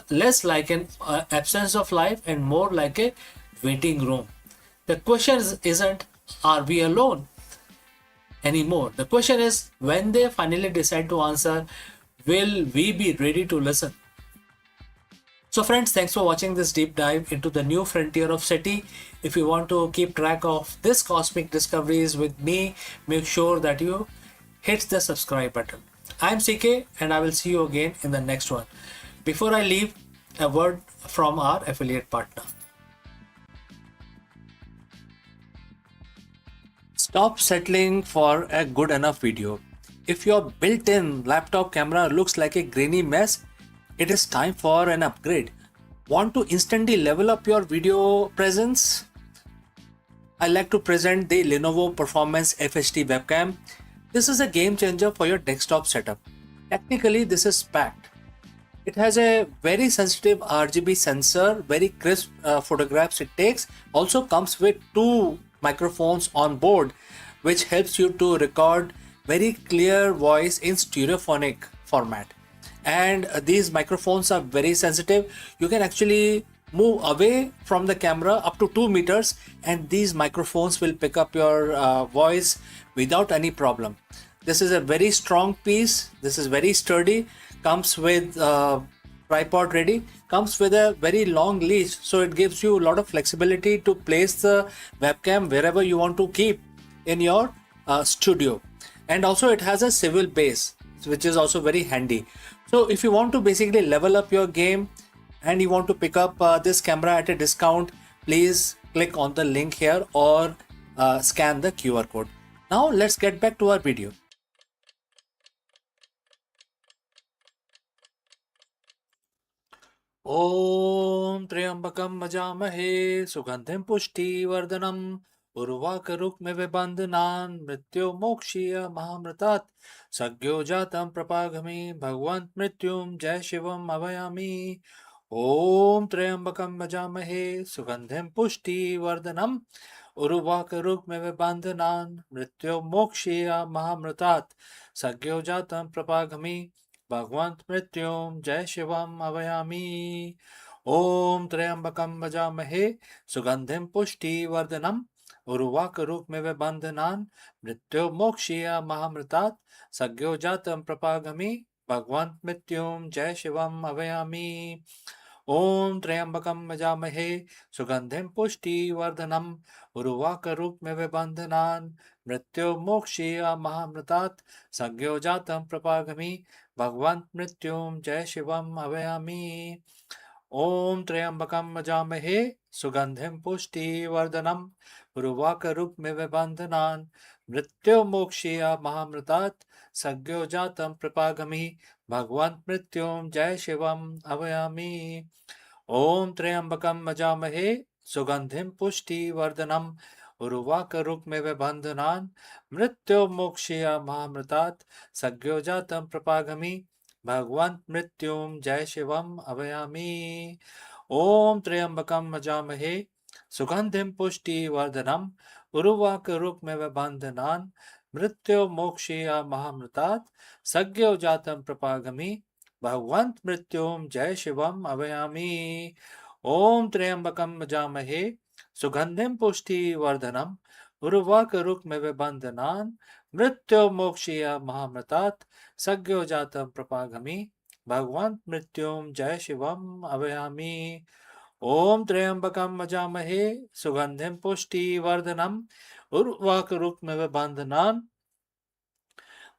less like an absence of life and more like a waiting room. The question isn't, are we alone anymore? The question is, when they finally decide to answer, will we be ready to listen? So friends, thanks for watching this deep dive into the new frontier of SETI. If you want to keep track of this cosmic discoveries with me, make sure that you hit the subscribe button. I'm CK and I will see you again in the next one. Before I leave, a word from our affiliate partner. Stop settling for a good enough video. If your built-in laptop camera looks like a grainy mess, it is time for an upgrade. Want to instantly level up your video presence? I like to present the Lenovo Performance FHD webcam. This is a game changer for your desktop setup. Technically, this is packed. It has a very sensitive RGB sensor, very crisp photographs it takes. Also comes with two microphones on board, which helps you to record very clear voice in stereophonic format. And these microphones are very sensitive. You can actually move away from the camera up to 2 meters and these microphones will pick up your voice without any problem. This is a very strong piece. This is very sturdy. Comes with tripod ready. Comes with a very long leash, so it gives you a lot of flexibility to place the webcam wherever you want to keep in your studio. And also it has a swivel base, which is also very handy. So if you want to basically level up your game and you want to pick up this camera at a discount, please click on the link here or scan the QR code. Now let's get back to our video. Om Triambakam Majamahe Sugandhim Pushti Vardhanam Urvakarukme Bandhanan Mrityo Mokshiya Mahamratat Sagyo Jatam Prapagami Bhagwant Mrityum Jai Shivam Avayami Om Triambakam Majamahe Sugandhim Pushti Vardhanam Urvakarukme Bandhanan Mrityo Mokshiya Mahamratat Sagyo Jatam Prapagami Bhagwant Mrityum Jai Shivam Avayami Om Triambakam Vajamahe Sugandhim Pushti Vardhanam Urvakarukme Bandhanan Mrityo Mokshiya Mahamritat Sagyo Jatam Prapagami Bhagwant Mrityum Jai Shivam Avayami Om Triambakam Vajamahe Sugandhim Pushti Vardhanam Urvakarukme Bandhanan Mrityo Mokshiya Mahamritat Sagyo Jatam Prapagami Bhagwant Mrityum Jai Shivam Avayami Om Triambakam Vajamahe Sugandhim Pushti Vardhanam Urvakarukme Bandhanan Mrityo Mokshiya Mahamritat Sagyo Jatam Prapagami Bhagwant Mrityum Jai Shivam Avayami Om Triambakam Vajamahe Sugandhim Pushti Vardhanam Urvakarukme Bandhanan Mrityo Mokshiya Mahamritat Sagyo Jatam Prapagami Bhagwant Mrityum Jai Shivam Avayami Om Triambakam Vajamahe Sugandhim Pushti Vardhanam Urvakarukme Bandhanan Mrityo Mokshiya Mahamritat Sagyo Jatam Prapagami Bhagwant Mrityum Jai Shivam Avayami Om Triambakam Vajamahe Sugandhim Pushti Vardhanam Urvakarukme Bandhanan Mrityo Mokshiya Mahamritat Sagyo Jatam Prapagami Bhagwant Mrityum Jai Shivam Avayami Om Triambakam Vajamahe Sugandhim Pushti Vardhanam Urvakarukme Bandhanan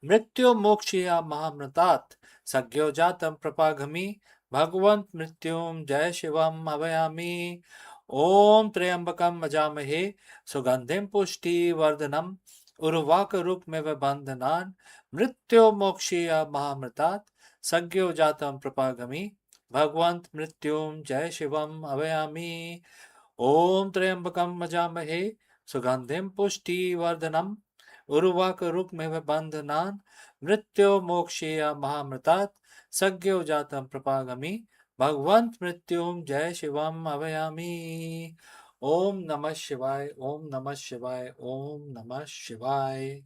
Mrityo Mokshiya Mahamritat Sagyo Jatam Prapagami Bhagwant Mrityum Jai Shivam Avayami Om Triambakam Vajamahe Sugandhim Pushti Vardhanam Urvakarukme Bandhanan Mrityo Mokshiya Mahamritat Sagyo Jatam Prapagami Bhagwant Mrityum Jai Shivam Avayami Om Triambakam Vajamahe Sugandhim Pushti Vardhanam Urvakarukme Bandhanan Mrityo Mokshiya Mahamritat Sagyo Jatam Prapagami Bhagwant Mrityum Jai Shivam Avayami. Om Namah Shivaya, Om Namah Shivaya, Om Namah Shivaya.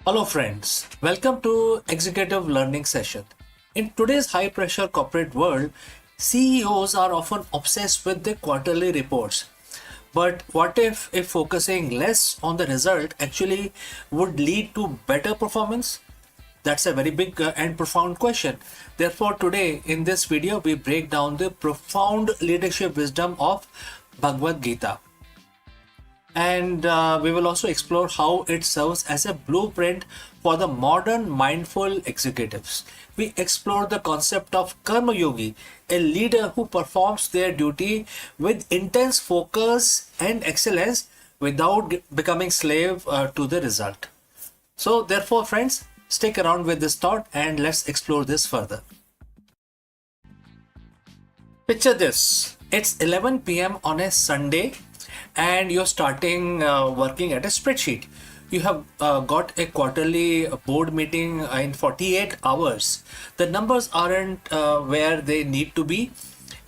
Hello friends, welcome to Executive Learning Session. In today's high pressure corporate world, CEOs are often obsessed with the quarterly reports. But what if focusing less on the result actually would lead to better performance? That's a very big and profound question. Therefore, today in this video, we break down the profound leadership wisdom of Bhagavad Gita. And we will also explore how it serves as a blueprint for the modern mindful executives. We explore the concept of Karma Yogi, a leader who performs their duty with intense focus and excellence without becoming slave to the result. So, therefore, friends, stick around with this thought and let's explore this further. Picture this, it's 11 p.m. on a Sunday and you're starting working at a spreadsheet. You have got a quarterly board meeting in 48 hours. The numbers aren't where they need to be,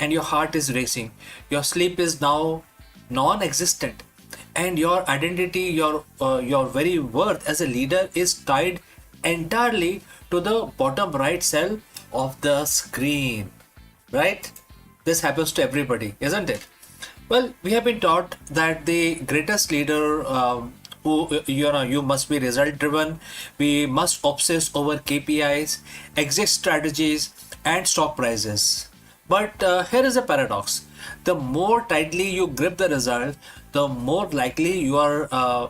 and your heart is racing. Your sleep is now non-existent, and your identity, your very worth as a leader is tied entirely to the bottom right cell of the screen. Right? This happens to everybody, isn't it? Well, we have been taught that the greatest leader who you must be result driven. We must obsess over KPIs, exit strategies, and stock prices. But here is a paradox: the more tightly you grip the result, the more likely you are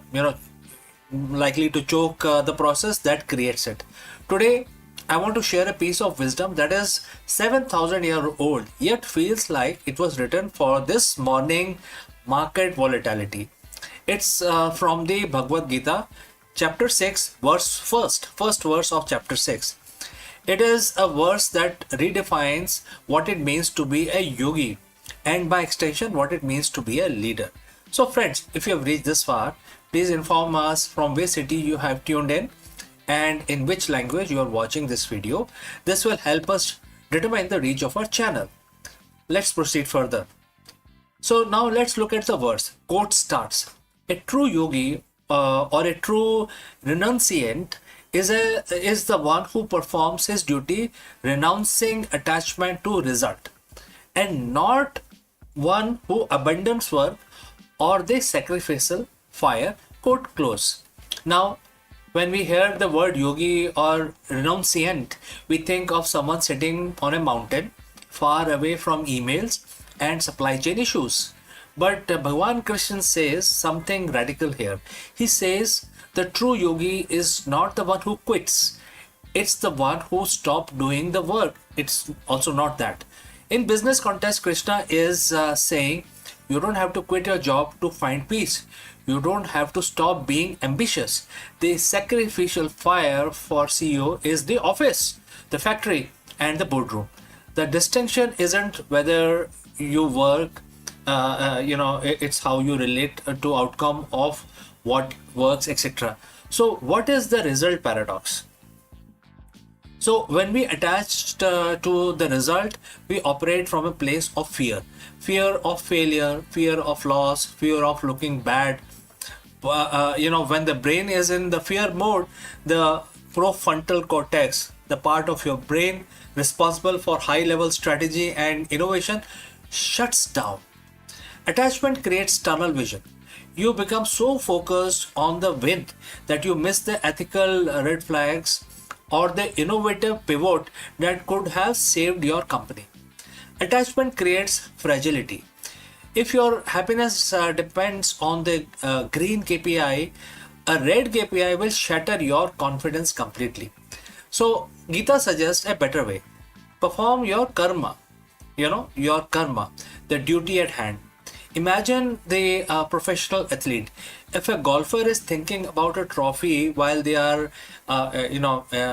likely to choke the process that creates it. Today, I want to share a piece of wisdom that is 7,000 years old, yet feels like it was written for this morning market volatility. It's from the Bhagavad Gita, chapter 6, first verse of chapter 6. It is a verse that redefines what it means to be a yogi and by extension what it means to be a leader. So friends, if you have reached this far, please inform us from which city you have tuned in and in which language you are watching this video. This will help us determine the reach of our channel. Let's proceed further. So now let's look at the verse. Quote starts: a true yogi or a true renunciant is the one who performs his duty renouncing attachment to result, and not one who abandons work or the sacrificial fire. Quote close. Now, when we hear the word yogi or renunciant, we think of someone sitting on a mountain far away from emails and supply chain issues. But Bhagwan Krishna says something radical here. He says the true yogi is not the one who quits, it's the one who stopped doing the work. It's also not that. In business context, Krishna is saying you don't have to quit your job to find peace. You don't have to stop being ambitious. The sacrificial fire for CEO is the office, the factory, and the boardroom. The distinction isn't whether you work, it's how you relate to outcome of what works, etc. So, what is the result paradox? So when we attach to the result, we operate from a place of fear. Fear of failure, fear of loss, fear of looking bad. When the brain is in the fear mode, the prefrontal cortex, the part of your brain responsible for high level strategy and innovation, shuts down. Attachment creates tunnel vision. You become so focused on the win that you miss the ethical red flags or the innovative pivot that could have saved your company. Attachment creates fragility. If your happiness depends on the green KPI A red KPI will shatter your confidence completely. So Gita suggests a better way. Perform your karma, your karma, the duty at hand. Imagine the professional athlete. If a golfer is thinking about a trophy while they are,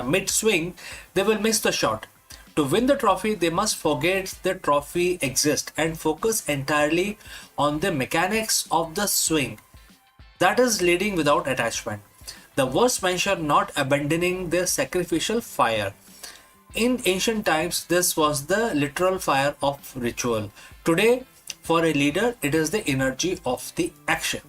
mid swing, they will miss the shot. To win the trophy, they must forget the trophy exists and focus entirely on the mechanics of the swing. That is leading without attachment. The verse mentioned not abandoning the sacrificial fire. In ancient times, this was the literal fire of ritual. Today, for a leader, it is the energy of the action.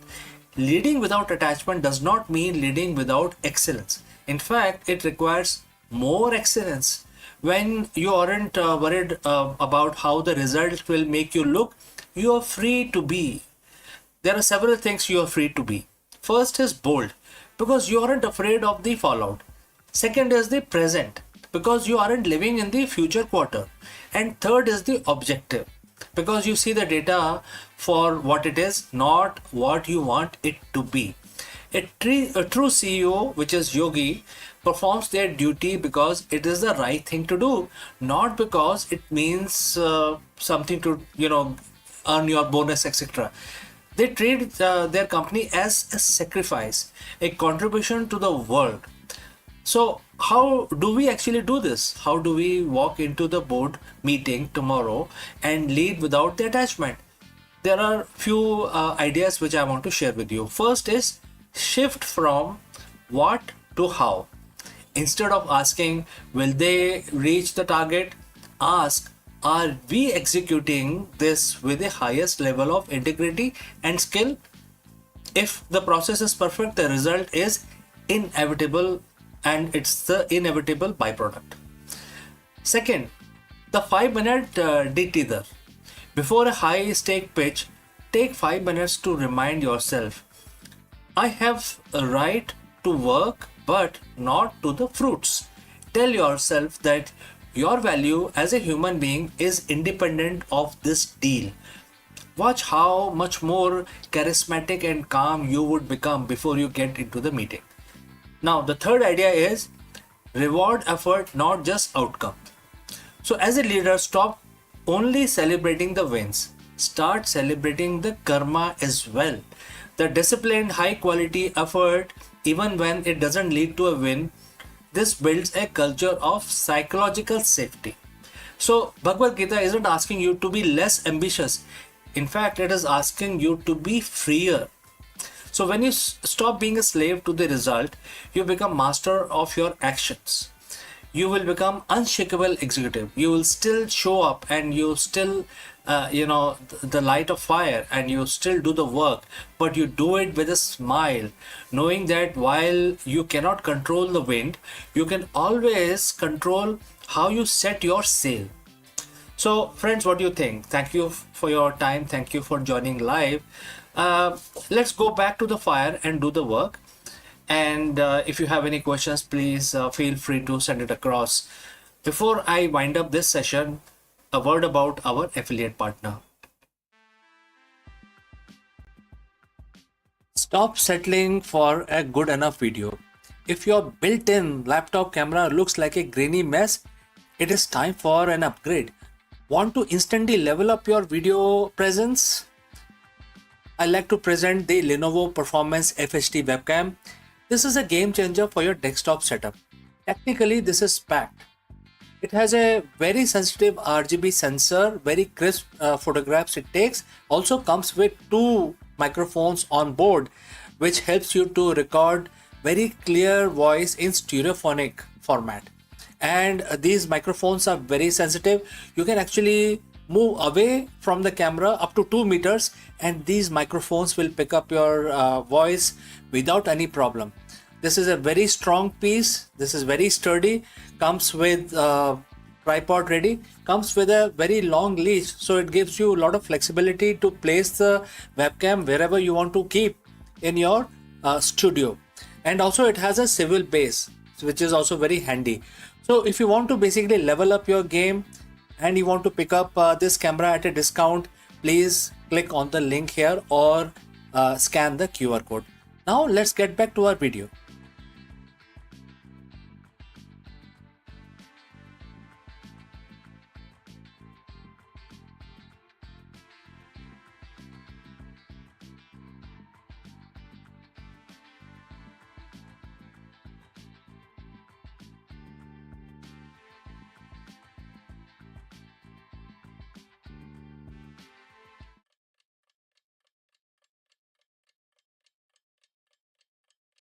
Leading without attachment does not mean leading without excellence. In fact, it requires more excellence. When you aren't worried about how the result will make you look, you are free to be. There are several things you are free to be. First is bold, because you aren't afraid of the fallout. Second is the present, because you aren't living in the future quarter. And third is the objective, because you see the data for what it is, not what you want it to be. A true CEO, which is yogi, performs their duty because it is the right thing to do, not because it means something to, earn your bonus, etc. They treat their company as a sacrifice, a contribution to the world. So how do we actually do this? How do we walk into the board meeting tomorrow and lead without the attachment? There are few ideas which I want to share with you. First is shift from what to how. Instead of asking, will they reach the target? Ask, are we executing this with the highest level of integrity and skill? If the process is perfect, the result is inevitable, and it's the inevitable byproduct. Second, the 5-minute detailer. Before a high stake pitch, take 5 minutes to remind yourself, I have a right to work, but not to the fruits. Tell yourself that your value as a human being is independent of this deal. Watch how much more charismatic and calm you would become before you get into the meeting. Now, the third idea is reward effort, not just outcome. So, as a leader, stop only celebrating the wins. Start celebrating the karma as well. The disciplined, high quality effort, even when it doesn't lead to a win, this builds a culture of psychological safety. So, Bhagavad Gita isn't asking you to be less ambitious. In fact, it is asking you to be freer. So, when you stop being a slave to the result, you become master of your actions. You will become unshakable executive. You will still show up and you still, the light of fire, and you still do the work, but you do it with a smile, knowing that while you cannot control the wind, you can always control how you set your sail. So, friends, what do you think? Thank you for your time. Thank you for joining live. Let's go back to the fire and do the work. And if you have any questions, please feel free to send it across. Before I wind up this session, a word about our affiliate partner. Stop settling for a good enough video. If your built-in laptop camera looks like a grainy mess, it is time for an upgrade. Want to instantly level up your video presence? I like to present the Lenovo Performance FHD webcam. This is a game changer for your desktop setup. Technically, this is packed. It has a very sensitive RGB sensor, very crisp photographs it takes. Also comes with 2 microphones on board, which helps you to record very clear voice in stereophonic format. And these microphones are very sensitive. You can actually move away from the camera up to 2 meters, and these microphones will pick up your voice without any problem. This is a very strong piece. This is very sturdy. Comes with tripod ready. Comes with a very long leash, so it gives you a lot of flexibility to place the webcam wherever you want to keep in your studio. And also it has a swivel base, which is also very handy. So if you want to basically level up your game and you want to pick up this camera at a discount, please click on the link here or scan the QR code. Now let's get back to our video.